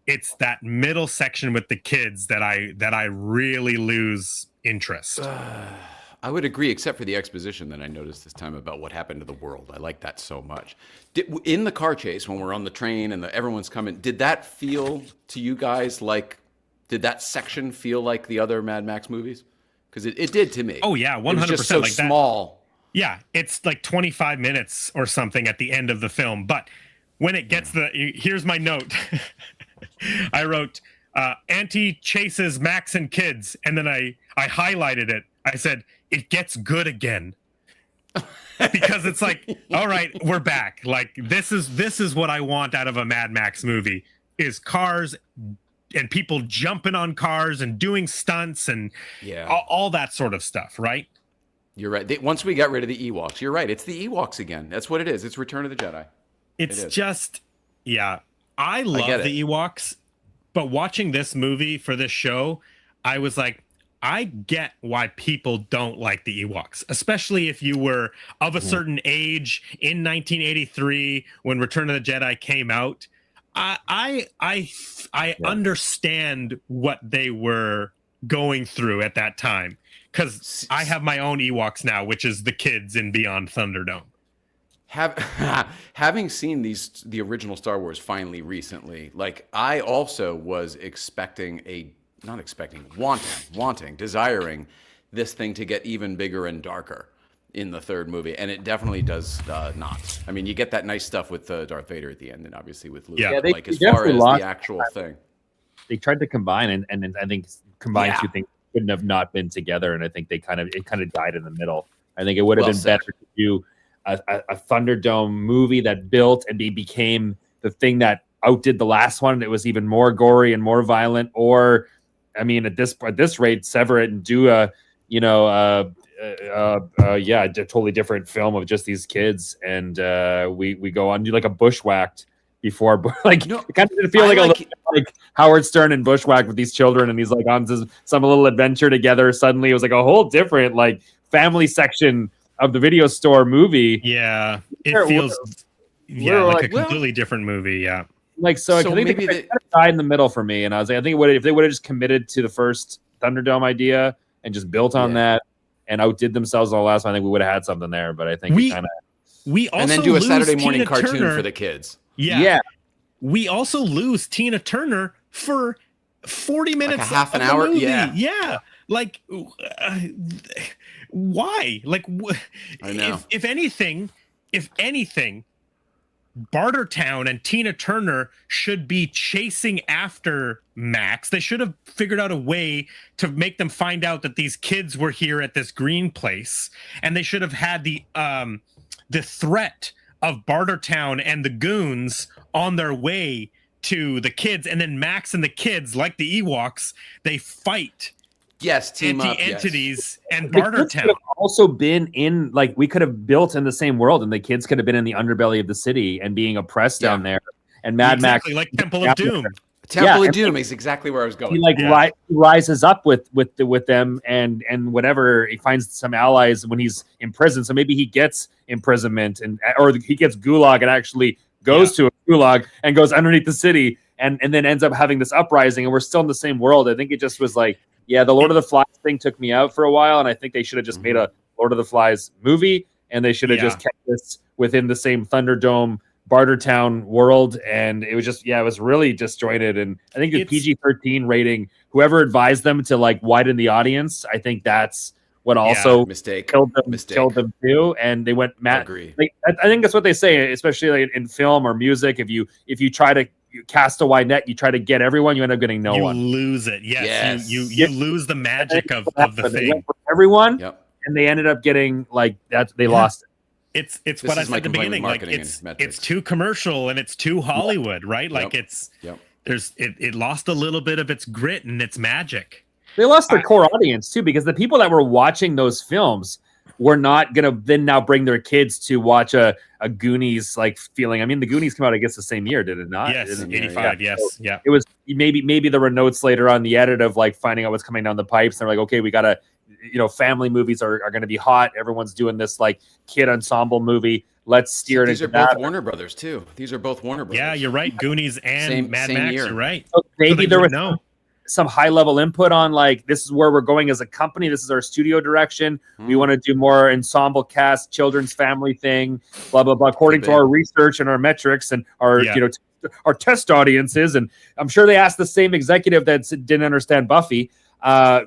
It's that middle section with the kids that I really lose interest. I would agree, except for the exposition that I noticed this time about what happened to the world. I like that so much. In the car chase, when we're on the train and everyone's coming, did that feel to you guys like? Did that section feel like the other Mad Max movies? Because it did to me. Oh yeah, 100%. It was just so like small. Yeah, it's like 25 minutes or something at the end of the film. But when it gets here's my note. I wrote, Auntie chases Max and kids. And then I highlighted it. I said, it gets good again. Because it's like, all right, we're back. Like, this is what I want out of a Mad Max movie, is cars people jumping on cars and doing stunts and all that sort of stuff, right? You're right. Once we got rid of the Ewoks, you're right. It's the Ewoks again. That's what it is. It's Return of the Jedi. It's just, I love the Ewoks, but watching this movie for this show, I was like, I get why people don't like the Ewoks, especially if you were of a certain age in 1983 when Return of the Jedi came out. I understand what they were going through at that time, because I have my own Ewoks now, which is the kids in Beyond Thunderdome. Having seen the original Star Wars finally recently, like I also was desiring this thing to get even bigger and darker in the third movie, and it definitely does not. I mean, you get that nice stuff with Darth Vader at the end, and obviously with Luke. Yeah, like as far as the actual thing, they tried to combine, and I think combine two things couldn't have not been together, and I think it kind of died in the middle. I think it would have been better to do a Thunderdome movie that built and became the thing that outdid the last one. It was even more gory and more violent, or I mean, at this rate, sever it and do a totally different film of just these kids, and we go on do like a Bushwhacked before, like it kind of didn't feel like Howard Stern and Bushwhacked with these children, and he's like on some little adventure together. Suddenly, it was like a whole different like family section of the video store movie. Yeah, it feels like a completely different movie. Yeah. Like I think maybe they died in the middle for me, and I was like, I think if they would have just committed to the first Thunderdome idea and just built on that and outdid themselves on the last one, I think we would have had something there. But I think we also and then do a Saturday morning cartoon for the kids. Yeah. We also lose Tina Turner for 40 minutes, like a half an hour. Movie. Yeah. Like, why? Like, I know. If anything, Bartertown and Tina Turner should be chasing after Max. They should have figured out a way to make them find out that these kids were here at this green place, and they should have had the threat of Bartertown and the goons on their way to the kids, and then Max and the kids, like the Ewoks, they fight. Yes, team up. Entities and Bartertown. Could have also been in, like, we could have built in the same world, and the kids could have been in the underbelly of the city and being oppressed down there. And Mad Max, like Temple of Doom. Temple of Doom is exactly where I was going. He rises up with them and whatever. He finds some allies when he's in prison, so maybe he gets imprisonment or he gets gulag and actually goes to a gulag and goes underneath the city and then ends up having this uprising. And we're still in the same world. I think it just was like, the Lord of the Flies thing took me out for a while, and I think they should have just made a Lord of the Flies movie, and they should have just kept this within the same Thunderdome Bartertown world, and it was just it was really disjointed. And I think the PG-13 rating, whoever advised them to like widen the audience, I think that's what also killed them too. And they went I think that's what they say, especially like in film or music. If you try to cast a wide net, you try to get everyone, you end up getting no one. You lose it. Yes. You lose the magic of the thing. For everyone, and they ended up getting like that. They lost it. It's what I said at the beginning. Like it's too commercial and it's too Hollywood, right? Like it lost a little bit of its grit and its magic. They lost their core audience too, because the people that were watching those films were not gonna then now bring their kids to watch a Goonies like feeling. I mean, the Goonies came out, I guess, the same year, did it not? Yes, 85. Yes, so it was maybe there were notes later on the edit of like finding out what's coming down the pipes. And they're like, okay, we gotta, family movies are going to be hot. Everyone's doing this like kid ensemble movie. Let's steer it into that. These are both Warner Brothers too. These are both Warner Brothers. Yeah, you're right. Goonies and Mad Max. Year. You're right. So maybe there was some high level input on like, this is where we're going as a company. This is our studio direction. We want to do more ensemble cast, children's family thing, blah, blah, blah, according to our research and our metrics and our, our test audiences. And I'm sure they asked the same executive that didn't understand Buffy.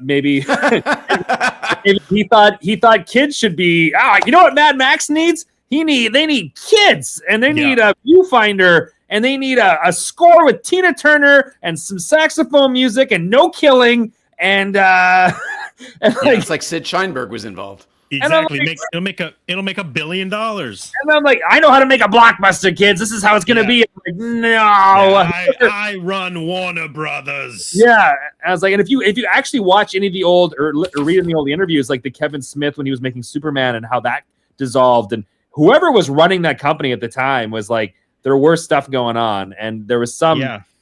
Maybe he thought kids should be, you know what Mad Max needs? They need kids, and they need a viewfinder, and they need a score with Tina Turner and some saxophone music and no killing. And, it's like Sid Sheinberg was involved. Exactly. It'll make $1 billion. And I'm like, I know how to make a blockbuster, kids. This is how it's gonna be. I'm like, no. Yeah, I run Warner Brothers. Yeah, I was like, and if you actually watch any of the old or read any of the old interviews, like the Kevin Smith when he was making Superman and how that dissolved, and whoever was running that company at the time was like, there was stuff going on, and there was some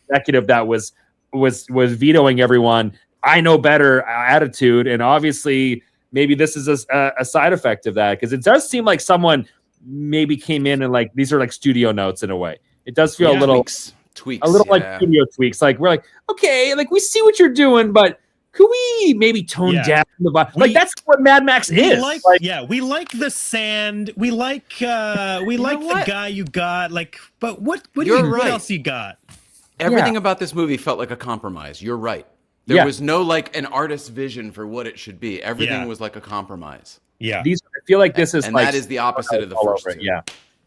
executive that was vetoing everyone. I know better attitude, and obviously. Maybe this is a side effect of that because it does seem like someone maybe came in and like these are like studio notes in a way. It does feel a little tweaks, like studio tweaks. Like we're like, okay, like we see what you're doing, but could we maybe tone down the vibe? Like that's what Mad Max is. We like the sand. We like the guy you got. Like, but what else you got? Everything about this movie felt like a compromise. You're right. There was no like an artist's vision for what it should be. Everything was like a compromise. Yeah. I feel like this is that is the opposite of the first two.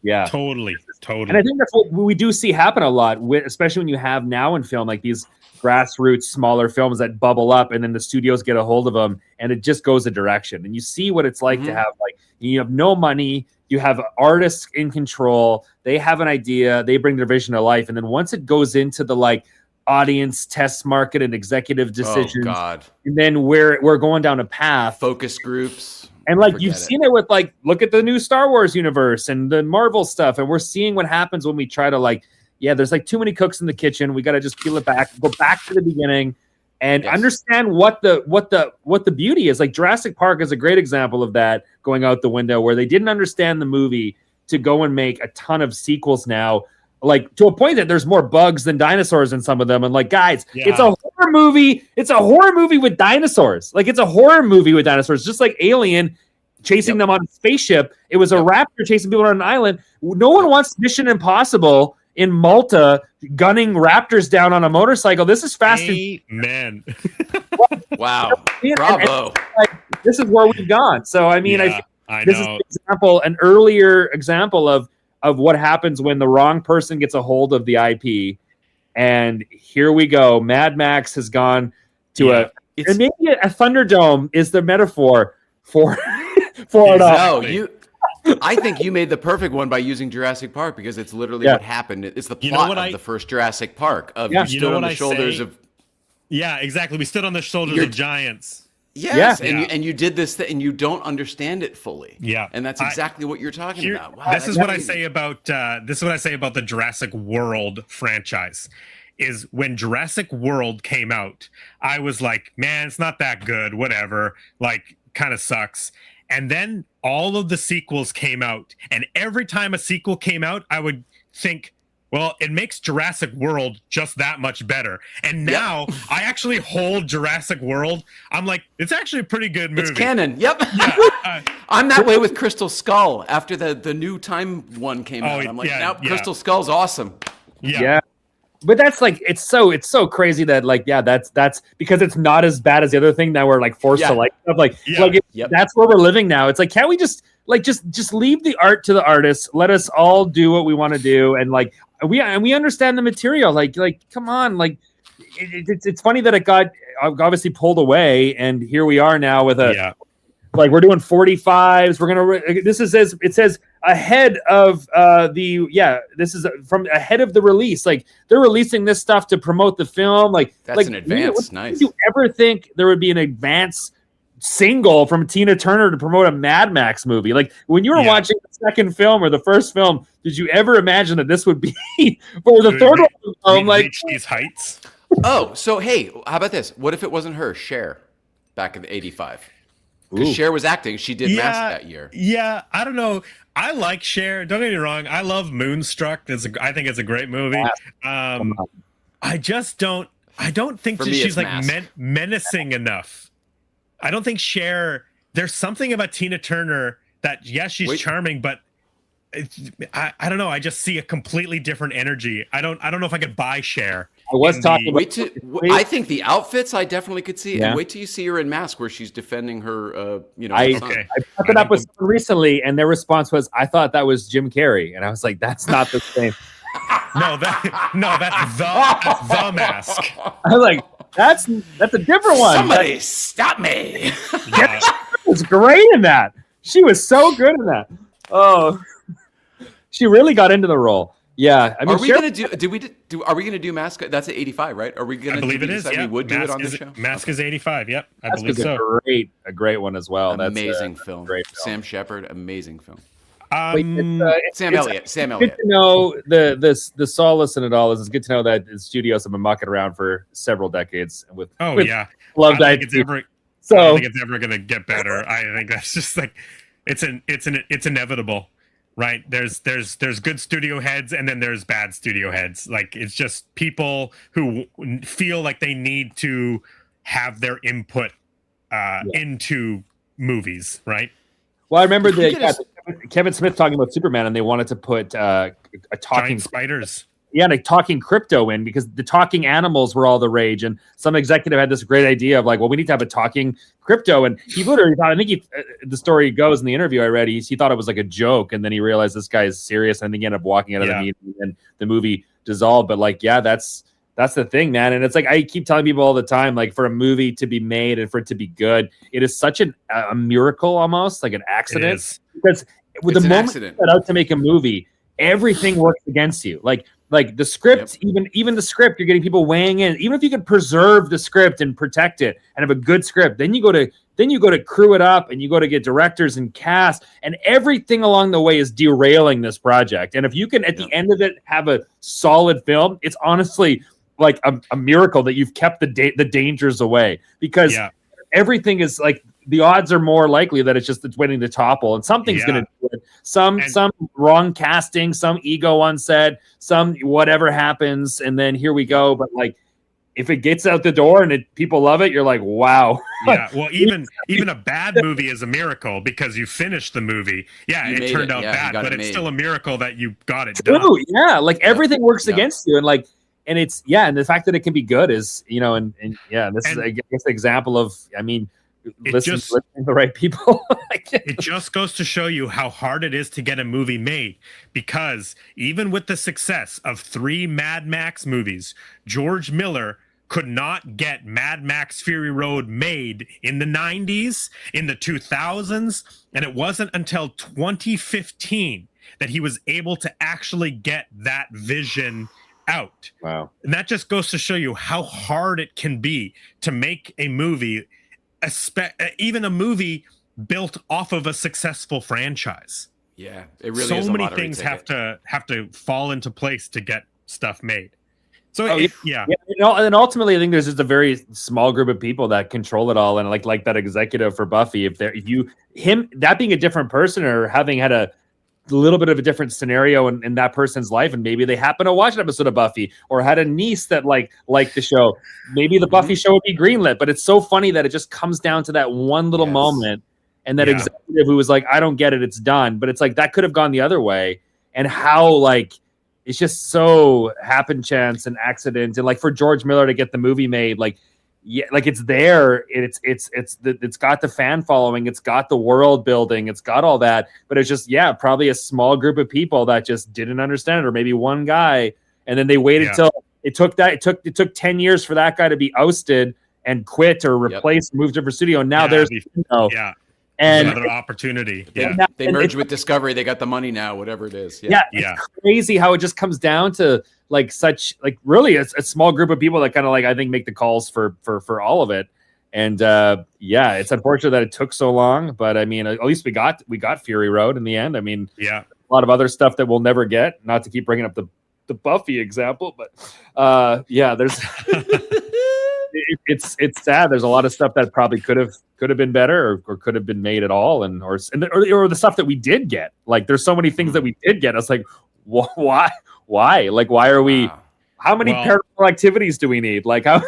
Yeah. Totally. And I think that's what we do see happen a lot, especially when you have now in film like these grassroots, smaller films that bubble up, and then the studios get a hold of them, and it just goes a direction. And you see what it's like to have like you have no money, you have artists in control, they have an idea, they bring their vision to life, and then once it goes into the like audience test market and executive decisions. And then we're going down a path. Focus groups. And like you've seen it with like, look at the new Star Wars universe and the Marvel stuff. And we're seeing what happens when we try to like, there's like too many cooks in the kitchen. We got to just peel it back, go back to the beginning and understand what the beauty is. Like Jurassic Park is a great example of that going out the window where they didn't understand the movie to go and make a ton of sequels now. Like to a point that there's more bugs than dinosaurs in some of them. And like, guys, it's a horror movie. It's a horror movie with dinosaurs. Like it's a horror movie with dinosaurs, just like Alien chasing them on a spaceship. It was a raptor chasing people on an island. No one wants Mission Impossible in Malta gunning raptors down on a motorcycle. This is fast. Man. Wow. Bravo. Like, this is where we've gone. So, I mean, I this know. is an earlier example of what happens when the wrong person gets a hold of the IP. And here we go. Mad Max has gone to and maybe a Thunderdome is the metaphor for it all. No, I think you made the perfect one by using Jurassic Park because it's literally what happened. It's the plot of the first Jurassic Park. You stood on the shoulders of... Yeah, exactly. We stood on the shoulders of giants. Yes, and you did this thing, and you don't understand it fully. Yeah, and that's exactly what you're talking about. Wow, this is what I say about the Jurassic World franchise. Is when Jurassic World came out, I was like, man, it's not that good. Whatever, like, kind of sucks. And then all of the sequels came out, and every time a sequel came out, I would think, well, it makes Jurassic World just that much better. And now I actually hold Jurassic World. I'm like, it's actually a pretty good movie. It's canon. Yep. Yeah. I'm that way with Crystal Skull after the new time one came out. I'm like, Crystal Skull's awesome. Yeah. But that's like it's so crazy that like that's because it's not as bad as the other thing that we're like forced to like stuff that's where we're living now. It's like, can't we just leave the art to the artists, let us all do what we want to do, and like we understand the material, like come on, like it's funny that it got obviously pulled away, and here we are now with like we're doing 45s. We're gonna it says ahead of this is from ahead of the release. Like they're releasing this stuff to promote the film. Like that's an advance. Nice. Did you ever think there would be an advance single from Tina Turner to promote a Mad Max movie? Like when you were watching the second film or the first film, did you ever imagine that this would be for the third one? Like reach these heights. Oh, so hey, how about this? What if it wasn't her, Cher, back in '85? Because Cher was acting. She did Mask that year. Yeah, I don't know. I like Cher. Don't get me wrong. I love Moonstruck. I think it's a great movie. I just don't. I don't think that she's like menacing enough. I don't think Cher. There's something about Tina Turner that she's charming, but I don't know. I just see a completely different energy. I don't know if I could buy Cher. I was talking. I think the outfits I definitely could see. And wait till you see her in Mask, where she's defending her. I brought it up with someone recently, and their response was, "I thought that was Jim Carrey," and I was like, "That's not the same." that's the Mask. I was like, "That's a different one." Somebody stop me! She was great in that. She was so good in that. Oh, she really got into the role. Yeah, I mean, are we gonna do? Are we gonna do Mask? That's at 85, right? Are we gonna? I believe it is. Yeah, we would do Mask it on this show. Mask is 85. Yep, I Mask believe is so. A great one as well. Amazing film. Great film. Sam Shepard, amazing film. Sam Elliott. Good to know the solace in it all is it's good to know that the studios have been mucking around for several decades with. Yeah, Love that. I don't think it's ever gonna get better. I think that's just like it's inevitable. Right, there's good studio heads and then there's bad studio heads. Like it's just people who feel like they need to have their input into movies, right? Well, I remember Kevin Smith talking about Superman, and they wanted to put a talking giant spiders. Yeah, and a talking crypto in because the talking animals were all the rage, and some executive had this great idea of like, well, we need to have a talking crypto, and he literally thought. I think the story goes in the interview I read, he thought it was like a joke, and then he realized this guy is serious, and I think he ended up walking out of the meeting, and the movie dissolved. But like, yeah, that's the thing, man. And it's like I keep telling people all the time, like for a movie to be made and for it to be good, it is such a miracle, almost like an accident. Because with the moment you set out to make a movie, everything works against you. Like the script, even the script, you're getting people weighing in. Even if you can preserve the script and protect it and have a good script, then you go to crew it up and you go to get directors and cast, and everything along the way is derailing this project. And if you can at the end of it have a solid film, it's honestly like a miracle that you've kept the dangers away, because everything is like the odds are more likely that it's waiting to topple, and something's going to do it. Some wrong casting, some ego on set, some whatever happens, and then here we go. But like, if it gets out the door and people love it, you're like, wow. Yeah. Well, even a bad movie is a miracle because you finished the movie. Yeah, it turned out bad, but it's still a miracle that you got it done. Yeah, like everything works against you, and like. And it's and the fact that it can be good is and this is I guess the example of listening to the right people. It just goes to show you how hard it is to get a movie made, because even with the success of 3 Mad Max movies, George Miller could not get Mad Max Fury Road made in the 90s, in the 2000s, and it wasn't until 2015 that he was able to actually get that vision out. Wow. And that just goes to show you how hard it can be to make a movie, even a movie built off of a successul franchise. Yeah, it really so is many things have to fall into place to get stuff made. So and ultimately I think there's just a very small group of people that control it all, and like that executive for Buffy, that being a different person or having had a little bit of a different scenario in that person's life, and maybe they happen to watch an episode of Buffy or had a niece that liked the show, maybe the Buffy show would be greenlit. But it's so funny that it just comes down to that one little moment, and that executive who was like, I don't get it, it's done. But it's like that could have gone the other way, and how like it's just so happen chance and accident. And like for George Miller to get the movie made, like it's there. It's got the fan following. It's got the world building. It's got all that. But it's just probably a small group of people that just didn't understand it, or maybe one guy. And then they waited till it took 10 years for that guy to be ousted and quit or replaced, moved to a studio. And now there's and another opportunity. They merged with Discovery. They got the money now, whatever it is. It's crazy how it just comes down to like such like really a small group of people that kind of like I think make the calls for all of it. And it's unfortunate that it took so long, but I mean at least we got Fury Road in the end. I mean a lot of other stuff that we'll never get, not to keep bringing up the Buffy example, but there's it's sad. There's a lot of stuff that probably could have been better or could have been made at all, or the stuff that we did get. Like there's so many things that we did get. I was like, why? Like why are we? How many paranormal activities do we need? Like how?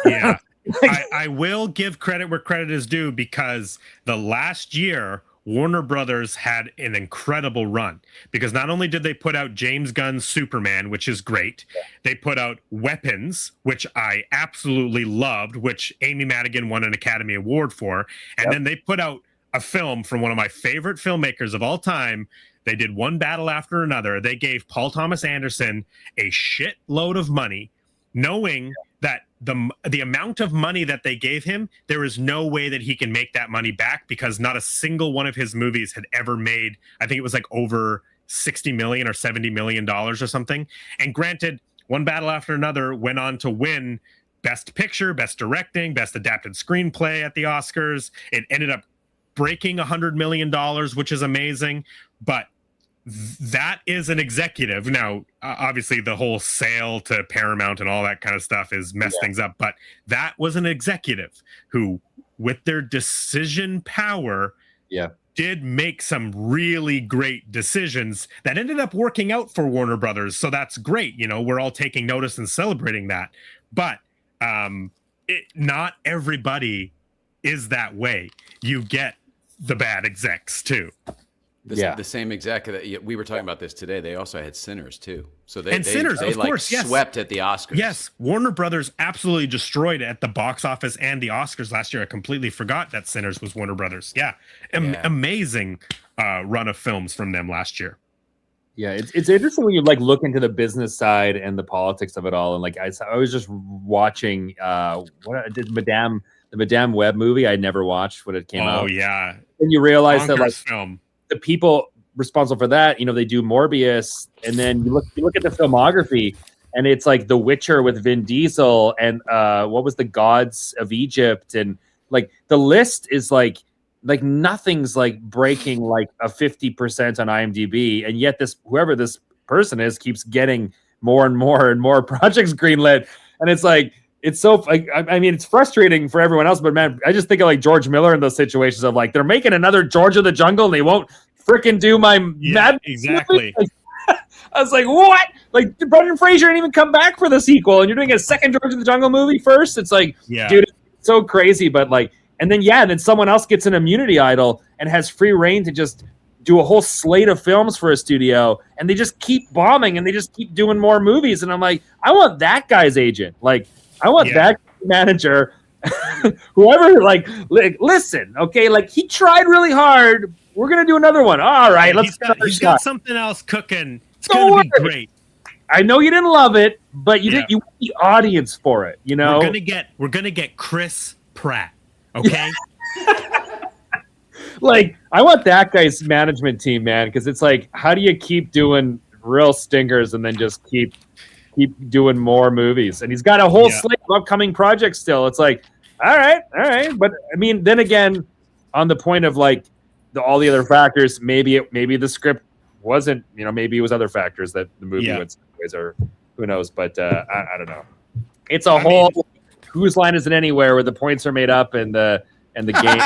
I will give credit where credit is due, because the last year Warner Brothers had an incredible run, because not only did they put out James Gunn's Superman, which is great, they put out Weapons, which I absolutely loved, which Amy Madigan won an Academy Award for, and then they put out a film from one of my favorite filmmakers of all time. They did one battle after another. They gave Paul Thomas Anderson a shitload of money, knowing that the amount of money that they gave him, there is no way that he can make that money back, because not a single one of his movies had ever made, I think it was like over 60 million or 70 million dollars or something. And granted, One Battle After Another went on to win Best Picture, Best Directing, Best Adapted Screenplay at the Oscars. It ended up breaking $100 million, which is amazing. But that is an executive. Now, obviously, the whole sale to Paramount and all that kind of stuff is messed things up. But that was an executive who, with their decision power, did make some really great decisions that ended up working out for Warner Brothers. So that's great. You know, we're all taking notice and celebrating that. But not everybody is that way. You get the bad execs too. The same exec that we were talking about this today. They also had Sinners too. So they Sinners, of course, yes, swept at the Oscars. Yes, Warner Brothers absolutely destroyed it at the box office and the Oscars last year. I completely forgot that Sinners was Warner Brothers. Amazing run of films from them last year. Yeah, it's interesting when you like look into the business side and the politics of it all. And like I was just watching the Madame Web movie. I never watched when it came out. Oh yeah, and you realize that like film. The people responsible for that, you know, they do Morbius, and then you look at the filmography, and it's like The Witcher with Vin Diesel, and what was The Gods of Egypt, and like the list is like nothing's like breaking like a 50% on IMDb, and yet whoever this person is keeps getting more and more and more projects greenlit, and it's like. It's so like I mean it's frustrating for everyone else, but man, I just think of like George Miller in those situations of like they're making another George of the Jungle and they won't freaking do my Mad exactly. Like, I was like, what? Like Brendan Fraser didn't even come back for the sequel, and you're doing a second George of the Jungle movie first. It's like, dude, it's so crazy. But like, and then someone else gets an immunity idol and has free reign to just do a whole slate of films for a studio, and they just keep bombing and they just keep doing more movies. And I'm like, I want that guy's agent. Like. I want that manager, whoever, like, listen, okay, like, he tried really hard. We're going to do another one. All right, he's got something else cooking. It's going to be great. I know you didn't love it, but you want the audience for it, you know? We're going to get Chris Pratt, okay? Like, I want that guy's management team, man, because it's like, how do you keep doing real stingers and then just keep doing more movies? And he's got a whole slate of upcoming projects still. It's like, all right. But I mean, then again, on the point of like all the other factors, maybe the script wasn't, you know, maybe it was other factors that the movie went sideways, or who knows. But I don't know. It's a whole whose line is it anywhere where the points are made up and the game.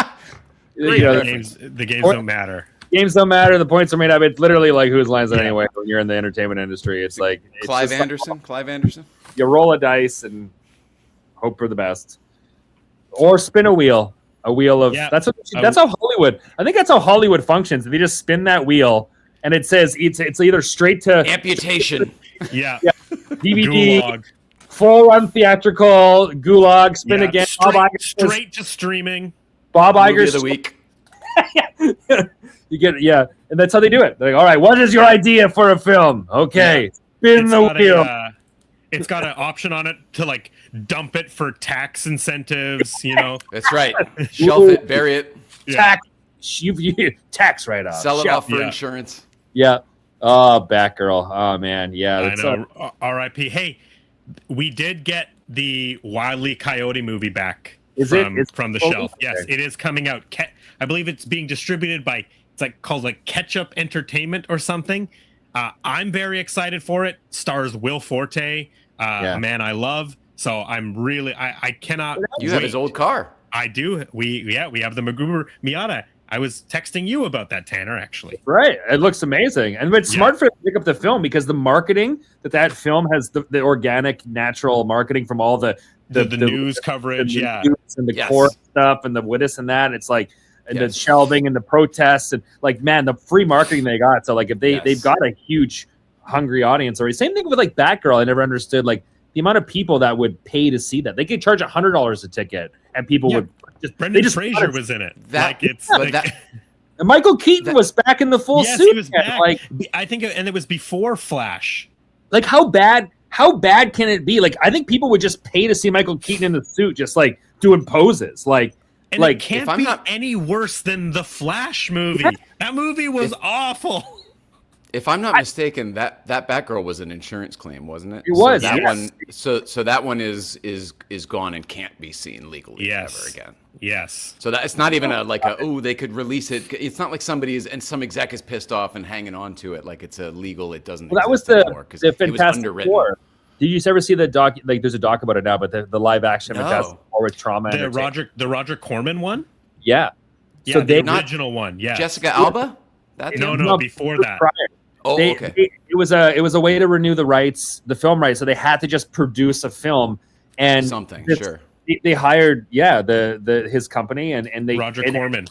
The games don't matter. Games don't matter. The points are made up. It's literally like whose lines it anyway. When you're in the entertainment industry, it's like Clive Anderson. You roll a dice and hope for the best, or spin a wheel of. That's how Hollywood. I think that's how Hollywood functions. They just spin that wheel, and it says it's either straight to amputation. DVD, Gulag. Full run theatrical, Gulag, spin again. Straight to streaming. Bob Iger's of the week. You get and that's how they do it. They're like, all right, what is your idea for a film? Okay, spin the wheel. It's got an option on it to like dump it for tax incentives. You know, that's right. Shelf it, bury it. Tax, tax write-off. Sell it off for insurance. Yeah. Oh, Batgirl. Oh man. Yeah. I know. R.I.P. Hey, we did get the Wile E. Coyote movie back. From the shelf? Yes, it is coming out. I believe it's being distributed by called Ketchup Entertainment or something. I'm very excited for it. Stars Will Forte, a man I love. So I'm really I cannot. You have his old car. I do. We have the Magoo Miata. I was texting you about that, Tanner, actually. Right. It looks amazing. And it's smart for them to pick up the film because the marketing that film has the organic, natural marketing from all the news coverage, and the core stuff and the this and that. It's like and the shelving and the protests and like, man, the free marketing they got. So like if they've got a huge hungry audience already. Same thing with like Batgirl. I never understood like the amount of people that would pay to see that. They could charge $100 a ticket and people would Brendan Fraser was in it. And Michael Keaton was back in the full suit. He was back. Like I think, and it was before Flash. Like how bad how bad can it be? Like, I think people would just pay to see Michael Keaton in the suit, just like doing poses. And it can't be any worse than the Flash movie. Yeah. That movie was awful. If I'm not mistaken, that Batgirl was an insurance claim, wasn't it? It was. So that one. So that one is gone and can't be seen legally ever again. Yes. So that it's not even they could release it. It's not like some exec is pissed off and hanging on to it like it's illegal. It doesn't. Well, that was the Fantastic Four. Did you ever see the doc? Like, there's a doc about it now, but the live action Fantastic Four with trauma. The Roger Corman one. Yeah. Yeah, so the original one. Yeah. Jessica Alba. No, before that. Okay. It was a way to renew the film rights, so they had to just produce a film and They hired his company and they Roger Corman.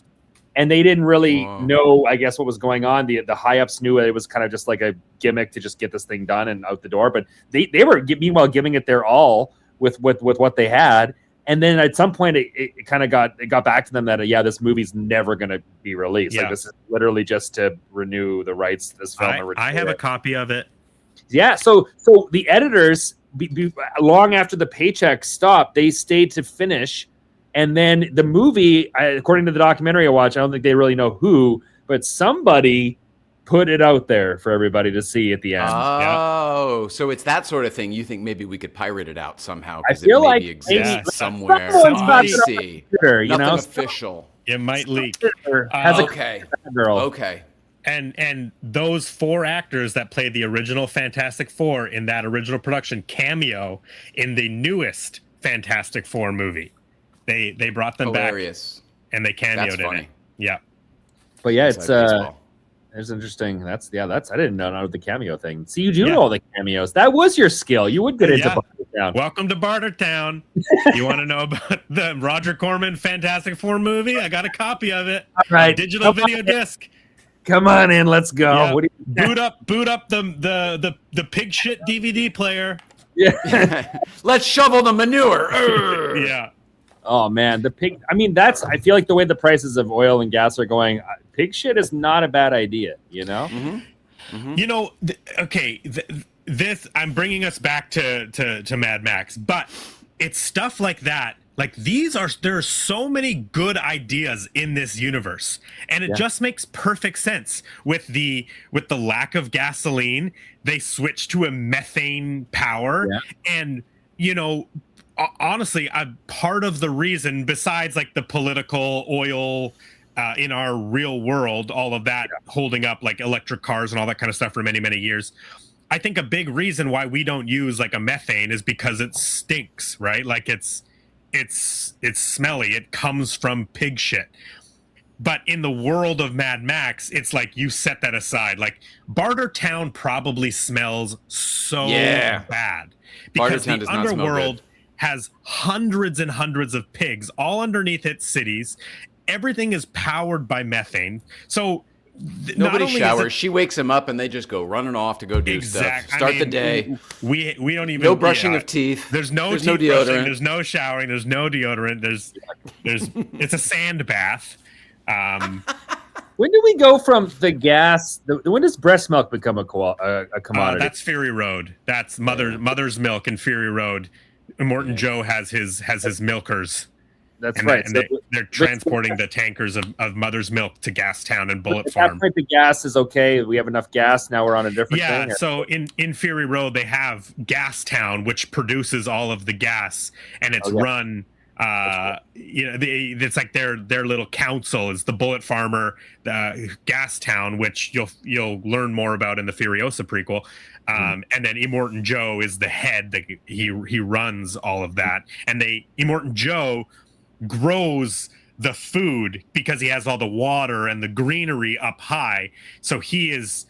And they didn't really know, I guess, what was going on. The high ups knew it was kind of just like a gimmick to just get this thing done and out the door. But they were meanwhile giving it their all with what they had. And then at some point, it kind of got back to them that this movie's never going to be released. Yeah. Like, this is literally just to renew the rights to this film. I have a copy of it. Yeah. So the editors, long after the paycheck stopped, they stayed to finish. And then the movie, according to the documentary I watched, I don't think they really know who, but somebody put it out there for everybody to see at the end. Oh, so it's that sort of thing. You think maybe we could pirate it out somehow? I feel like it exists somewhere. Nothing official. It might leak. Okay. And those 4 actors that played the original Fantastic Four in that original production cameo in the newest Fantastic Four movie. They brought them back and they cameoed in it. Yeah. But yeah, it's interesting. That's I didn't know the cameo thing. See, you do know all the cameos. That was your skill. You would get into Bartertown. Welcome to Bartertown. You want to know about the Roger Corman Fantastic Four movie? I got a copy of it. All right. Digital video disc. Come on in, let's go. Yeah. What do you... boot up the pig shit DVD player. Yeah. Let's shovel the manure. Yeah. Oh man, the pig. I mean, I feel like the way the prices of oil and gas are going, pig shit is not a bad idea. You know. Mm-hmm. Mm-hmm. You know. This I'm bringing us back to Mad Max, but it's stuff like that. Like there are so many good ideas in this universe, and it just makes perfect sense with the lack of gasoline. They switch to a methane power, and honestly, part of the reason, besides like the political oil in our real world, all of that holding up like electric cars and all that kind of stuff for many, many years, I think a big reason why we don't use like a methane is because it stinks, right? Like it's smelly. It comes from pig shit. But in the world of Mad Max, it's like you set that aside. Like Bartertown probably smells so bad because the underworld has hundreds and hundreds of pigs all underneath its cities. Everything is powered by methane. So nobody showers. She wakes him up and they just go running off to go do stuff. Start the day. We don't even no brushing of teeth. There's no deodorant. Brushing, there's no showering. There's no deodorant. There's it's a sand bath. When do we go from the gas? When does breast milk become a commodity? That's Fury Road. That's Mother's Milk in Fury Road. Morton Joe has his milkers. That's right. And they're transporting the tankers of Mother's Milk to Gastown and Bullet Farm. Point, the gas is okay. We have enough gas. Now we're on a different thing. Yeah, so in Fury Road, they have Gastown, which produces all of the gas, and it's run... it's like their little council is the Bullet Farmer, the Gastown, which you'll learn more about in the Furiosa prequel. And then Immortan Joe is the head that he runs all of that. And Immortan Joe grows the food because he has all the water and the greenery up high. So he is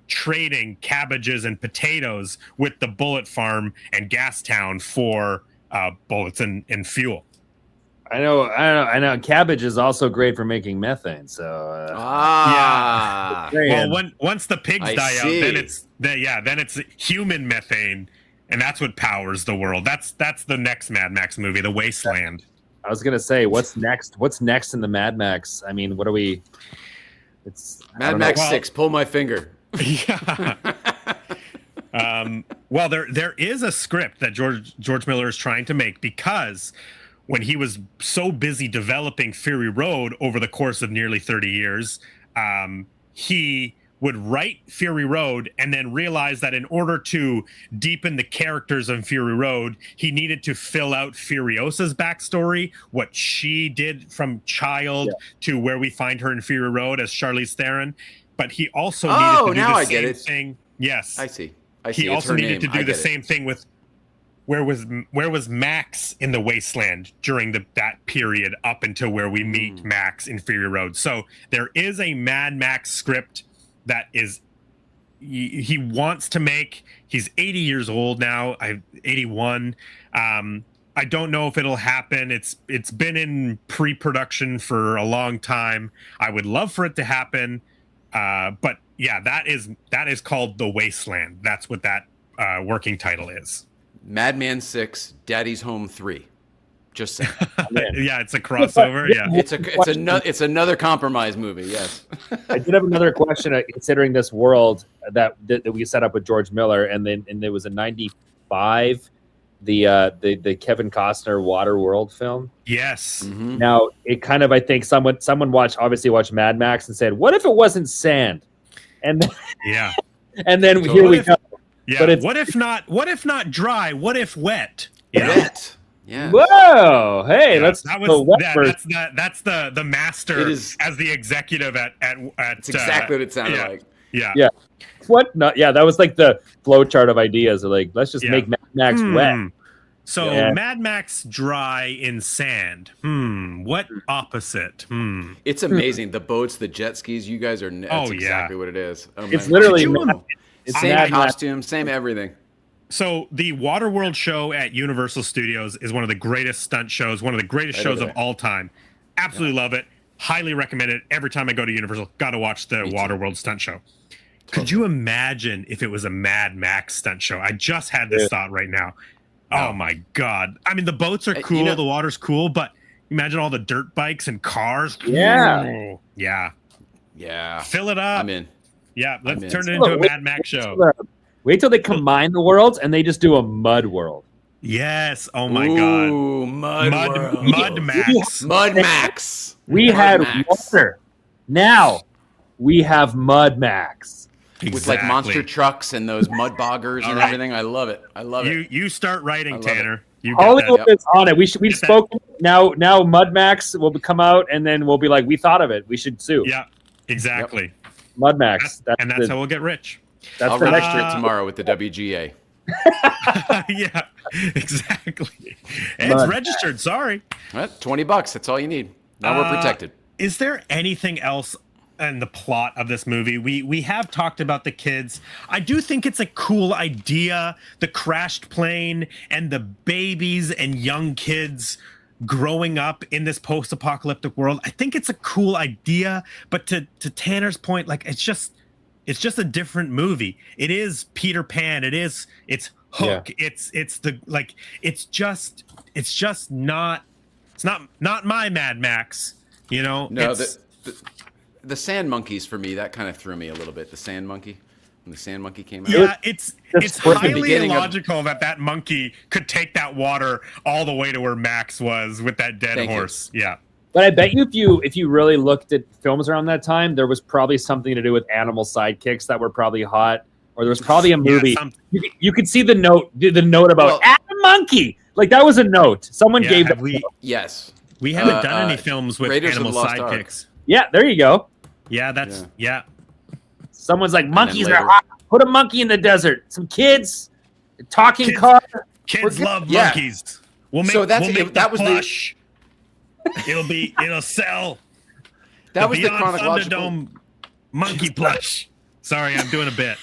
trading cabbages and potatoes with the Bullet Farm and Gastown for bullets and fuel. I know. Cabbage is also great for making methane. So well, once the pigs die out, then it's human methane, and that's what powers the world. That's the next Mad Max movie, The Wasteland. I was gonna say, what's next? What's next in the Mad Max? I mean, what are we? It's Mad Max 6. Pull my finger. Yeah. Well, there is a script that George Miller is trying to make, because when he was so busy developing Fury Road over the course of nearly 30 years, he would write Fury Road and then realize that in order to deepen the characters of Fury Road, he needed to fill out Furiosa's backstory, what she did from child to where we find her in Fury Road as Charlize Theron. But he also needed to do the same thing. Yes, I see. He also needed to do the same thing with where was Max in the Wasteland during that period up until where we meet Max in Fury Road. So there is a Mad Max script that is he wants to make. He's 80 years old now. 81. I don't know if it'll happen. It's been in pre-production for a long time. I would love for it to happen. But yeah, that is called The Wasteland. That's what that working title is. Madman 6, Daddy's Home 3. Just saying. Yeah, it's a crossover. Yeah, it's another compromise movie. Yes. I did have another question considering this world that we set up with George Miller, and there was a '95, the Kevin Costner Waterworld film. Yes. Mm-hmm. Now it kind of, I think someone obviously watched Mad Max and said, "What if it wasn't sand?" And and then so here we go. Yeah. But what if not dry? What if wet? Wet. Yeah. Whoa! Hey, that's the master as the executive at. It's exactly what it sounded like. Yeah. What? No, yeah, that was like the flowchart of ideas. Like, let's just make Mad Max wet. So Mad Max dry in sand. What opposite? It's amazing. The boats, the jet skis. You guys are. That's exactly what it is. Oh, it's literally same costume, same everything. So the Waterworld show at Universal Studios is one of the greatest stunt shows, one of the greatest shows of all time. Absolutely love it. Highly recommend it. Every time I go to Universal, got to watch the Waterworld stunt show. Could you imagine if it was a Mad Max stunt show? I just had this thought right now. Oh my God. I mean, the boats are cool. The water's cool, but imagine all the dirt bikes and cars. Yeah. Yeah. Fill it up. I'm in. Yeah. Let's turn it into a Mad Max show. Wait till they combine the worlds and they just do a mud world. Yes. Oh my God. Mud Max. Mud Max. We had water. Now we have Mud Max. Exactly. With like monster trucks and those mud boggers and everything. I love it. You start writing, Tanner. Hollywood is on it. We've spoken. Now Mud Max will come out and then we'll be like, we thought of it. We should sue. Yeah, exactly. Yep. Mud Max. That's how we'll get rich. I'll register it tomorrow with the WGA. Yeah, exactly. It's registered. Sorry. $20. That's all you need. Now we're protected. Is there anything else in the plot of this movie? We have talked about the kids. I do think it's a cool idea. The crashed plane and the babies and young kids growing up in this post-apocalyptic world. I think it's a cool idea. But to Tanner's point, like it's just a different movie. It is Peter Pan. It's Hook. Yeah. It's just not my Mad Max, you know? No, the Sand Monkeys for me, that kind of threw me a little bit. The Sand Monkey, when the Sand Monkey came out. Yeah, it's highly illogical that monkey could take that water all the way to where Max was with that dead horse. Yeah. But I bet you if you really looked at films around that time, there was probably something to do with animal sidekicks that were probably hot, or there was probably a movie. You could see the note about a monkey. Like that was a note. Someone gave that. Yes. We haven't done any films with animal sidekicks. Yeah, there you go. Yeah, that's Someone's like, monkeys are hot. Put a monkey in the desert. Some kids, talking car. Kids love monkeys. We'll make that plush. It'll sell. That was the Beyond Thunderdome monkey plush. Sorry, I'm doing a bit.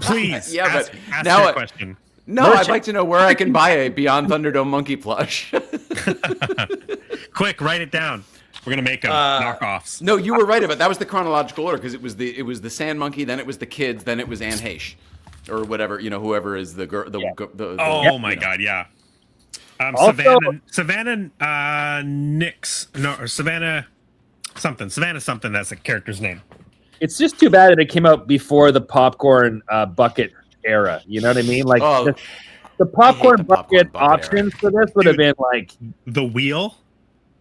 Please, ask your question. No, I'd like to know where I can buy a Beyond Thunderdome monkey plush. Quick, write it down. We're gonna make them knockoffs. No, you were right about that. Was the chronological order because it was the Sand Monkey, then it was the kids, then it was Anne Heche, or whatever, whoever is the girl. My God, yeah. Savannah Nix, or Savannah something. That's a character's name. It's just too bad that it came out before the popcorn bucket era. You know what I mean? Like Oh, the popcorn the popcorn bucket bucket options for this would have been like The wheel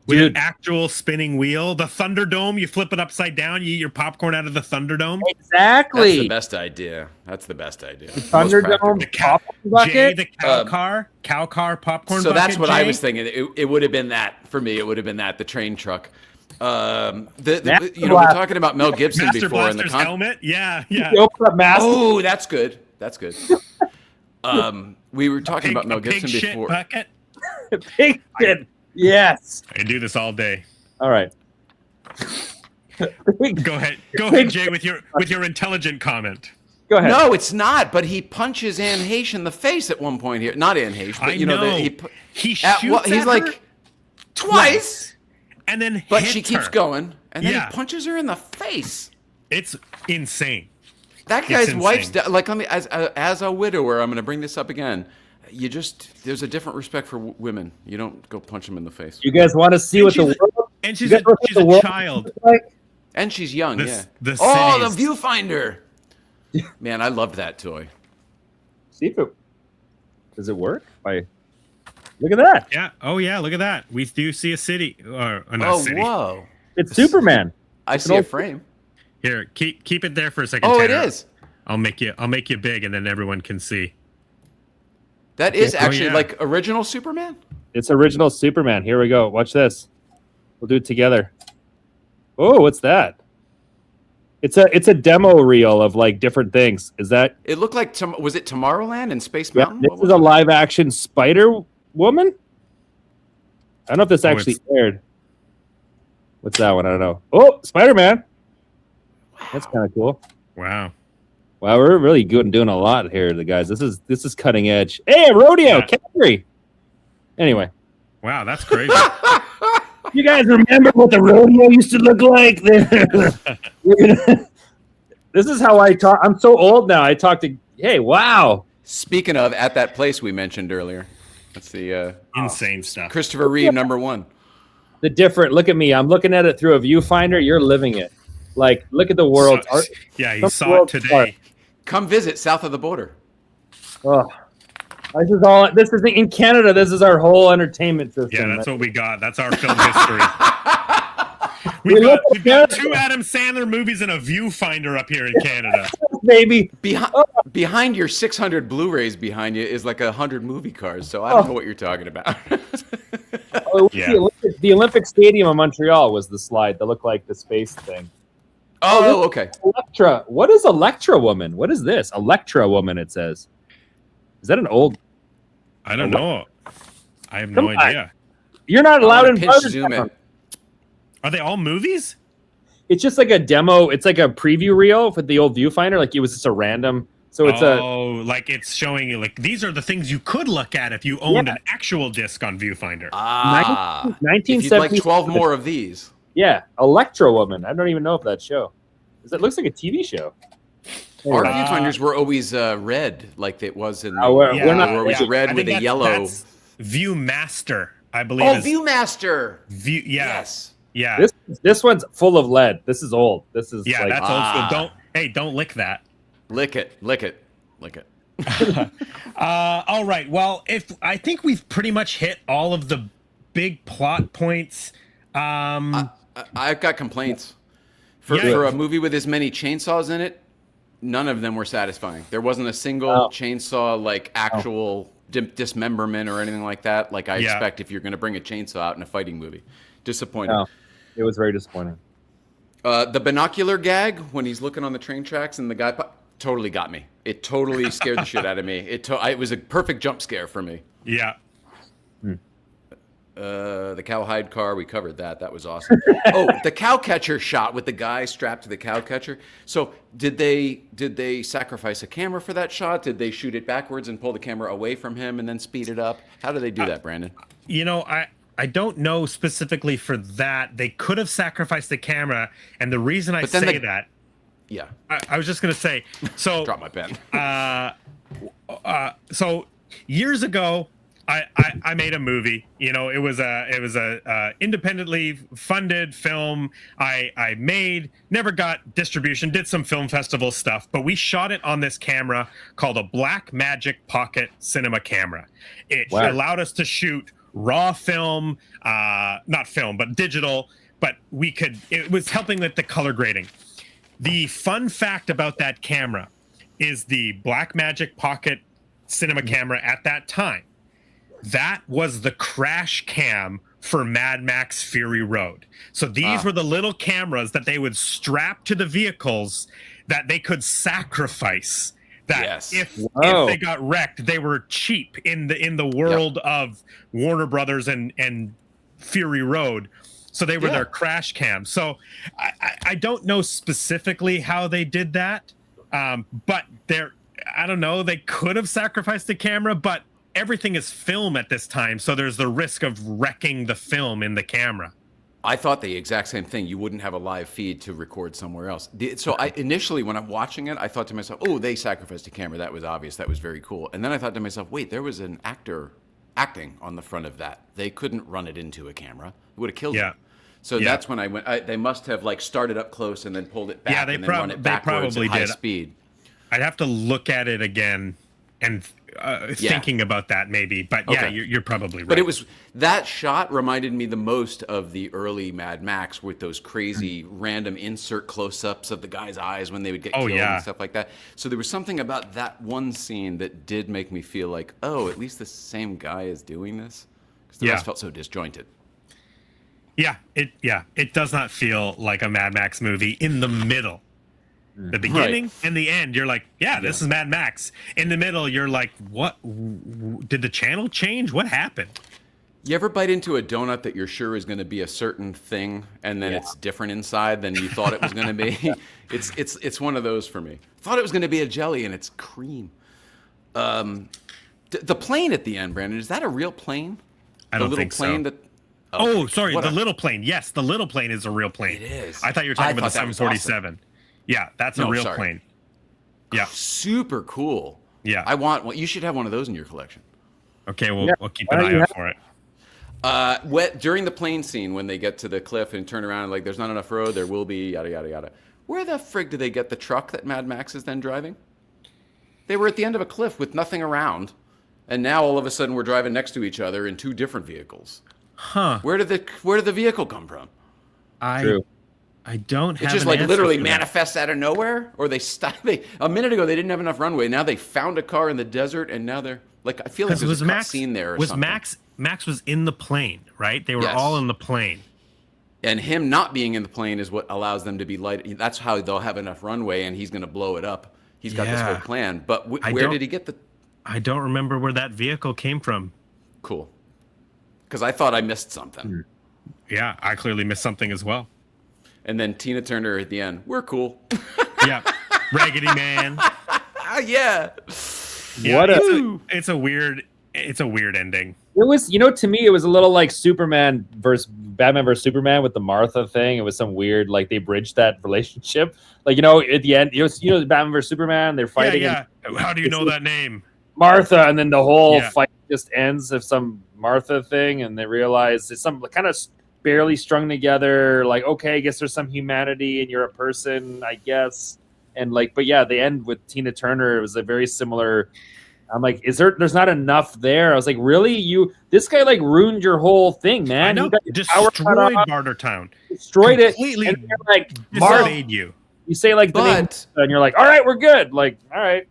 with Dude. an actual spinning wheel. The Thunderdome, you flip it upside down, you eat your popcorn out of the Thunderdome. exactly that's the best idea. That's the best idea. Most Thunderdome practical. popcorn Jay, bucket. the cow car popcorn So bucket. that's what I Jay. was thinking. It would have been that for me. It would have been that the train truck. We're talking about Mel Gibson Master before in the Blaster's helmet. Yeah. You open up Master. Oh, that's good. That's good. We were talking about Mel Gibson shit before. bucket. Pig shit. Yes. I do this all day. All right. Go ahead, Jay, with your intelligent comment. Go ahead. No, it's not. But he punches Anne Heche in the face at one point here. Not Anne Heche, but I know. He shoots he's at like her twice, and then but hits she keeps her. going, and then Yeah. he punches her in the face. It's insane. That guy's insane. wife's like. Let me, as a widower, I'm going to bring this up again. There's a different respect for women. You don't go punch them in the face. You guys want to see what the world? And she's you guys a, wanna see she's the a world child. looks like? And she's young. The The cities. viewfinder. Man, I loved that toy. See if it does it work? Look at that. Yeah. Oh yeah. Look at that. We do see a city or not Oh, city. whoa! It's Superman. I It's see an a old- frame. Here, keep it there for a second. Oh, it Tanner. is. I'll make you big, and then everyone can see. That is Oh, actually yeah. like original Superman. It's original Superman. Here we go. Watch this. We'll do it together. Oh, what's that? It's a demo reel of like different things. Is that? It looked like was it Tomorrowland and Space Yeah, Mountain? this What is was a it? live action Spider Woman. I don't know if this actually it's- aired. What's that one? I don't know. Oh, Spider Man. That's kind of cool. Wow. Wow, we're really good and doing a lot here, the guys. This is cutting edge. Hey, rodeo, Yeah. Calgary. Anyway, Wow, that's crazy. you guys remember what the rodeo used to look like? This is how I talk. I'm so old now. I talk to. Hey, wow. Speaking of, at that place we mentioned earlier, that's the Insane stuff. Christopher Reeve #1. The different. Look at me. I'm looking at it through a viewfinder. You're living it. Like, look at the world. Yeah, you Some saw it world's today. art. Come visit south of the border. Oh, this is all. This is in Canada. This is our whole entertainment system. Yeah, that's what we got. That's our film history. We We've look got at two Adam Sandler movies and a viewfinder up here in Canada. baby. Behind your 600 Blu-rays behind you is like 100 movie cars. So I don't know what you're talking about. Oh, Yeah. the Olympic Stadium of Montreal was the slide that looked like the space thing. Oh, okay. Electra. What is Electra Woman? What is this? Electra Woman, it says. Is that an old? I don't know. I have Come no on. idea. You're not allowed in Pinch zoom in. Are they all movies? It's just like a demo. It's like a preview reel with the old viewfinder. Like it was just a random. So it's like it's showing you like these are the things you could look at if you owned Yeah. an actual disc on Viewfinder. Ah, if 1970. you'd like 12 more of these. Yeah, Electra Woman. I don't even know if that show. It looks like a TV show. Our Anyway. viewfinders were always red, like it was in. We're Yeah, not. They were always yeah. red I with think a yellow. that's Viewmaster, I believe. Oh, is ViewMaster. View. Yeah, Yes. yeah, This one's full of lead. This is old. This is yeah. like, That's old school. Don't lick that. Lick it. Lick it. Lick it. All right. Well, if I think we've pretty much hit all of the big plot points. I've got complaints. For Yeah. a movie with as many chainsaws in it, none of them were satisfying. There wasn't a single Oh. chainsaw, like actual dismemberment or anything like that. Like I Yeah. expect if you're going to bring a chainsaw out in a fighting movie. Disappointing. No, it was very disappointing. The binocular gag when he's looking on the train tracks and the guy totally got me. It totally scared the shit out of me. It was a perfect jump scare for me. Yeah. The cowhide car, we covered that. That was awesome. Oh, the cow catcher shot with the guy strapped to the cow catcher. So did they sacrifice a camera for that shot? Did they shoot it backwards and pull the camera away from him and then speed it up? How do they do that, Brandon? You know, I don't know specifically for that. They could have sacrificed the camera, and the reason I But then say the- that, Yeah, I was just gonna say, so drop my pen. so years ago, I made a movie. You know, it was a independently funded film. I made, never got distribution, did some film festival stuff, but we shot it on this camera called a Blackmagic Pocket Cinema camera. It allowed us to shoot raw film, not film, but digital. But it was helping with the color grading. The fun fact about that camera is the Blackmagic Pocket Cinema camera at that time. That was the crash cam for Mad Max Fury Road. So these were the little cameras that they would strap to the vehicles that they could sacrifice. That if they got wrecked, they were cheap in the world of Warner Brothers and Fury Road. So they were their crash cams. So I don't know specifically how they did that, but I don't know. They could have sacrificed the camera, but everything is film at this time, so there's the risk of wrecking the film in the camera. I thought the exact same thing. You wouldn't have a live feed to record somewhere else. So initially, when I'm watching it, I thought to myself, oh, they sacrificed a camera. That was obvious. That was very cool. And then I thought to myself, wait, there was an actor acting on the front of that. They couldn't run it into a camera. It would have killed them. So that's when I went. They must have like started up close and then pulled it back and then run it backwards at high speed. I'd have to look at it again and thinking about that maybe, but you're probably right. But it was, that shot reminded me the most of the early Mad Max with those crazy random insert close-ups of the guy's eyes when they would get killed and stuff like that. So there was something about that one scene that did make me feel like, oh, at least the same guy is doing this, because the rest felt so disjointed. It does not feel like a Mad Max movie in the middle. The beginning and the end, you're like, this is Mad Max. In the middle, you're like, what? Did the channel change? What happened? You ever bite into a donut that you're sure is going to be a certain thing, and then it's different inside than you thought it was going to be? It's one of those for me. Thought it was going to be a jelly, and it's cream. The plane at the end, Brandon, is that a real plane? I don't think so. Sorry, the little plane. Yes, the little plane is a real plane. It is. I thought you were talking about the 747. Yeah, that's a real plane. Yeah. Super cool. Yeah. I want one. You should have one of those in your collection. Okay, we'll keep an eye out for it. During the plane scene, when they get to the cliff and turn around, like, there's not enough road, there will be, yada, yada, yada. Where the frig do they get the truck that Mad Max is then driving? They were at the end of a cliff with nothing around, and now all of a sudden we're driving next to each other in two different vehicles. Huh. Where did the vehicle come from? True. I don't have. It just like literally manifests out of nowhere, or a minute ago they didn't have enough runway. Now they found a car in the desert, and now they're like, I feel like there's a cut scene there. Or something. Max was in the plane, right? They were all in the plane, and him not being in the plane is what allows them to be light. That's how they'll have enough runway, and he's going to blow it up. He's got this whole plan, but where did he get the? I don't remember where that vehicle came from. Cool, because I thought I missed something. Yeah, I clearly missed something as well. And then Tina Turner at the end. We're cool. Yeah. Raggedy Man. Yeah. It's a weird ending. It was, to me, it was a little like Batman versus Superman with the Martha thing. It was some weird, like, they bridged that relationship. Like, at the end, Batman versus Superman, they're fighting. Yeah. How do you know that name? Martha. And then the whole fight just ends of some Martha thing. And they realize it's some kind of barely strung together, like, okay, I guess there's some humanity and you're a person, I guess. And like, but yeah, the end with Tina Turner, it was a very similar. I'm like, there's not enough there. I was like, really? This guy like ruined your whole thing, man. I know. Destroyed Bartertown. Destroyed it. Completely. And you're like, made you. You say like the name, and you're like, all right, we're good. Like, all right.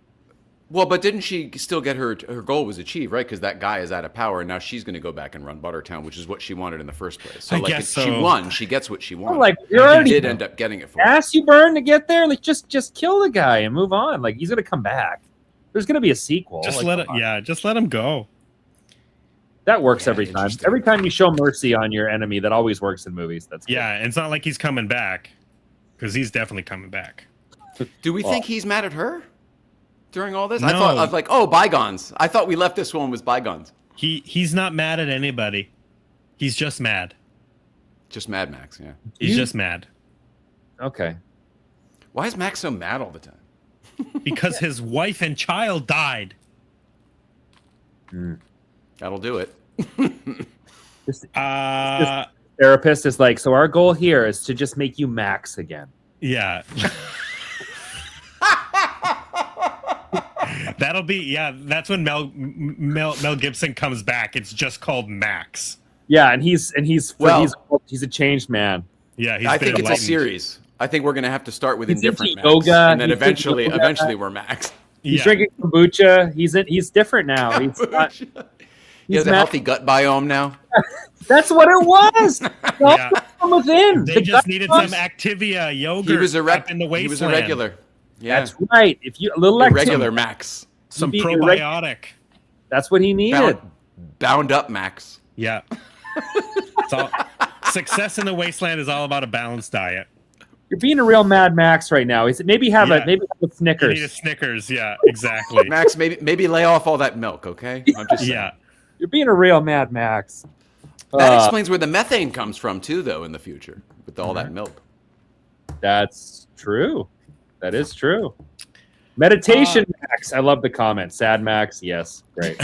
Well, but didn't she still get her goal was achieved, right? Because that guy is out of power, and now she's going to go back and run Buttertown, which is what she wanted in the first place. So, like, if she won, she gets what she wanted. Like, you already did end up getting it for her. Ass you burn to get there. Like, just kill the guy and move on. Like, he's going to come back. There's going to be a sequel. Just let him go. That works every time. Every time you show mercy on your enemy, that always works in movies. That's good. Yeah. It's not like he's coming back, because he's definitely coming back. Do we think he's mad at her during all this? No. I was like, oh, bygones. I thought we left this one was bygones. He's not mad at anybody. He's just mad. Just Mad Max, yeah. He's just mad. Okay. Why is Max so mad all the time? Because his wife and child died. That'll do it. This therapist is like, so our goal here is to just make you Max again. Yeah. That'll be that's when Mel Gibson comes back. It's just called Max. Yeah, and he's a changed man. Yeah, I think it's a series. I think we're going to have to start with indifferent Max, yoga, and then eventually we're Max. He's drinking kombucha. He's different now. He has a healthy gut biome now. That's what it was. From within. They just needed some Activia yogurt. He was a in the Wasteland. He was a regular. Yeah, that's right. If you a little regular Max, some probiotic. That's what he needed. Bound up Max. Yeah. Success in the Wasteland is all about a balanced diet. You're being a real Mad Max right now. Is it maybe have a Snickers? You need a Snickers. Yeah, exactly. Max, maybe lay off all that milk, okay? I'm just saying. You're being a real Mad Max. That explains where the methane comes from too, though, in the future with all that milk. That's true. That is true. Meditation Max. I love the comment. Sad Max. Yes. Great.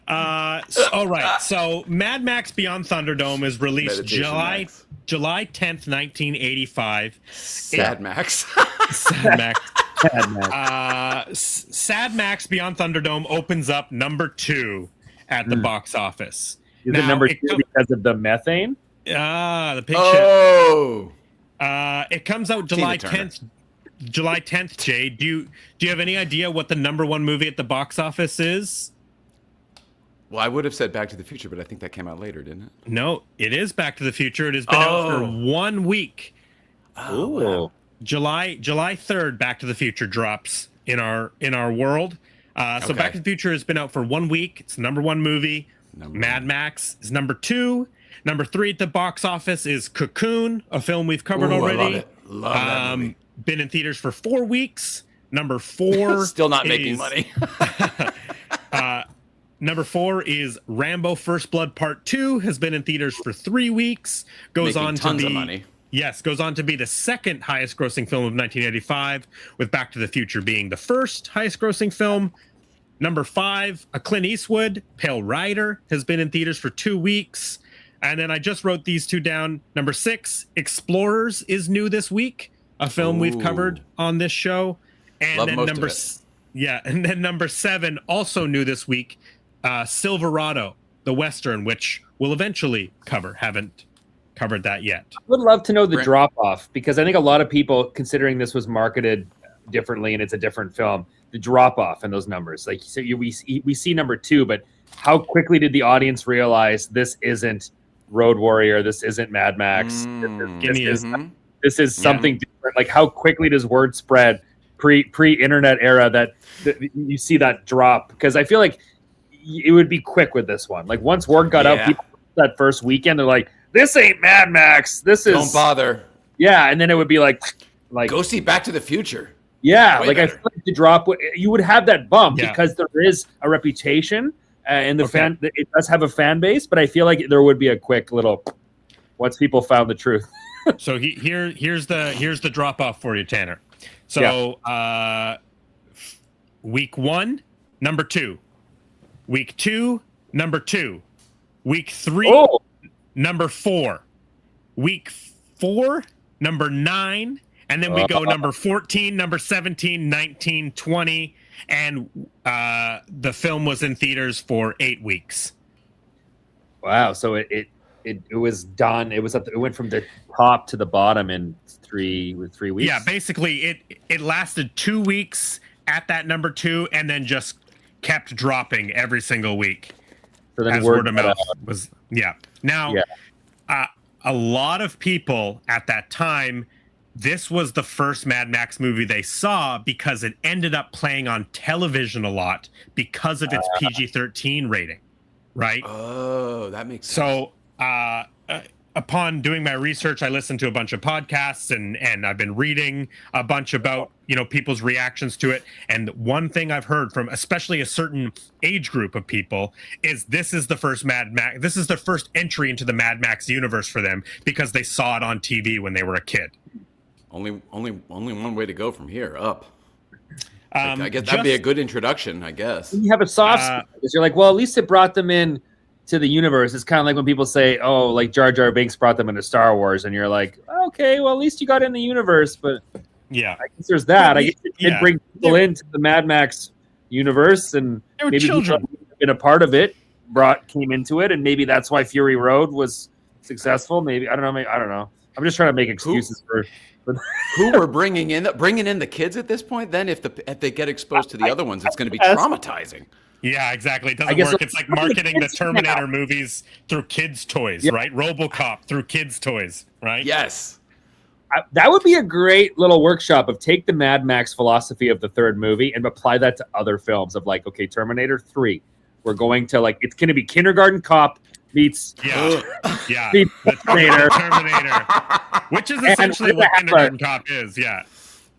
All right. So Mad Max Beyond Thunderdome is released July 10th, 1985. Sad Max. Sad Max. Sad Max Beyond Thunderdome opens up number 2 at the box office. Is it number 2 because of the methane? The picture. Oh. It comes out July 10th. July 10th, Jay. Do you have any idea what the number 1 movie at the box office is? Well, I would have said Back to the Future, but I think that came out later, didn't it? No, it is Back to the Future. It has been out for 1 week. Oh, wow. July 3rd, Back to the Future drops in our world. So Back to the Future has been out for 1 week. It's the number 1 movie. Mad Max is number 2. Number 3 at the box office is Cocoon, a film we've covered already. I love it. Love that movie. Been in theaters for 4 weeks. Number 4 still not making money. Number 4 is Rambo: First Blood Part 2. Has been in theaters for 3 weeks. Goes on to be the second highest grossing film of 1985, with Back to the Future being the first highest grossing film. Number 5, a Clint Eastwood, Pale Rider, has been in theaters for 2 weeks. And then I just wrote these 2 down. Number 6, Explorers is new this week, a film we've covered on this show. And then number 7, also new this week, Silverado, the Western, which we'll eventually cover. Haven't covered that yet. I would love to know the drop-off, because I think a lot of people, considering this was marketed differently and it's a different film, the drop-off in those numbers. Like, so we see number 2, but how quickly did the audience realize this isn't Road Warrior, this isn't Mad Max, this is something different? Like, how quickly does word spread pre-internet era that you see that drop? Because I feel like it would be quick with this one. Like, once word got out, people that first weekend, they're like, this ain't Mad Max. This is... Don't bother. Yeah, and then it would be like go see Back to the Future. Yeah, like, I feel like the drop, you would have that bump because there is a reputation and it does have a fan base, but I feel like there would be a quick little once people found the truth. So here's the drop off for you, Tanner. So week 1, number 2. Week 2, number 2. Week 3, number 4. Week 4, number 9. And then we go number 14, number 17, 19, 20. And the film was in theaters for 8 weeks. Wow. So it was done. It went from the top to the bottom in 3 weeks. Yeah, basically it lasted 2 weeks at that number 2 and then just kept dropping every single week. So then word of mouth was Now a lot of people at that time, this was the first Mad Max movie they saw because it ended up playing on television a lot because of its PG-13 rating, right? Oh, that makes sense. So upon doing my research, I listened to a bunch of podcasts and I've been reading a bunch about, people's reactions to it. And one thing I've heard from especially a certain age group of people is this is the first Mad Max. This is the first entry into the Mad Max universe for them because they saw it on TV when they were a kid. Only one way to go from here, up. I guess that'd be a good introduction, I guess. You have a soft spot because you're like, well, at least it brought them in to the universe. It's kind of like when people say, oh, like Jar Jar Binks brought them into Star Wars, and you're like, okay, well, at least you got in the universe. But yeah, I guess there's that. I guess it did bring people into the Mad Max universe, and maybe children been a part of it, came into it, and maybe that's why Fury Road was successful. Maybe I don't know. I'm just trying to make excuses for who we're bringing in the kids at this point. Then if they get exposed to the other ones, it's going to be traumatizing. Yeah, exactly. It doesn't work. It's like marketing the Terminator movies through kids' toys, right? RoboCop through kids' toys, right? Yes. That would be a great little workshop of take the Mad Max philosophy of the third movie and apply that to other films of like, okay, Terminator 3. We're going to like, it's going to be Kindergarten Cop meets the Terminator, which is essentially what Kindergarten Cop is. Yeah.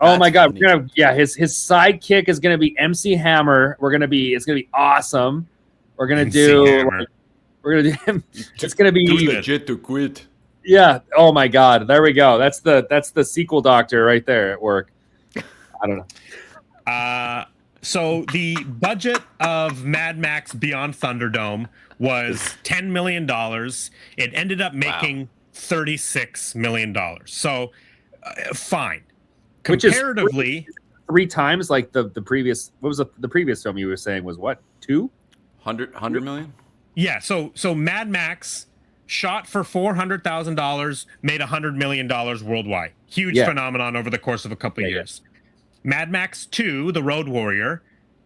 Oh my God! His sidekick is gonna be MC Hammer. It's gonna be awesome. We're gonna do him. It's gonna be legit to quit. Yeah. Oh my God! There we go. That's the sequel doctor right there at work. I don't know. So the budget of Mad Max Beyond Thunderdome was $10 million. It ended up making $36 million. So fine. Comparatively, which is 3 times like the previous. What was the previous film you were saying was what 100 million? Yeah. So Mad Max shot for $400,000, made $100 million worldwide. Huge phenomenon over the course of a couple of years. Mad Max 2, The Road Warrior,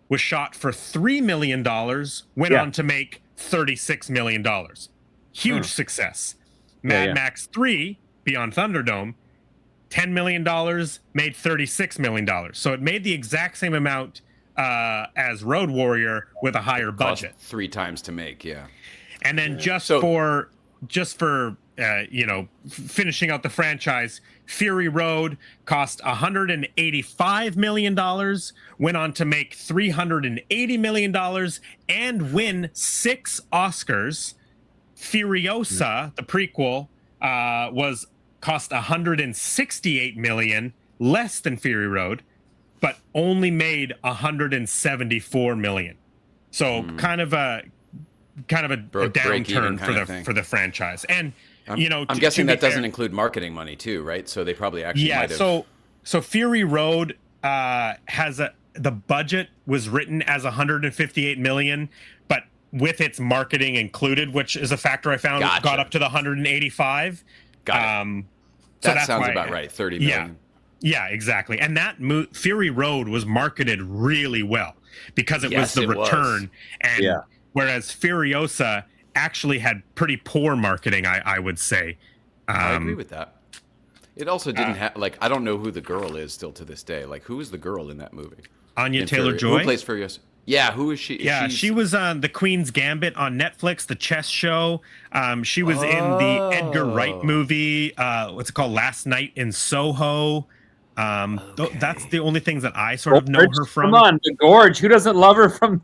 was shot for $3 million. Went on to make $36 million. Huge success. Mad Max 3, Beyond Thunderdome, $10 million, made $36 million. So it made the exact same amount as Road Warrior with a higher budget. Cost 3 times to make, And then just for finishing out the franchise, Fury Road cost $185 million, went on to make $380 million, and win 6 Oscars. Furiosa, the prequel, cost $168 million, less than Fury Road, but only made $174 million. So kind of a downturn for the franchise. And I'm guessing that doesn't include marketing money too, right? So they probably actually might have. So Fury Road the budget was written as $158 million, but with its marketing included, which is a factor I found, got up to the $185. Got it. So that sounds about right. 30 million. Yeah, exactly. And that Fury Road was marketed really well because it was the return. And whereas Furiosa actually had pretty poor marketing, I would say. I agree with that. It also didn't have, I don't know who the girl is still to this day. Like, who is the girl in that movie? Anya Taylor-Joy? Who plays Furiosa? Yeah, who is she? Yeah, she was on The Queen's Gambit on Netflix, the chess show. She was in the Edgar Wright movie, what's it called, Last Night in Soho. That's the only things that I sort of know her from. Come on, The Gorge. Who doesn't love her from...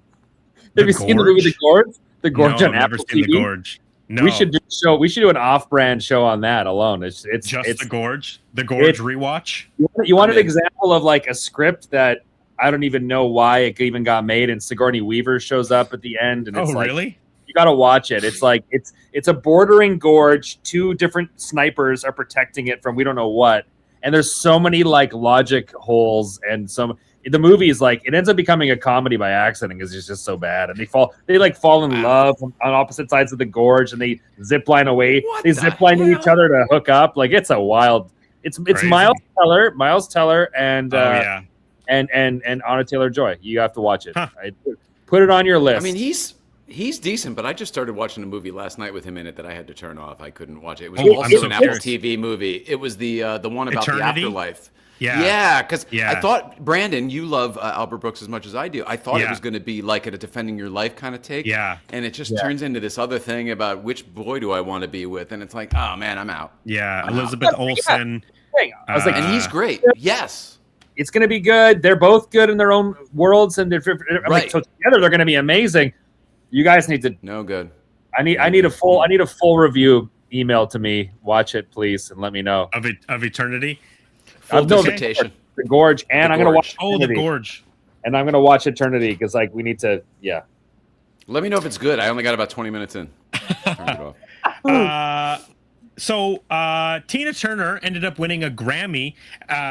Have you seen the movie The Gorge? The Gorge on Apple TV? The Gorge. No. We should do an off-brand show on that alone. It's The Gorge. The Gorge rewatch. You want an example of like a script that I don't even know why it even got made, and Sigourney Weaver shows up at the end, and it's really? You got to watch it. It's like it's a bordering gorge. 2 different snipers are protecting it from we don't know what, and there's so many like logic holes, and the movie is like it ends up becoming a comedy by accident because it's just so bad, and they fall in love on opposite sides of the gorge, and they zip line away. They zip line to each other to hook up. Like it's a wild. It's Miles Teller, and and Anya Taylor-Joy. You have to watch it. Put it on your list. I mean, he's decent, but I just started watching a movie last night with him in it that I had to turn off. I couldn't watch it. It was also an Apple TV movie. It was the one about Eternity? the afterlife. Yeah, because I thought, Brandon, you love Albert Brooks as much as I do. I thought it was going to be like a defending your life kind of take. Yeah. And it just turns into this other thing about which boy do I want to be with, and it's like, oh man, I'm out. Yeah, Elizabeth Olsen. I was like, and he's great. Yes. It's going to be good. They're both good in their own worlds, and so together they're going to be amazing. You guys need to. No good. I need a full review emailed to me. Watch it, please, and let me know. Of Eternity. Full dissertation. The Gorge, and I'm going to watch. The Gorge. and I'm gonna watch Eternity because like we need to. Yeah. Let me know if it's good. I only got about 20 minutes in. Turn it off. So Tina Turner ended up winning a Grammy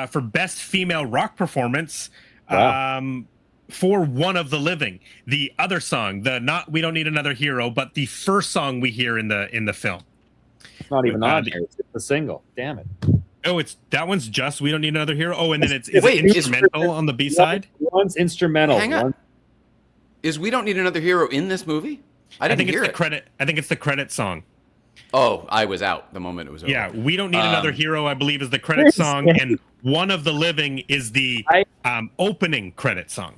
for Best Female Rock Performance. Wow. For One of the Living, the other song, We Don't Need Another Hero, but the first song we hear in the film. It's not even on here. It's a single. Damn it. Oh, that one's just We Don't Need Another Hero. Oh, and then is it instrumental on the B side? One's instrumental. Hang on. Is We Don't Need Another Hero in this movie? I didn't hear it. I think it's the credit song. Oh, I was out the moment it was over. Yeah, We Don't Need Another Hero, I believe, is the credit song, and One of the Living is the opening credit song.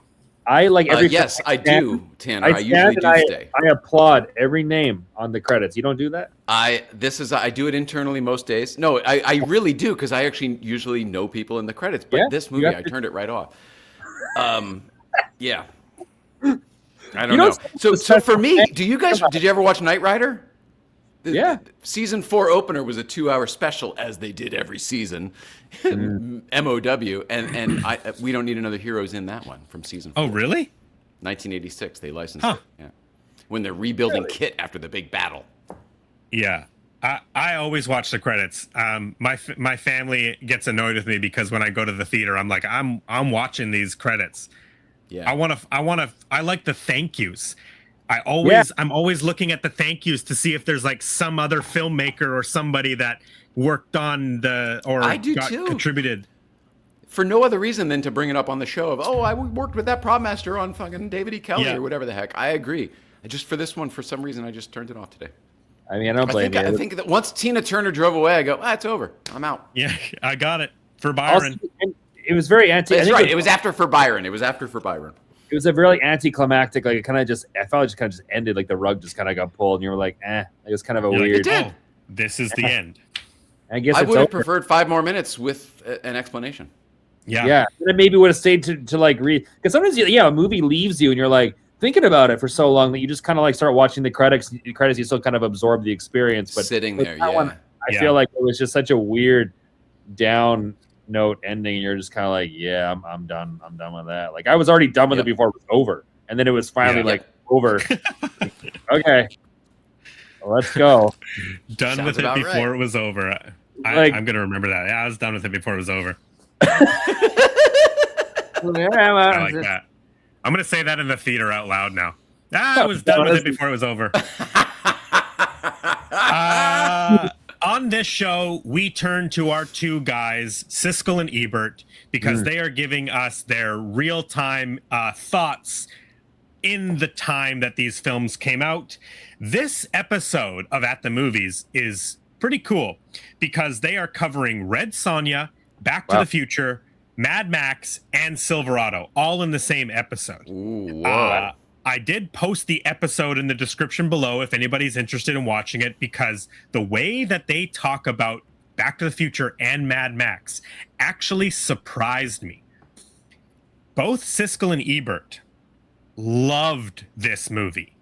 I like every. Yes, I do, Tanner. I usually do stay. I applaud every name on the credits. You don't do that? I do it internally most days. No, I really do because I actually usually know people in the credits. But this movie, I turned it right off. Yeah. I don't know. So for me, did you ever watch Knight Rider? Yeah. Season 4 opener was a 2-hour special, as they did every season. MOW. And We Don't Need Another Heroes in that one from season 4. Oh, really? 1986. They licensed it. Yeah. When they're rebuilding Kit after the big battle. Yeah. I always watch the credits. My family gets annoyed with me because when I go to the theater, I'm like, I'm watching these credits. Yeah. I like the thank yous. I'm always looking at the thank yous to see if there's like some other filmmaker or somebody that worked on contributed. For no other reason than to bring it up on the show of, I worked with that prop master on fucking David E. Kelly or whatever the heck. I agree. For this one, for some reason, I just turned it off today. I mean, I don't blame you. I think that once Tina Turner drove away, I go, it's over. I'm out. Yeah, I got it. For Byron. Also, it was very anti. That's right. It was after For Byron. It was a really anticlimactic. Like I felt it just ended. Like the rug just kind of got pulled, and you were like, It was kind of a weird. It did. Oh, this is the end. I guess I would have preferred 5 more minutes with an explanation. Yeah. And then maybe would have stayed to like read, because sometimes a movie leaves you and you're like thinking about it for so long that you just kind of like start watching the credits. You still kind of absorb the experience, but sitting there, one, I feel like it was just such a weird down note ending, and you're just kind of like, I'm done with that. Like I was already done with it before it was over, and then it was finally over. Okay, let's go. Done with it before it was over. I'm gonna remember that. I was done with it before it was over. I like that. I'm gonna say that in the theater out loud now. I was done with it before it was over. On this show, we turn to our two guys, Siskel and Ebert, because they are giving us their real-time thoughts in the time that these films came out. This episode of At the Movies is pretty cool because they are covering Red Sonja, Back to the Future, Mad Max, and Silverado, all in the same episode. Ooh, wow. I did post the episode in the description below if anybody's interested in watching it, because the way that they talk about Back to the Future and Mad Max actually surprised me. Both Siskel and Ebert loved this movie.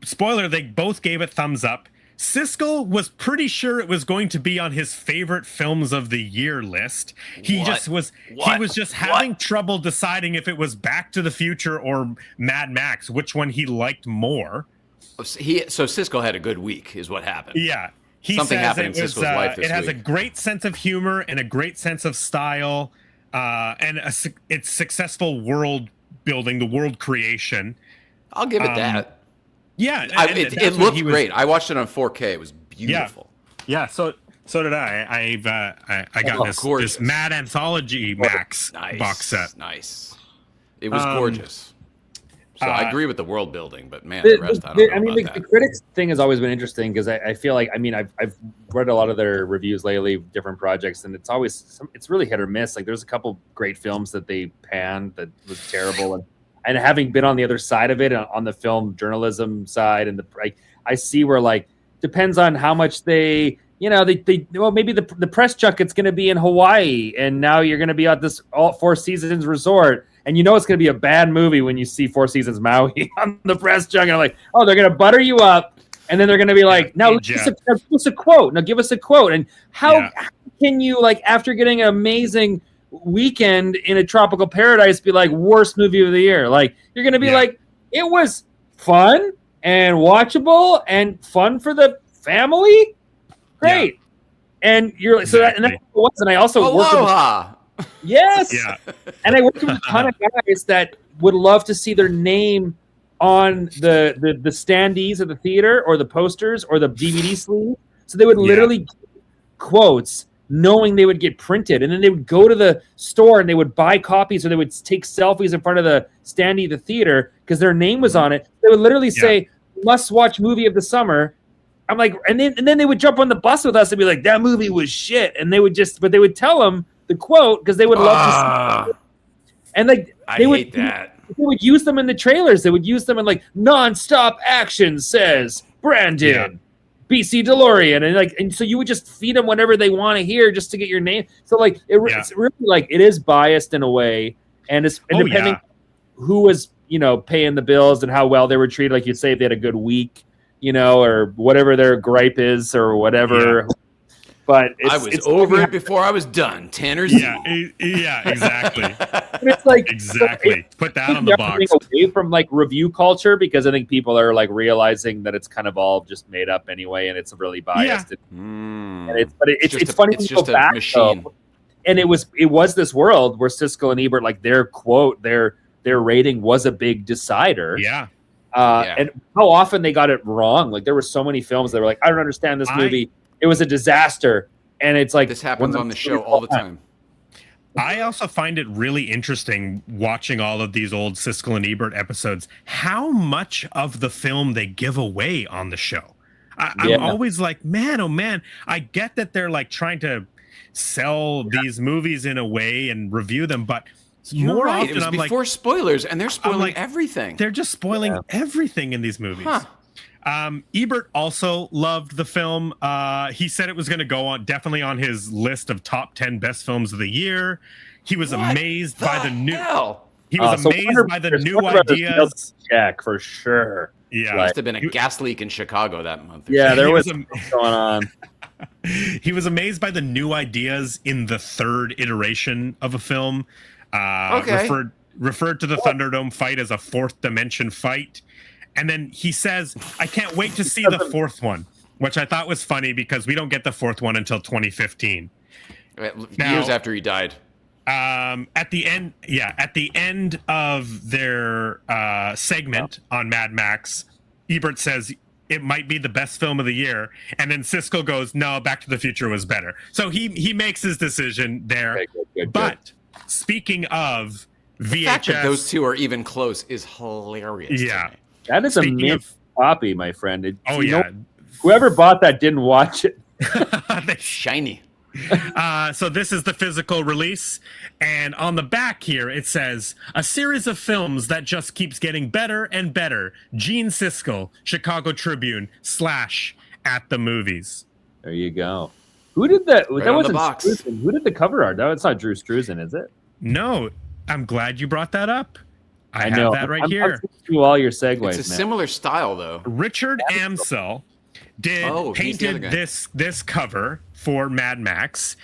Spoiler, they both gave it thumbs up. Siskel was pretty sure it was going to be on his favorite films of the year list. He was just having trouble deciding if it was Back to the Future or Mad Max, which one he liked more. So Siskel had a good week, is what happened. Yeah. Something happened in Siskel's life this week. It has a great sense of humor and a great sense of style, and it's successful world building, the world creation. I'll give it that. Yeah, it looked great. I watched it on 4K. It was beautiful. Yeah. So did I. I got this Mad Anthology Max box set. Nice. It was gorgeous. So I agree with the world building, but man, the rest I don't know about that. The critics thing has always been interesting because I feel like I've read a lot of their reviews lately, different projects, and it's really hit or miss. Like there's a couple great films that they panned that was terrible, and having been on the other side of it, on the film journalism side, and I see where like depends on how much they maybe the press junket's going to be in Hawaii, and now you're going to be at this all Four Seasons resort, and it's going to be a bad movie when you see Four Seasons Maui on the press junket. I'm like, they're going to butter you up, and then they're going to be like, now give us a quote. Now give us a quote. And how can you, like, after getting an amazing Weekend in a Tropical Paradise be like worst movie of the year. Like you're gonna be like, it was fun and watchable and fun for the family. Great. Yeah. And you're like, so and that's what it was. And I also worked with, yes. Yeah. And I worked with a ton of guys that would love to see their name on the standees of the theater or the posters or the DVD sleeve. So they would literally get quotes knowing they would get printed. And then they would go to the store and they would buy copies, or they would take selfies in front of the standee of the theater because their name was on it. They would literally say, must watch movie of the summer. I'm like, and then they would jump on the bus with us and be like, that movie was shit. And they would but they would tell them the quote because they would love to see it. And like, they hate that. They would use them in the trailers. They would use them in like nonstop action says Brandon, BC DeLorean. And so you would just feed them whatever they want to hear just to get your name. So like, it's really like, it is biased in a way. And it's depending who was, paying the bills and how well they were treated. Like you say, if they had a good week, or whatever their gripe is or whatever. Yeah. But I was over it before I was done. Tanner's. Yeah, exactly. It's like exactly. Put that on the box. Away from like review culture, because I think people are like realizing that it's kind of all just made up anyway, and it's really biased. Yeah. And it's funny to go back machine. Though, and it was this world where Siskel and Ebert, like their quote, their rating was a big decider. Yeah. And how often they got it wrong. Like there were so many films that were like, I don't understand this movie. It was a disaster. And it's like, this happens on the show all the time. I also find it really interesting watching all of these old Siskel and Ebert episodes, how much of the film they give away on the show. I'm always like, man, oh man, I get that they're like trying to sell these movies in a way and review them, but more often it was I'm before spoilers, and they're spoiling everything. They're just spoiling everything in these movies. Huh. Ebert also loved the film. He said it was going to go on definitely on his list of top 10 best films of the year. He was amazed by the new. He was amazed by the new ideas. Jack, for sure. Yeah, must have been a gas leak in Chicago that month. Yeah, there was going on. He was amazed by the new ideas in the third iteration of a film. Referred to the Thunderdome fight as a fourth dimension fight. And then he says, I can't wait to see the fourth one, which I thought was funny because we don't get the fourth one until 2015. Years after he died. At the end of their segment on Mad Max, Ebert says it might be the best film of the year. And then Siskel goes, no, Back to the Future was better. So he makes his decision there. Okay, good. Speaking of VHS, the fact that those two are even close is hilarious. Yeah. That is a mint copy, my friend. Whoever bought that didn't watch it. Shiny. So this is the physical release, and on the back here it says, a series of films that just keeps getting better and better. Gene Siskel, Chicago Tribune / at the movies. There you go. Who did that? Right that wasn't Struzan. Who did the cover art? That's not Drew Struzan, is it? No. I'm glad you brought that up. I know that right here. I'm all your segues. It's a similar style, though. Richard Amsel painted this cover for Mad Max.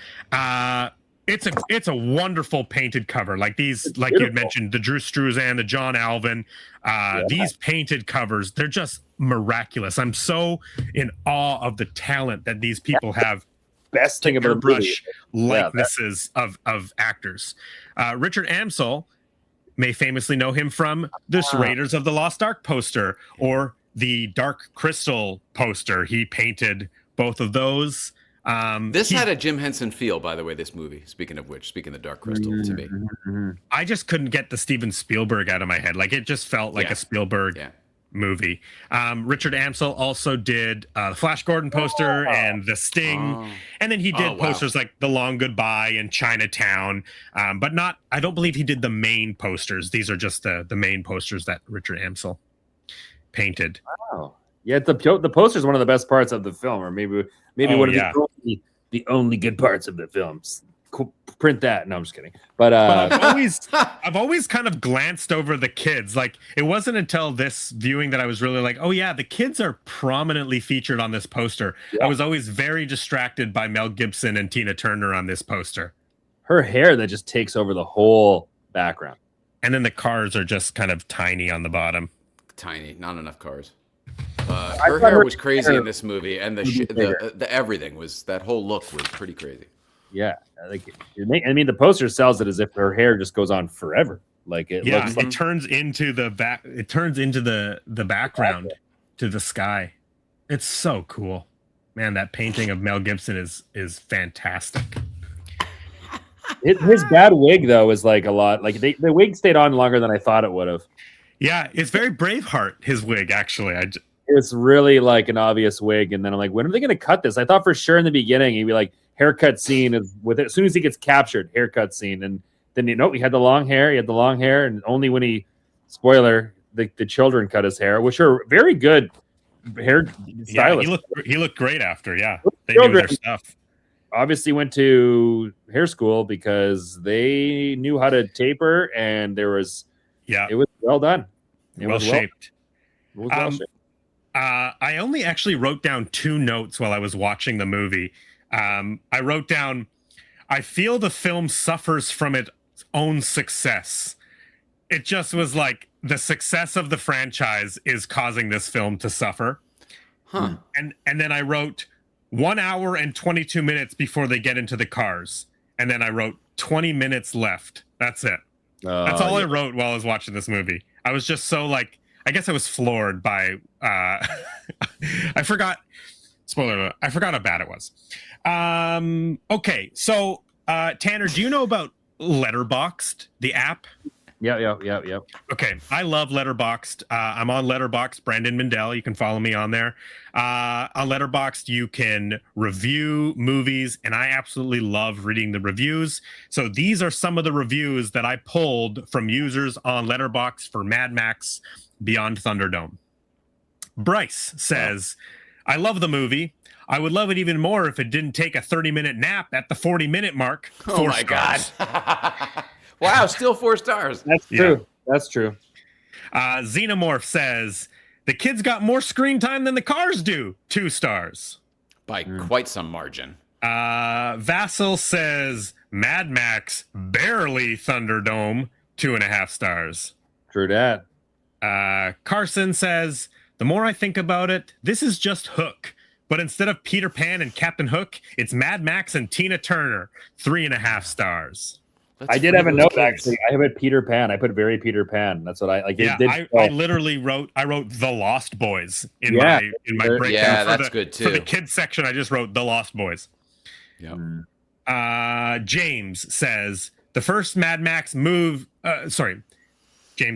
It's a wonderful painted cover. Like these, like you mentioned, the Drew Struzan, the John Alvin. These painted covers, they're just miraculous. I'm so in awe of the talent that these people have. Best thing about airbrush likenesses of actors. Richard Amsel may famously know him from this Raiders of the Lost Ark poster or the Dark Crystal poster. He painted both of those. This had a Jim Henson feel, by the way, this movie. Speaking of the Dark Crystal to me. I just couldn't get the Steven Spielberg out of my head. Like it just felt like a Spielberg movie. Richard Amsel also did the Flash Gordon poster and The Sting. And then he did posters like The Long Goodbye and Chinatown. But I don't believe he did the main posters. These are just the main posters that Richard Amsel painted. Wow. Yeah, the poster is one of the best parts of the film, or maybe one of the only good parts of the films. Print that. No, I'm just kidding. But I've always kind of glanced over the kids. Like it wasn't until this viewing that I was really like, oh yeah, the kids are prominently featured on this poster. I was always very distracted by Mel Gibson and Tina Turner on this poster. her hair that just takes over the whole background. And then the cars are just kind of tiny on the bottom. Tiny, not enough cars. Her hair was crazy in this movie, and the everything was, that whole look was pretty crazy. Yeah, I mean, the poster sells it as if her hair just goes on forever. Like it looks like, it turns into the back. It turns into the background to the sky. It's so cool, man. That painting of Mel Gibson is fantastic. His bad wig though is like a lot. Like the wig stayed on longer than I thought it would have. Yeah, it's very Braveheart. His wig, actually. It's really like an obvious wig, and then I'm like, when are they going to cut this? I thought for sure in the beginning he'd be like, haircut scene is with it as soon as he gets captured, haircut scene, and then he had the long hair. He had the long hair, and only when spoiler, the children cut his hair, which are very good hair stylists. Yeah, he looked great after. Yeah, they knew their stuff. Obviously went to hair school because they knew how to taper, and it was well done. Well shaped. I only actually wrote down 2 notes while I was watching the movie. I wrote down, I feel the film suffers from its own success. It just was like the success of the franchise is causing this film to suffer. Huh. And then I wrote 1 hour and 22 minutes before they get into the cars. And then I wrote 20 minutes left. That's it. That's all I wrote while I was watching this movie. I was just so like, I guess I was floored by, I forgot, spoiler alert, I forgot how bad it was. Okay, so Tanner, do you know about Letterboxd, the app? Yeah. Okay, I love Letterboxd. I'm on Letterboxd, Brandon Mindell. You can follow me on there. On Letterboxd, you can review movies, and I absolutely love reading the reviews. So these are some of the reviews that I pulled from users on Letterboxd for Mad Max Beyond Thunderdome. Bryce says, I love the movie. I would love it even more if it didn't take a 30-minute nap at the 40-minute mark. Oh my God. Wow, still 4 stars. That's true. Yeah. That's true. Xenomorph says, the kids got more screen time than the cars do. 2 stars. By quite some margin. Vassal says, Mad Max, barely Thunderdome. 2.5 stars. True that. Carson says, the more I think about it, this is just Hook. But instead of Peter Pan and Captain Hook, it's Mad Max and Tina Turner. 3.5 stars. I did have a note actually. I have a Peter Pan. I put very Peter Pan. That's what I like. Yeah, I literally wrote The Lost Boys in my breakdown. Yeah, that's good too. For the kids section, I just wrote The Lost Boys. Yeah. James says the first Mad Max James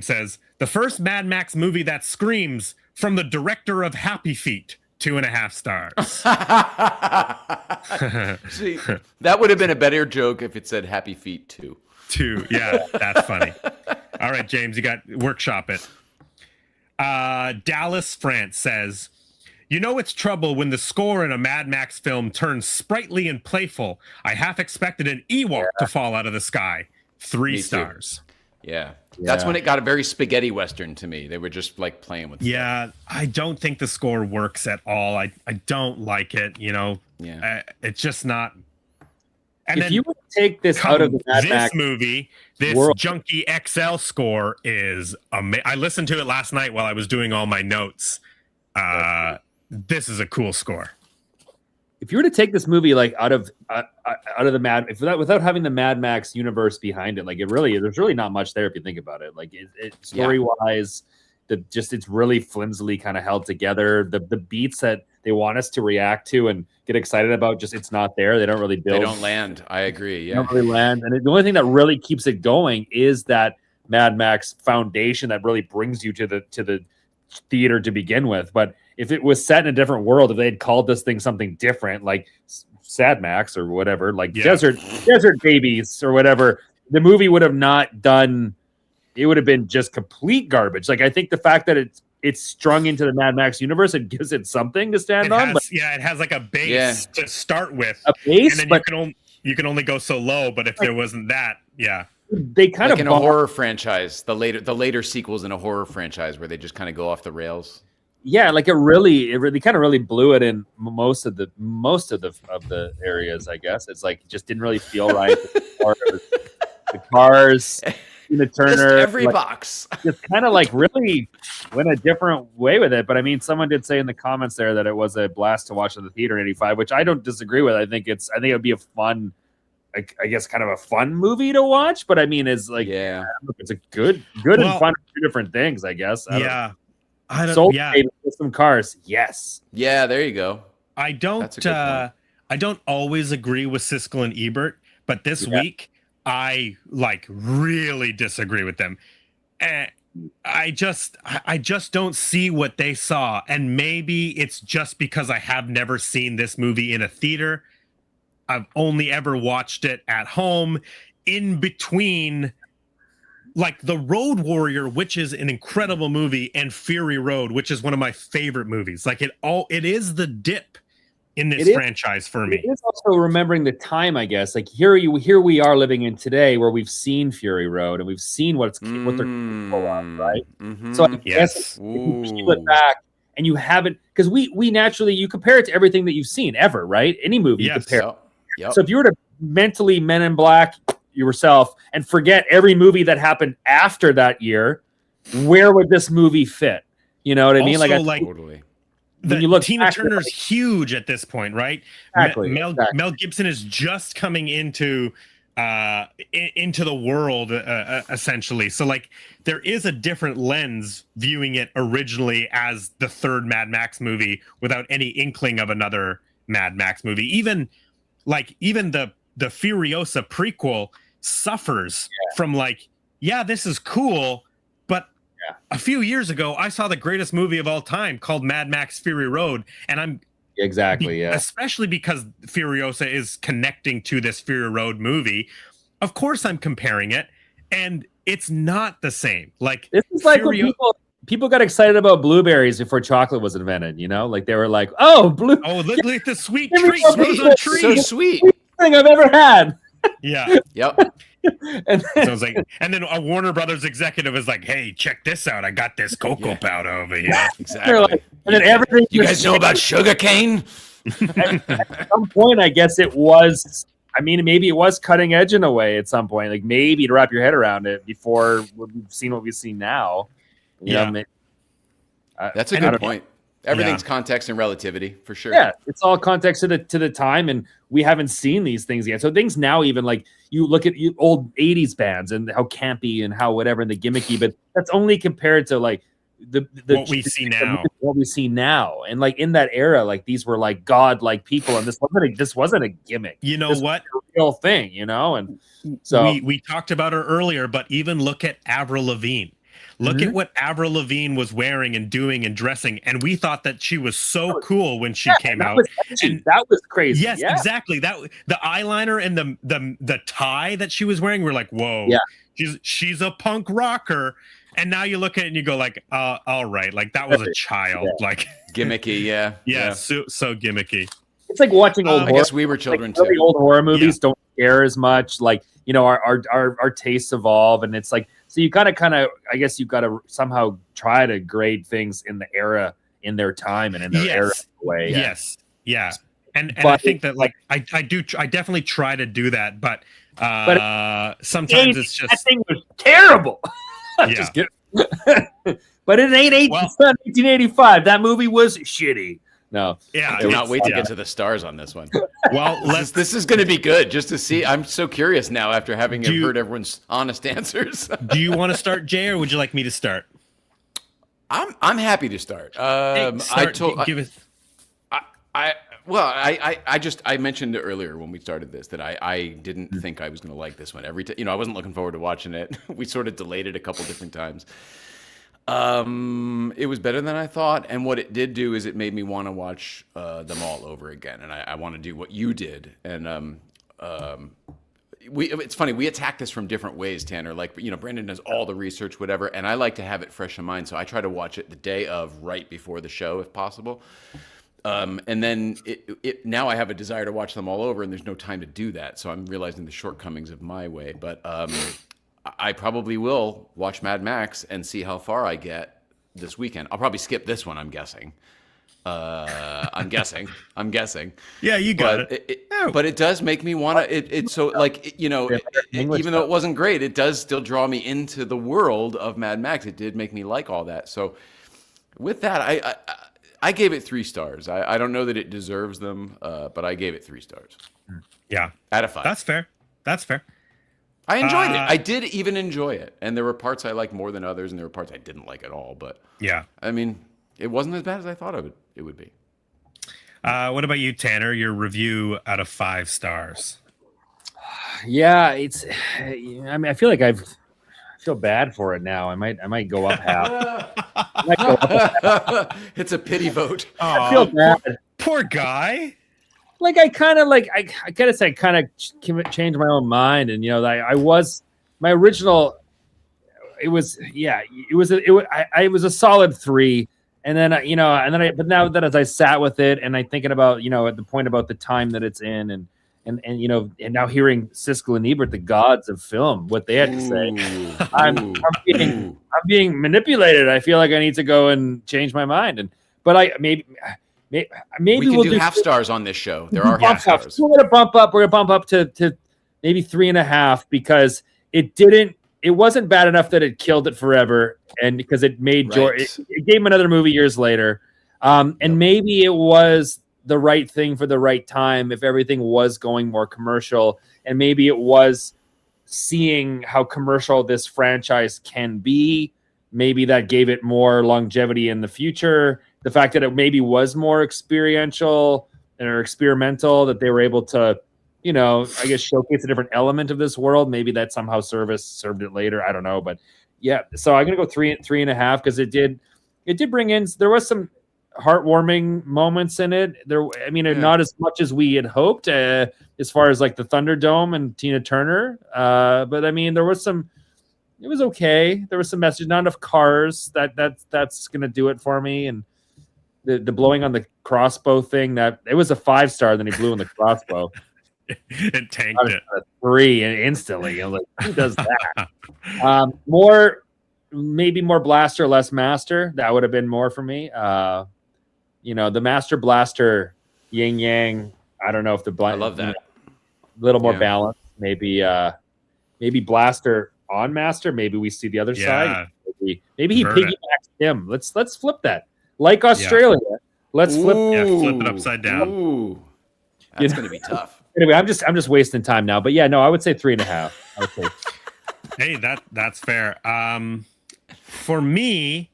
says the first Mad Max movie that screams from the director of Happy Feet. 2.5 stars. See, that would have been a better joke if it said Happy Feet 2. 2, yeah, that's funny. All right, James, you got workshop it. Dallas France says, you know it's trouble when the score in a Mad Max film turns sprightly and playful. I half expected an Ewok to fall out of the sky. 3 stars. Yeah. That's when it got a very spaghetti western to me. They were just like playing with stuff. I don't think the score works at all. I don't like it, you know. Yeah. It's just not. And if then you would take this out of the Mad Max movie, this Junkie XL score is amazing. I listened to it last night while I was doing all my notes. This is a cool score. If you were to take this movie like out of the without having the Mad Max universe behind it, like there's really not much there if you think about it. Like it story wise, it's really flimsily kind of held together. The beats that they want us to react to and get excited about, it's not there. They don't really build. They don't land. I agree. Yeah, they don't really land. And the only thing that really keeps it going is that Mad Max foundation that really brings you to the theater to begin with. But if it was set in a different world, if they had called this thing something different, like Sad Max or whatever, like Desert Babies or whatever, the movie would have not done. It would have been just complete garbage. Like I think the fact that it's strung into the Mad Max universe, it gives it something to stand on. But it has like a base to start with. A base, and then you can only go so low. But if there wasn't that, they kind of in a horror franchise. The later sequels in a horror franchise where they just kind of go off the rails. yeah, like it really kind of really blew it in most of the areas. I guess it's like it just didn't really feel right. The cars, Tina Turner, missed every like, box. just kind of like really went a different way with it. But I mean, someone did say in the comments there that it was a blast to watch in the theater in '85, which I don't disagree with. I think it would be a fun, I guess, kind of a fun movie to watch. But I mean, it's like, yeah, it's a good and fun, two different things, I guess. I don't. With some cars, yes. Yeah, there you go. I don't. I don't always agree with Siskel and Ebert, but this week I like really disagree with them. I just don't see what they saw, and maybe it's just because I have never seen this movie in a theater. I've only ever watched it at home in between like The Road Warrior, which is an incredible movie, and Fury Road, which is one of my favorite movies. Like it is the dip in this franchise for me. It is also remembering the time, I guess. Like here we are living in today, where we've seen Fury Road and we've seen what they're capable of, right? Mm-hmm. So I guess if you peel it back and you haven't, because we naturally, you compare it to everything that you've seen ever, right? Any movie you compare. Yep. So if you were to mentally Men in Black yourself and forget every movie that happened after that year, where would this movie fit? You know what I mean? Like totally. You look, Tina Turner's huge at this point, right? Exactly. Mel Gibson is just coming into the world essentially. So like there is a different lens viewing it originally as the third Mad Max movie without any inkling of another Mad Max movie. Even the Furiosa prequel suffers from like, this is cool, but a few years ago I saw the greatest movie of all time called Mad Max Fury Road, and I'm especially because Furiosa is connecting to this Fury Road movie. Of course I'm comparing it, and it's not the same. Like this is like when people got excited about blueberries before chocolate was invented, you know? Like they were like, look at the sweet treats grows on trees. So sweet. Thing I've ever had. Yeah. Yep. And then a Warner Brothers executive is like, "Hey, check this out! I got this cocoa powder over here." Exactly. Like, and then everything. You guys know about sugar cane? At some point, I guess it was. I mean, maybe it was cutting edge in a way. At some point, like maybe to wrap your head around it before we've seen what we've seen now. You know, that's a good point. Everything's context and relativity for sure. Yeah, it's all context to the time, and we haven't seen these things yet. So things now, even like you look at old '80s bands and how campy and how whatever and the gimmicky, but that's only compared to like the what we see now. What we see now, and like in that era, like these were like godlike people, and this wasn't a gimmick. You know what? A real thing, you know. And so we talked about her earlier, but even look at Avril Lavigne. Look at what Avril Lavigne was wearing and doing and dressing, and we thought that she was so cool when she came out. And that was crazy. Yes, exactly. That the eyeliner and the tie that she was wearing, we're like, whoa, she's a punk rocker. And now you look at it and you go like, all right, like that was a child, like gimmicky, so gimmicky. It's like watching old. I guess we were children too. The old horror movies don't scare as much. Like our tastes evolve, and it's like. So you gotta I guess you gotta somehow try to grade things in the era, in their time, and in their era way. Yes, yeah, and I think that like I definitely try to do that, but sometimes it's just that thing was terrible. Yeah, but it ain't 1985. That movie was shitty. No. Yeah. I cannot wait to get to the stars on this one. Well, this is going to be good just to see. I'm so curious now after having heard everyone's honest answers. Do you want to start, Jay, or would you like me to start? I'm happy to start. I mentioned ever when we started this that I didn't think I was going to like this one. Every time, I wasn't looking forward to watching it. We sort of delayed it a couple different times. It was better than I thought, and what it did do is it made me want to watch them all over again, and I want to do what you did. And it's funny, we attack this from different ways, Tanner. Like, Brandon does all the research, whatever, and I like to have it fresh in mind, so I try to watch it the day of, right before the show, if possible. And then now I have a desire to watch them all over, and there's no time to do that, so I'm realizing the shortcomings of my way, but I probably will watch Mad Max and see how far I get this weekend. I'll probably skip this one. I'm guessing. I'm guessing. Yeah, you got it. But it does make me want to. It's so like even though it wasn't great, it does still draw me into the world of Mad Max. It did make me like all that. So with that, I gave it 3 stars. I don't know that it deserves them, but I gave it 3 stars. Yeah, out of 5. That's fair. I enjoyed it. I did even enjoy it, and there were parts I liked more than others, and there were parts I didn't like at all. But yeah, I mean, it wasn't as bad as I thought it would be. What about you, Tanner? Your review out of 5 stars? Yeah, it's. I mean, I feel like I feel bad for it now. I might go up half. It's a pity vote. I feel bad. Poor guy. Like I kind of I gotta say, I kind of changed my own mind, and I was my original. It was a solid 3. And then, but now that as I sat with it and I'm thinking about, at the point about the time that it's in and now hearing Siskel and Ebert, the gods of film, what they had to say, I'm being manipulated. I feel like I need to go and change my mind. But maybe we can we'll do half stars on this show. There are half stars. We're going to bump up. We're going to bump up to maybe 3.5 because it wasn't bad enough that it killed it forever, and because it made it gave him another movie years later, and maybe it was the right thing for the right time if everything was going more commercial, and maybe it was seeing how commercial this franchise can be. Maybe that gave it more longevity in the future. The fact that it maybe was more experiential or experimental, that they were able to, I guess showcase a different element of this world. Maybe that somehow served it later. I don't know, but yeah. So I'm gonna go 3.5 because it did bring in. There was some heartwarming moments in it. Not as much as we had hoped, as far as like the Thunderdome and Tina Turner. But I mean, there was some. It was okay. There was some message. Not enough cars. That's gonna do it for me. And the blowing on the crossbow thing. That it was a 5-star. Then he blew in the crossbow. It tanked it. 3 and instantly. I'm like, who does that? Maybe more blaster, less master. That would have been more for me. The master blaster, yin yang. I don't know if the I love that. A little more balance. Maybe blaster on master. Maybe we see the other side. Maybe he piggybacks him. Let's flip that. Like Australia. Let's flip it upside down. Ooh. That's going to be tough. Anyway, I'm just wasting time now. But yeah, no, I would say 3.5. Hey, that's fair. For me,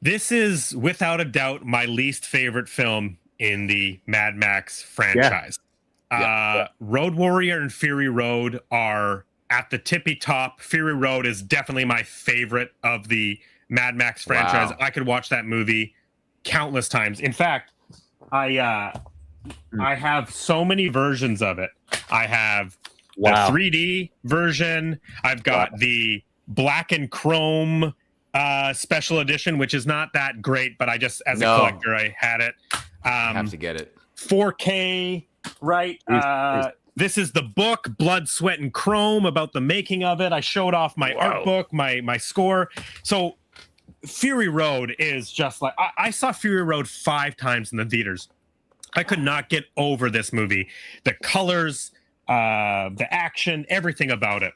this is without a doubt my least favorite film in the Mad Max franchise. Road Warrior and Fury Road are at the tippy top. Fury Road is definitely my favorite of the Mad Max franchise. Wow. I could watch that movie countless times. In fact, I have so many versions of it. I have the 3D version. I've got the black and chrome special edition, which is not that great, but I just, as a collector, I had it. I have to get it. 4K, right? This is the book, Blood, Sweat, and Chrome, about the making of it. I showed off my art book, my score. So Fury Road is just like, I saw Fury Road 5 times in the theaters. I could not get over this movie. The colors, the action, everything about it.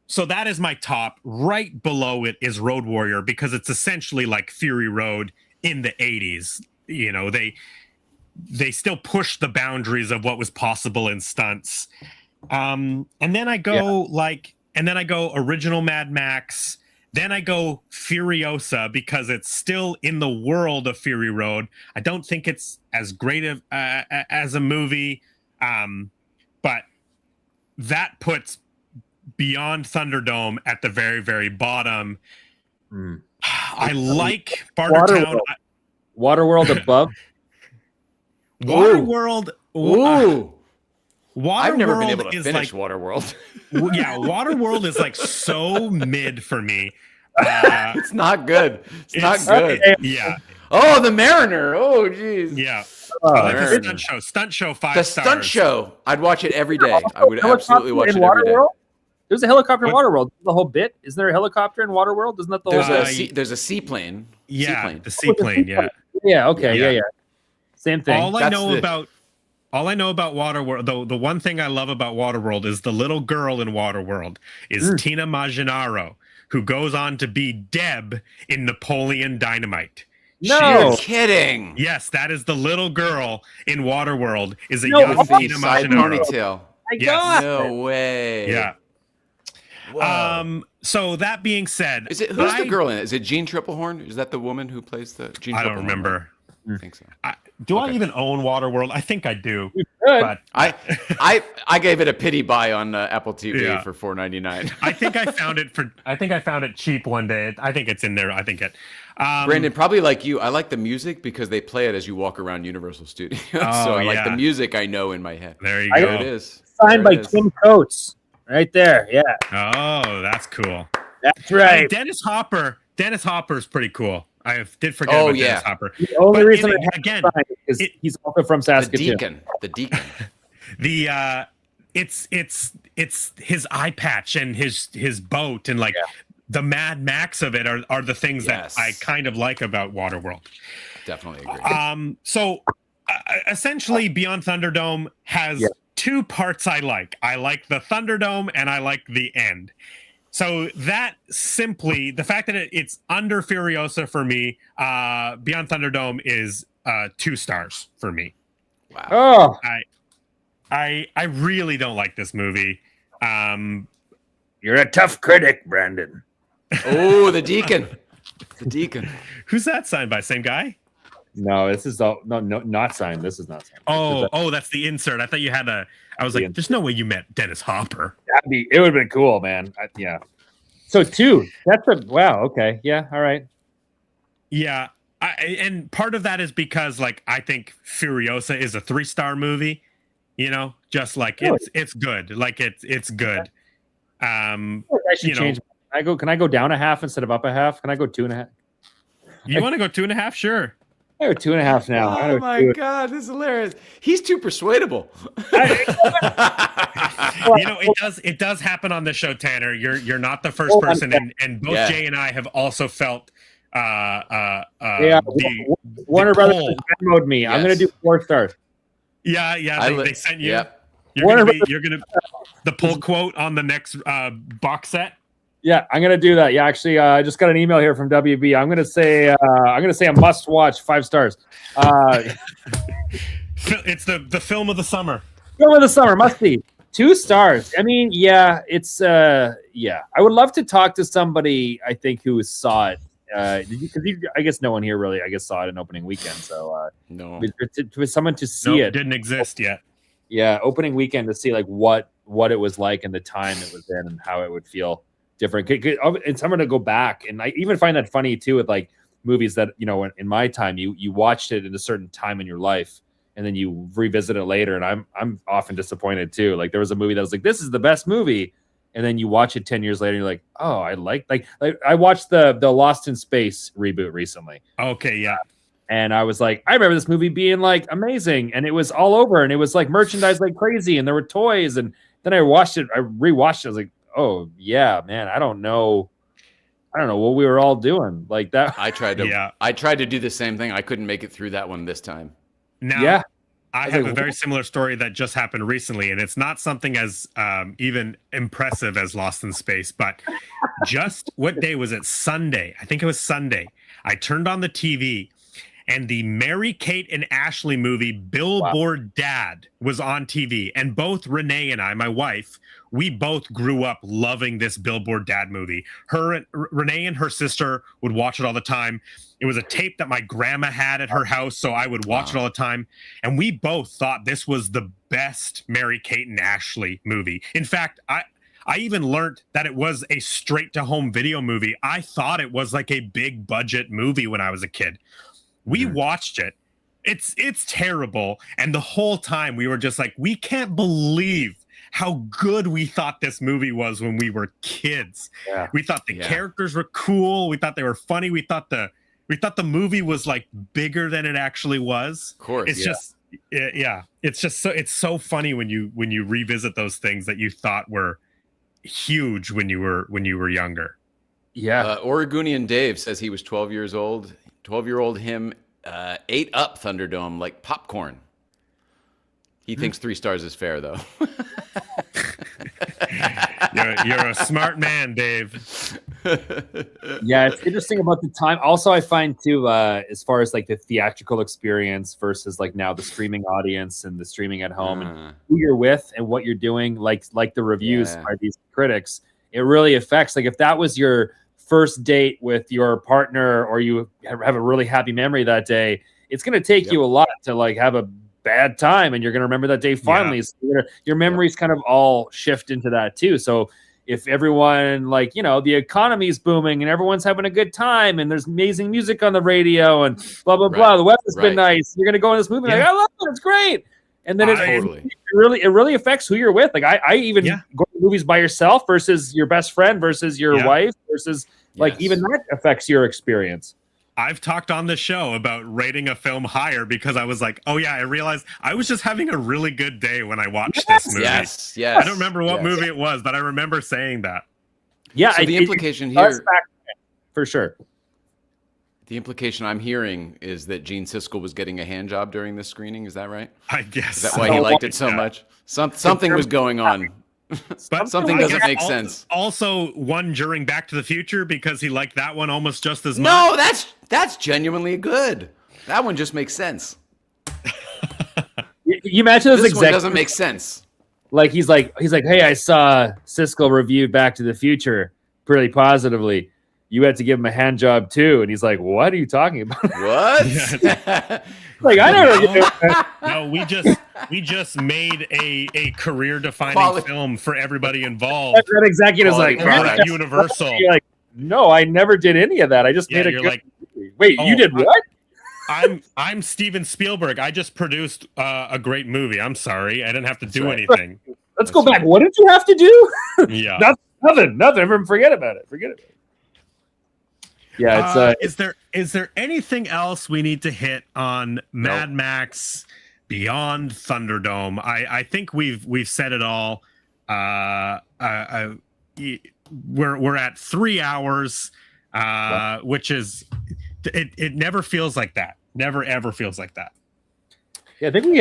So that is my top. Right below it is Road Warrior, because it's essentially like Fury Road in the 80s. They still push the boundaries of what was possible in stunts. And then I go original Mad Max. Then I go Furiosa, because it's still in the world of Fury Road. I don't think it's as great as a movie, but that puts Beyond Thunderdome at the very, very bottom. I like Bartertown. Waterworld above. Waterworld. Ooh. Waterworld. I've never been able to finish Waterworld. Yeah, Waterworld is like so mid for me. It's not good. It's not good. Yeah. Oh, the Mariner. Oh, jeez. Yeah. I like the stunt show. Stunt show 5 stars. The stunt show. I'd watch it every day. I would absolutely watch it every day. There's a helicopter in Waterworld. The whole bit. Isn't there a helicopter in Waterworld? Isn't that the whole? There's a seaplane. Yeah, seaplane. the seaplane. Yeah. Yeah. Okay. Yeah. Same thing. All I know about Waterworld, the one thing I love about Waterworld is the little girl in Waterworld is Tina Maggianaro, who goes on to be Deb in Napoleon Dynamite. No, you're kidding. Yes, that is the little girl in Waterworld. Is a young Tina Maggianaro. Ponytail. Yes. No way. Yeah. Whoa. So that being said, who's the girl in it? Is it Jean Triplehorn? Is that the woman who plays the Jean? I don't remember. I think so. I even own Waterworld? I think I do. But I gave it a pity buy on Apple TV for $4.99. I think I found it cheap one day. I think it's in there. I think it. Brandon, probably like you, I like the music because they play it as you walk around Universal Studios. So I like the music I know in my head. There you go. There it is. Signed by Kim Coates. Right there. Yeah. Oh, that's cool. That's right. And Dennis Hopper's pretty cool. I did forget about Dennis Hopper. The only reason is he's also from Saskatoon. The Deacon. It's his eye patch and his boat and the Mad Max of it are the things that I kind of like about Waterworld. Definitely agree. So essentially, Beyond Thunderdome has two parts I like. I like the Thunderdome and I like the end. So that simply, the fact that it's under Furiosa for me, Beyond Thunderdome is 2 stars for me. Wow. Oh, I really don't like this movie. You're a tough critic, Brandon. Oh, the Deacon. The Deacon. Who's that signed by? Same guy? No, this is not signed. This is not signed. Oh, that's the insert. I thought you had I was like, there's no way you met Dennis Hopper. It would have been cool, man. Yeah. So 2. That's wow. Okay. Yeah. All right. Yeah. And part of that is because I think Furiosa is a 3-star movie. You know, just it's good. It's good. I should change. Can I go down a half instead of up a half? Can I go 2.5? You want to go 2.5? Sure. I go 2.5 now. Oh my God, this is hilarious. He's too persuadable. It does happen on the show, Tanner. You're not the first person, and both Jay and I have also felt Warner Brothers Venmo'd me. Yes. I'm gonna do 4 stars. Yeah, they sent you. Yep. You're gonna the pull quote on the next box set. Yeah, I'm gonna do that. Yeah, actually, I just got an email here from WB. I'm gonna say a must watch, 5 stars. It's the film of the summer. Film of the summer must be 2 stars. I mean, it's I would love to talk to somebody I think who saw it. I guess no one here really saw it in opening weekend. So no, to someone to see it didn't exist yet. Yeah, opening weekend to see what it was like and the time it was in and how it would feel different. And someone to go back, and I even find that funny too with movies that in my time you watched it in a certain time in your life and then you revisit it later, and I'm often disappointed too. There was a movie that was this is the best movie, and then you watch it 10 years later and you're like, oh, I like I watched the Lost in Space reboot recently. Okay, yeah. And I was like, I remember this movie being amazing, and it was all over, and it was merchandise like crazy, and there were toys, and then I rewatched it. I was like, oh yeah, man, I don't know what we were all doing like that. I tried to do the same thing. I couldn't make it through that one this time. Now, I have a very similar story that just happened recently, and it's not something as even impressive as Lost in Space, but just what day was it? Sunday. I think it was Sunday. I turned on the TV, and the Mary-Kate and Ashley movie Billboard Dad was on TV. And both Renee and I, my wife, we both grew up loving this Billboard Dad movie. Renee and her sister would watch it all the time. It was a tape that my grandma had at her house, so I would watch it all the time. And we both thought this was the best Mary-Kate and Ashley movie. In fact, I even learned that it was a straight-to-home video movie. I thought it was a big budget movie when I was a kid. We watched it. It's terrible. And the whole time we were just we can't believe how good we thought this movie was when we were kids. Yeah. We thought the characters were cool. We thought they were funny. We thought the movie was bigger than it actually was. Of course. It's just so funny when you revisit those things that you thought were huge when you were younger. Yeah. Oregonian Dave says he was 12 years old. 12-year-old him ate up Thunderdome like popcorn. He thinks 3 stars is fair, though. You're a smart man, Dave. Yeah, it's interesting about the time. Also, I find too, as far as like the theatrical experience versus like now the streaming audience and the streaming at home, and who you're with and what you're doing, like the reviews by these critics, it really affects. Like if that was your first date with your partner, or you have a really happy memory that day, it's going to take you a lot to like have a bad time, and you're going to remember that day fondly. Yeah. So your memories kind of all shift into that too. So if everyone, like, you know, the economy's booming and everyone's having a good time and there's amazing music on the radio and blah blah blah, the weather's been nice, you're going to go in this movie like, I love it, it's great. And then it really affects who you're with. Like I even go to movies by yourself versus your best friend versus your wife versus like even that affects your experience. I've talked on the show about rating a film higher because I was like, oh yeah, I realized I was just having a really good day when I watched this movie. Yes. I don't remember what movie it was, but I remember saying that. Yeah. So the implication here, for sure. The implication I'm hearing is that Gene Siskel was getting a hand job during this screening. Is that right? I guess. Is that why he liked it so much? Something was going on. But something doesn't make sense. Also, one during Back to the Future because he liked that one almost just as much. No, that's genuinely good. That one just makes sense. You imagine those this one doesn't make sense. Like he's like, hey, I saw Siskel review Back to the Future pretty positively. You had to give him a hand job too, and he's like, "What are you talking about? What? Like I don't know." No, we just made a career-defining film for everybody involved. That executive is like, Universal. You're like, no, I never did any of that. I just made a good movie. Wait, you did what? I'm Steven Spielberg. I just produced a great movie. I'm sorry, I didn't have to do anything. Let's go back. What did you have to do? Yeah, nothing. Everyone forget about it. Forget it. Yeah, it's is there anything else we need to hit on Mad Max Beyond Thunderdome? I think we've said it all. We're at 3 hours, which is it never feels like that. Never ever feels like that. Yeah, I think we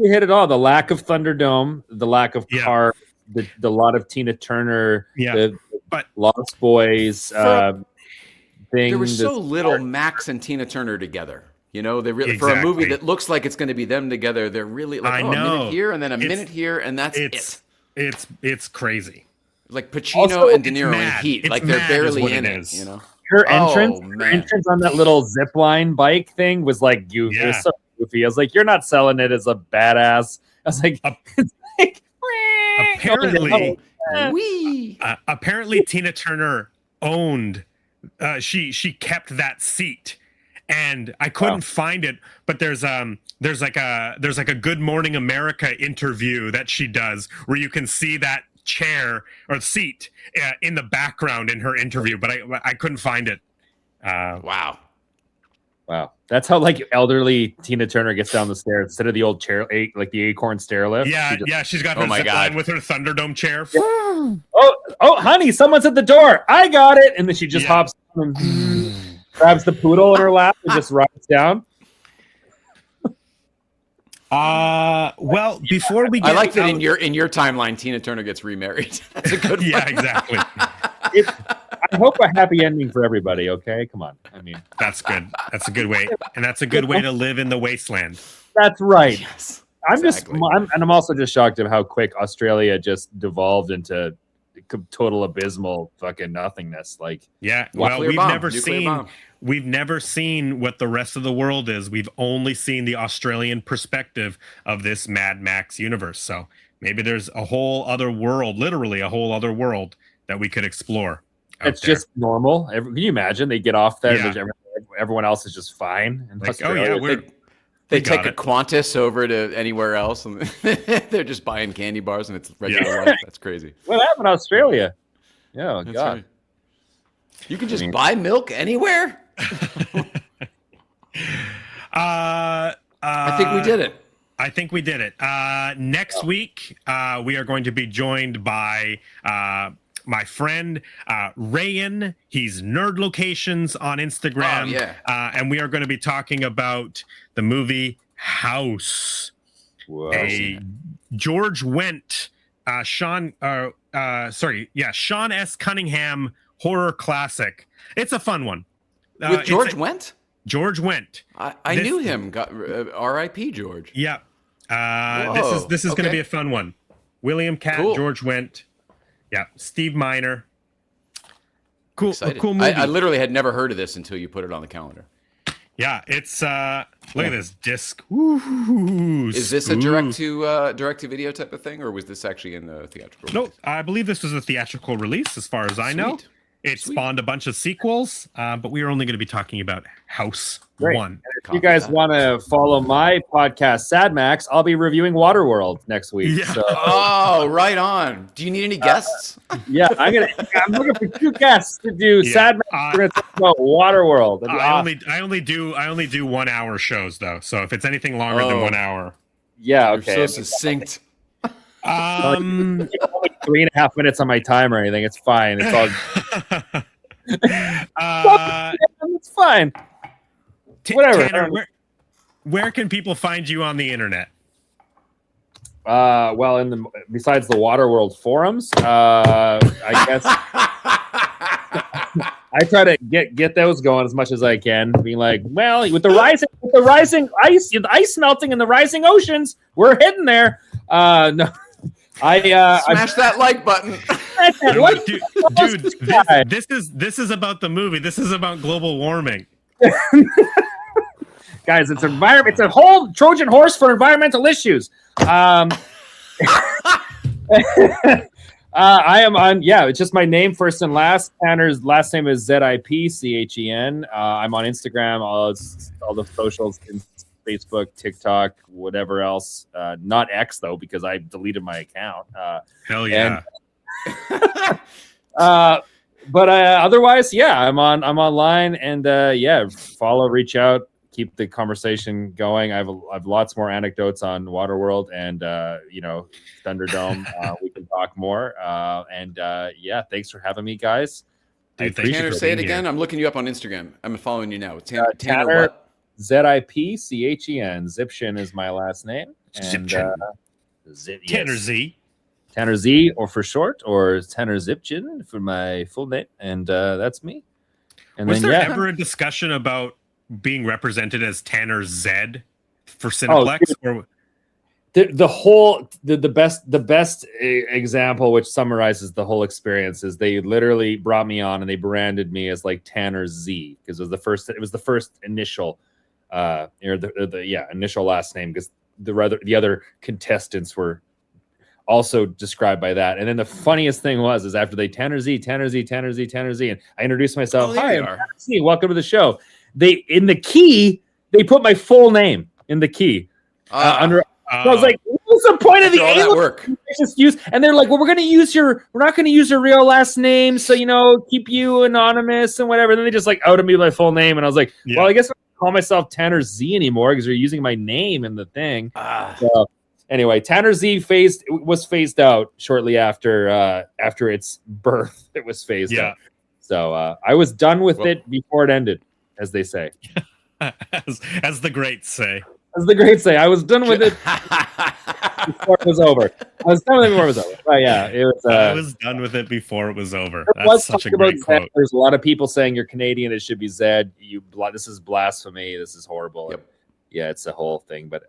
hit it all. The lack of Thunderdome, the lack of car, the lot of Tina Turner, but Lost Boys. There was so little Max and Tina Turner together. You know, they really for a movie that looks like it's going to be them together. They're really like a minute here and then a minute here, and that's it. It's crazy. Like Pacino and De Niro in Heat, like they're barely in it. You know, her entrance on that little zip line bike thing was like goofy. It was so goofy. I was like, you're not selling it as a badass. I was like, apparently Tina Turner owned. She kept that seat, and I couldn't find it. But there's like a Good Morning America interview that she does where you can see that chair or seat in the background in her interview, but I couldn't find it. Wow, that's how like elderly Tina Turner gets down the stairs instead of the old chair, like the Acorn stair lift. She's got her zip line with her Thunderdome chair. Oh, honey, someone's at the door. I got it, and then she just hops and grabs the poodle in her lap and just rides down. Well, before we get I like that in your timeline, Tina Turner gets remarried. That's a good one. Yeah, exactly. I hope a happy ending for everybody. Okay, come on. I mean, that's good. That's a good way, and that's a good way to live in the wasteland. That's right. Yes, I'm also just shocked at how quick Australia just devolved into total abysmal fucking nothingness. Like, we've never seen what the rest of the world is. We've only seen the Australian perspective of this Mad Max universe. So maybe there's a whole other world, literally a whole other world that we could explore. It's just normal. Can you imagine? They get off there, and everyone else is just fine. And like, they take a Qantas over to anywhere else, and they're just buying candy bars, and it's regular life. That's crazy. What happened in Australia? Oh, God. Right. You can just buy milk anywhere? I think we did it. I think we did it. Next week, we are going to be joined by my friend Rayan. He's Nerd Locations on Instagram. Oh, yeah. And we are going to be talking about the movie House. Whoa. A George Wendt, Sean S. Cunningham horror classic. It's a fun one. With George Wendt? George Wendt. I knew him. R.I.P. George. Yeah. This is going to be a fun one. William Catt, Cool. George Wendt. Yeah. Steve Miner. Cool. Excited. Cool movie. I literally had never heard of this until you put it on the calendar. Yeah, it's look at this disc. Ooh, is this a direct to video type of thing, or was this actually in the theatrical release? Nope, I believe this was a theatrical release, as far as I know. It spawned a bunch of sequels, but we are only going to be talking about House 1. If you guys want to follow my podcast, Sad Max, I'll be reviewing Waterworld next week. Yeah. So. Oh, right on. Do you need any guests? Yeah, I'm looking for 2 guests to do Sad Max. We're going to talk about Waterworld. I only do 1 hour shows though, so if it's anything longer than 1 hour, yeah, okay. You're so succinct. Like 3.5 minutes on my time or anything. It's fine. It's all. It's fine. Whatever. Tanner, where can people find you on the internet? Well, besides the Waterworld forums, I guess I try to get those going as much as I can. Being like, well, with the rising ice, the ice melting and the rising oceans, we're heading there. No. Smash that like button. Dude, this is about the movie. This is about global warming. Guys, it's a whole Trojan horse for environmental issues. I am on, it's just my name, first and last. Tanner's last name is Zipchen. I'm on Instagram, all the socials, Facebook, TikTok, whatever else. Not X though, because I deleted my account. Hell yeah. But otherwise, I'm online, and follow, reach out, keep the conversation going. I've lots more anecdotes on Waterworld and Thunderdome. We can talk more. Thanks for having me, guys. Dude, Tanner, say it again. I'm looking you up on Instagram. I'm following you now. Tanner what? Zipchen. Zipchen is my last name. And Tanner Z. Tanner Z, or for short, or Tanner Zipchen for my full name, and that's me. And was there ever a discussion about being represented as Tanner Z for Cineplex? The best example, which summarizes the whole experience, is they literally brought me on and they branded me as like Tanner Z, because it was the first initial, initial last name, because the other contestants were also described by that. And then the funniest thing is after they Tanner Z, and I introduced myself. Hi, I'm Tanner Z. Welcome to the show. In the key, they put my full name in the key. So I was like, what's the point of the all that work? And they're like, well, we're not going to use your real last name, so keep you anonymous and whatever. And then they just like outed me by full name, and I was like, well, I guess I don't call myself Tanner Z anymore because they're using my name in the thing. So, anyway, Tanner Z was phased out shortly after its birth. It was phased out. So I was done with it before it ended, as they say. as the greats say. As the greats say, I was done with it before it was over. But yeah, it was. I was done with it before it was over. That's such a great quote. There's a lot of people saying you're Canadian. It should be Zed. This is blasphemy. This is horrible. Yep. Yeah, it's a whole thing. But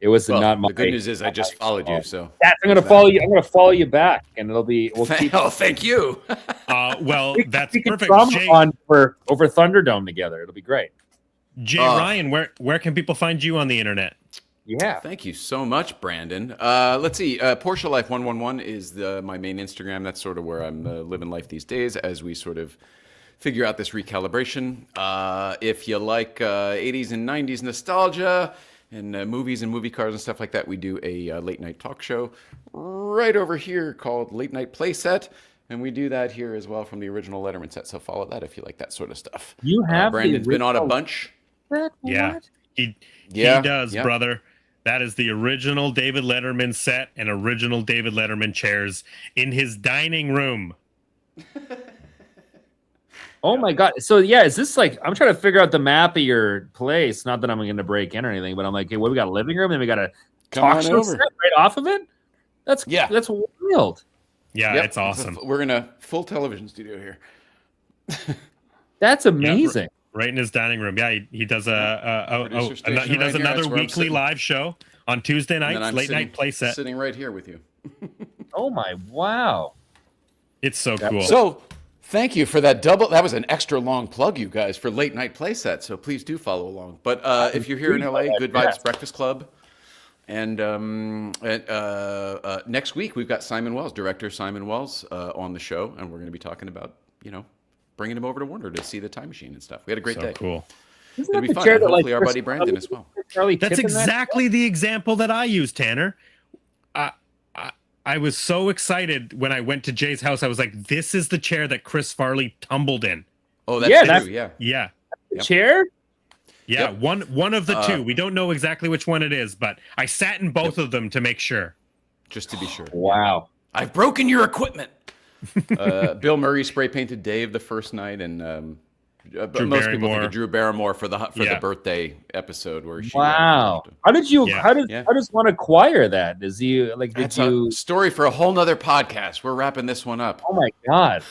it was not my. The good news is I just followed you, so I'm going to follow you. I'm going to follow you back, and it'll be. Thank you. That's perfect. On for over Thunderdome together. It'll be great. Jay Ryan, where can people find you on the internet? Yeah. Thank you so much, Brandon. Let's see. Porsche Life 111 is my main Instagram. That's sort of where I'm living life these days as we sort of figure out this recalibration. If you like 80s and 90s nostalgia and movies and movie cars and stuff like that, we do a late night talk show right over here called Late Night Playset. And we do that here as well from the original Letterman set. So follow that if you like that sort of stuff. You have Brandon's been on a bunch. Yeah. He does, brother. That is the original David Letterman set and original David Letterman chairs in his dining room. Oh my God. So yeah, is this like, I'm trying to figure out the map of your place. Not that I'm going to break in or anything, but I'm like, hey, what, we got a living room and we got a talk show set right off of it? That's wild. Yeah, it's awesome. We're in a full television studio here. That's amazing. Right in his dining room. Yeah, he does another weekly live show on Tuesday nights, late night play set. Sitting right here with you. Oh my, wow. It's so cool. So thank you for that that was an extra long plug, you guys, for late night play set. So please do follow along. But if you're here in LA, Good Vibes Breakfast Club. And next week we've got director Simon Wells on the show, and we're going to be talking about, bringing him over to Warner to see the Time Machine and stuff. We had a great day. Cool. It'll be fun. And hopefully our buddy Brandon as well. That's exactly the example that I used, Tanner. I was so excited when I went to Jay's house. I was like, this is the chair that Chris Farley tumbled in. Oh, that's true. Yeah. The chair? Yeah, one of the two. We don't know exactly which one it is, but I sat in both of them to make sure. Just to be sure. Wow. I've broken your equipment. Bill Murray spray painted Dave the first night, and most people think of Drew Barrymore for the birthday episode where she. Wow. How does one acquire that? Is he like? That's a story for a whole nother podcast. We're wrapping this one up. Oh my God.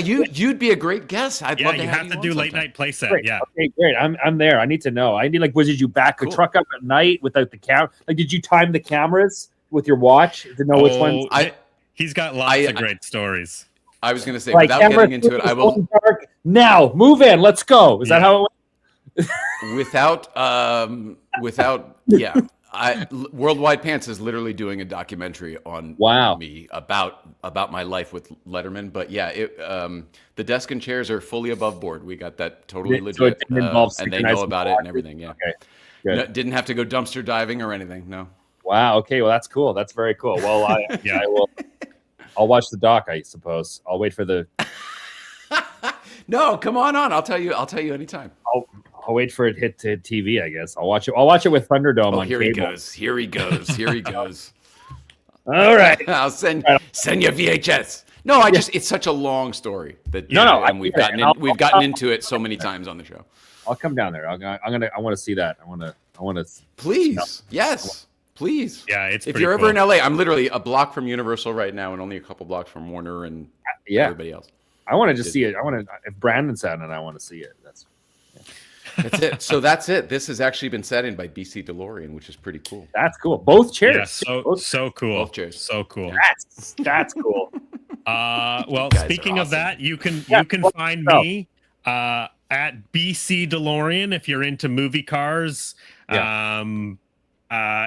You'd be a great guest. I'd love to have to do late night play set. Great. Yeah. Okay, great. I'm there. I need to know. Did you back the truck up at night without the camera? Like, did you time the cameras with your watch to know which ones? He's got lots of great stories. I was going to say, without getting into it, I will. Dark. Now, move in. Let's go. Is that how it went? Worldwide Pants is literally doing a documentary on me about my life with Letterman. But yeah, the desk and chairs are fully above board. We got that totally legit, and they know about it and everything. Yeah, okay, good. No, didn't have to go dumpster diving or anything. No. Wow. Okay. Well, that's cool. That's very cool. Well, I will. I'll watch the doc, I suppose. I'll wait for the. No, come on. I'll tell you anytime. I'll wait for it hit to TV. I guess I'll watch it with Thunderdome on here cable. Here he goes. All right. I'll send you VHS. No, it's such a long story that and we've gotten into it so many times on the show. I'll come down there. I want to see that. I want to. Please, yes. Please. Yeah, it's if you're ever in LA, I'm literally a block from Universal right now and only a couple blocks from Warner and everybody else. I want to just see it. If Brandon's at it, I want to see it. That's it. So that's it. This has actually been set in by BC DeLorean, which is pretty cool. That's cool. Both chairs. Yeah, so cool. Both chairs. So cool. That's cool. Well, speaking of that, you can find me at BC DeLorean if you're into movie cars. Yeah.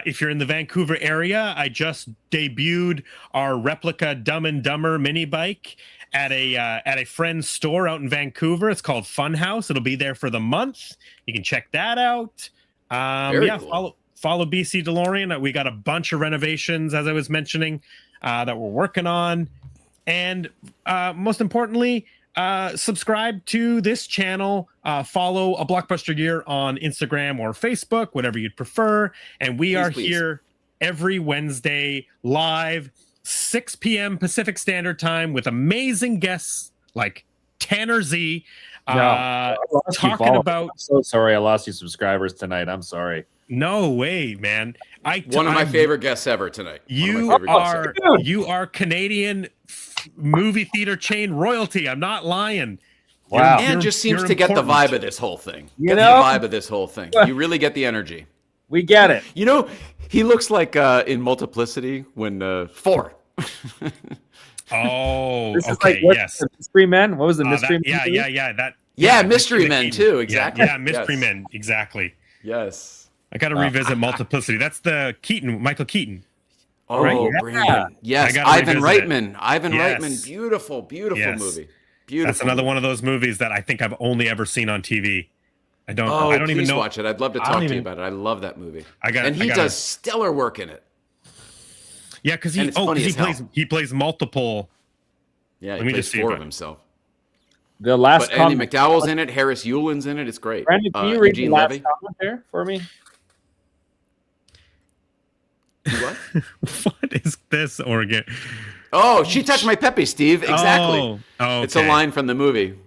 If you're in the Vancouver area, I just debuted our replica Dumb and Dumber mini bike at a friend's store out in Vancouver. It's called Funhouse. It'll be there for the month. You can check that out. Cool. Follow BC DeLorean. We got a bunch of renovations, as I was mentioning, that we're working on, and most importantly, subscribe to this channel, follow A Blockbuster Year on Instagram or Facebook, whatever you'd prefer. And we are here every Wednesday live, 6 p.m. Pacific Standard Time with amazing guests like Tanner Z. Talking about. I'm so sorry I lost you subscribers tonight. I'm sorry. No way, man. One of my favorite guests ever tonight. You are Canadian movie theater chain royalty. I'm not lying. Wow. Man just seems to get the vibe of this whole thing. The vibe of this whole thing. You really get the energy. We get it. He looks like in Multiplicity when 4. Oh, this is okay. Yes. Mystery Men. What was the Mystery Men? Mystery Men too. Exactly. Yeah, Mystery Men. Exactly. Yes. I got to revisit Multiplicity. That's the Michael Keaton. Oh, right? Brandon. Yes. Ivan Reitman. Reitman. Beautiful movie. Beautiful. That's another one of those movies that I think I've only ever seen on TV. I don't even know. Watch it. I'd love to talk to you about it. I love that movie. He does stellar work in it. Yeah, because he plays multiple. Yeah, he plays 4 of himself. The last but Andy McDowell's in it. Harris Yulin's in it. It's great. Brandon, can you read the last comment there for me? What? What is this organ? Oh, she touched my Pepe, Steve. Exactly. Oh, okay. It's a line from the movie.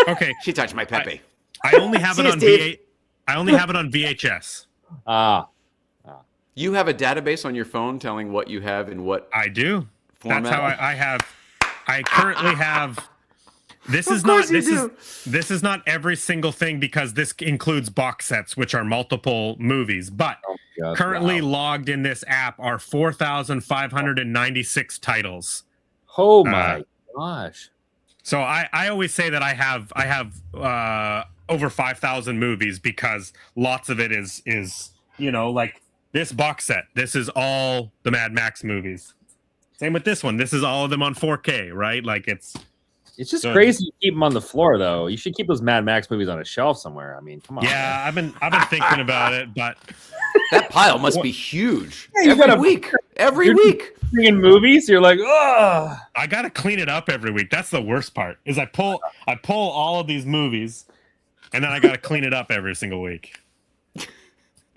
Okay. She touched my Pepe. I only have it on I only have it on VHS. You have a database on your phone telling what you have in what I do. format? That's how I currently have. This is not every single thing because this includes box sets, which are multiple movies. But currently logged in this app are 4,596 titles. Oh my gosh! So I always say that I have over 5,000 movies because lots of it is like this box set. This is all the Mad Max movies. Same with this one. This is all of them on 4K, right? Like it's just crazy you keep them on the floor, though. You should keep those Mad Max movies on a shelf somewhere. I mean, come on. Yeah, I've been thinking about it, but that pile must be huge. Yeah, Every week. In movies, you're like, oh. I gotta clean it up every week. That's the worst part. Is I pull all of these movies, and then I gotta clean it up every single week.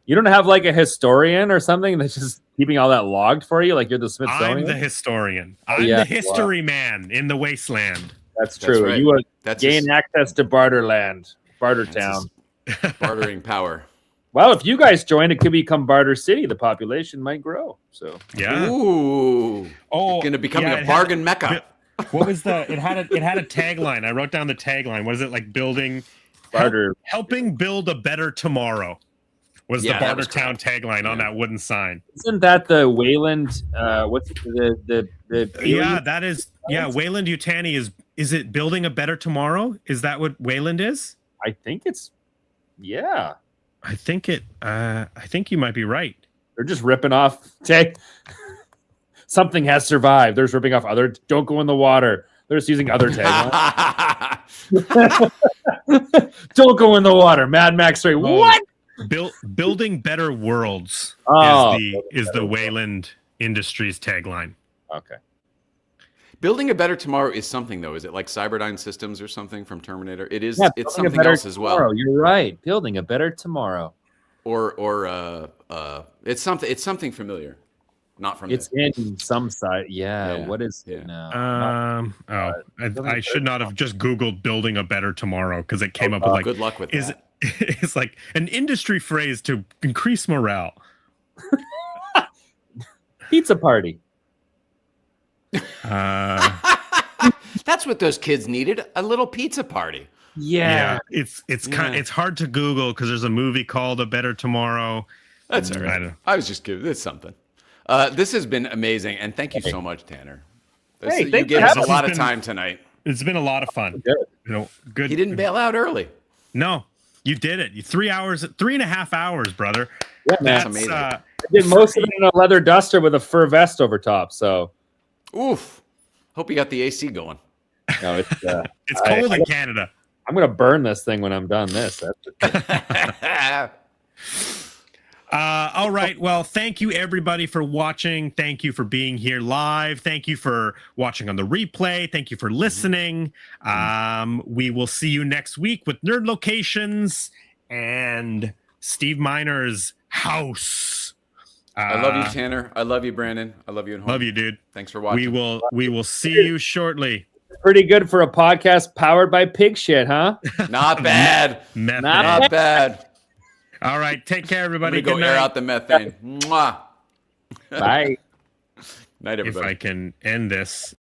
You don't have like a historian or something that's just keeping all that logged for you, like you're the Smithsonian? I'm the historian. I'm the history man in the wasteland. That's true. That's right. You gain access to Barterland, Bartertown. Bartering power. Well, if you guys join, it could become Barter City. The population might grow. So yeah. Ooh. Oh, going to become a bargain mecca. What was it had a tagline. I wrote down the tagline. What is it like? Helping build a better tomorrow. Was the Bartertown tagline on that wooden sign? Isn't that the Wayland? What's the? Yeah, that is. Yeah, Wayland Yutani is it building a better tomorrow? Is that what Wayland is? I think it's. Yeah. I think you might be right. They're just ripping off. Something has survived. They're just ripping off other. Don't go in the water. They're just using other taglines. Don't go in the water. Mad Max 3. What? Building better worlds is the Wayland Industries tagline. Okay. Building a better tomorrow is something, though. Is it like Cyberdyne Systems or something from Terminator? It is. Yeah, it's something else as well. You're right. Building a better tomorrow. Or it's something. It's something familiar. Not from. It's in some site. Yeah. What is it now? I should not have just Googled "building a better tomorrow" because it came up with like. Good luck with that. It's like an industry phrase to increase morale. Pizza party. That's what those kids needed, a little pizza party. Yeah, it's hard to Google because there's a movie called A Better Tomorrow. That's all right. I was just kidding. It's something. This has been amazing, and thank you so much, Tanner. You gave us a lot of time tonight. It's been a lot of fun. Good. He didn't bail out early. No, you did it. 3.5 hours, brother. Yeah, that's amazing. I did most of it in a leather duster with a fur vest over top. So. Oof. Hope you got the AC going. No, it's it's cold in Canada. I'm going to burn this thing when I'm done this. All right. Well, thank you everybody for watching. Thank you for being here live. Thank you for watching on the replay. Thank you for listening. We will see you next week with Nerd Locations and Steve Miner's house. I love you, Tanner. I love you, Brandon. I love you at home. Love you, dude. Thanks for watching. We will see you shortly. Pretty good for a podcast powered by pig shit, huh? Not bad. Not bad. All right. Take care, everybody. Go air out the methane. Mwah. Bye. Night, everybody. If I can end this.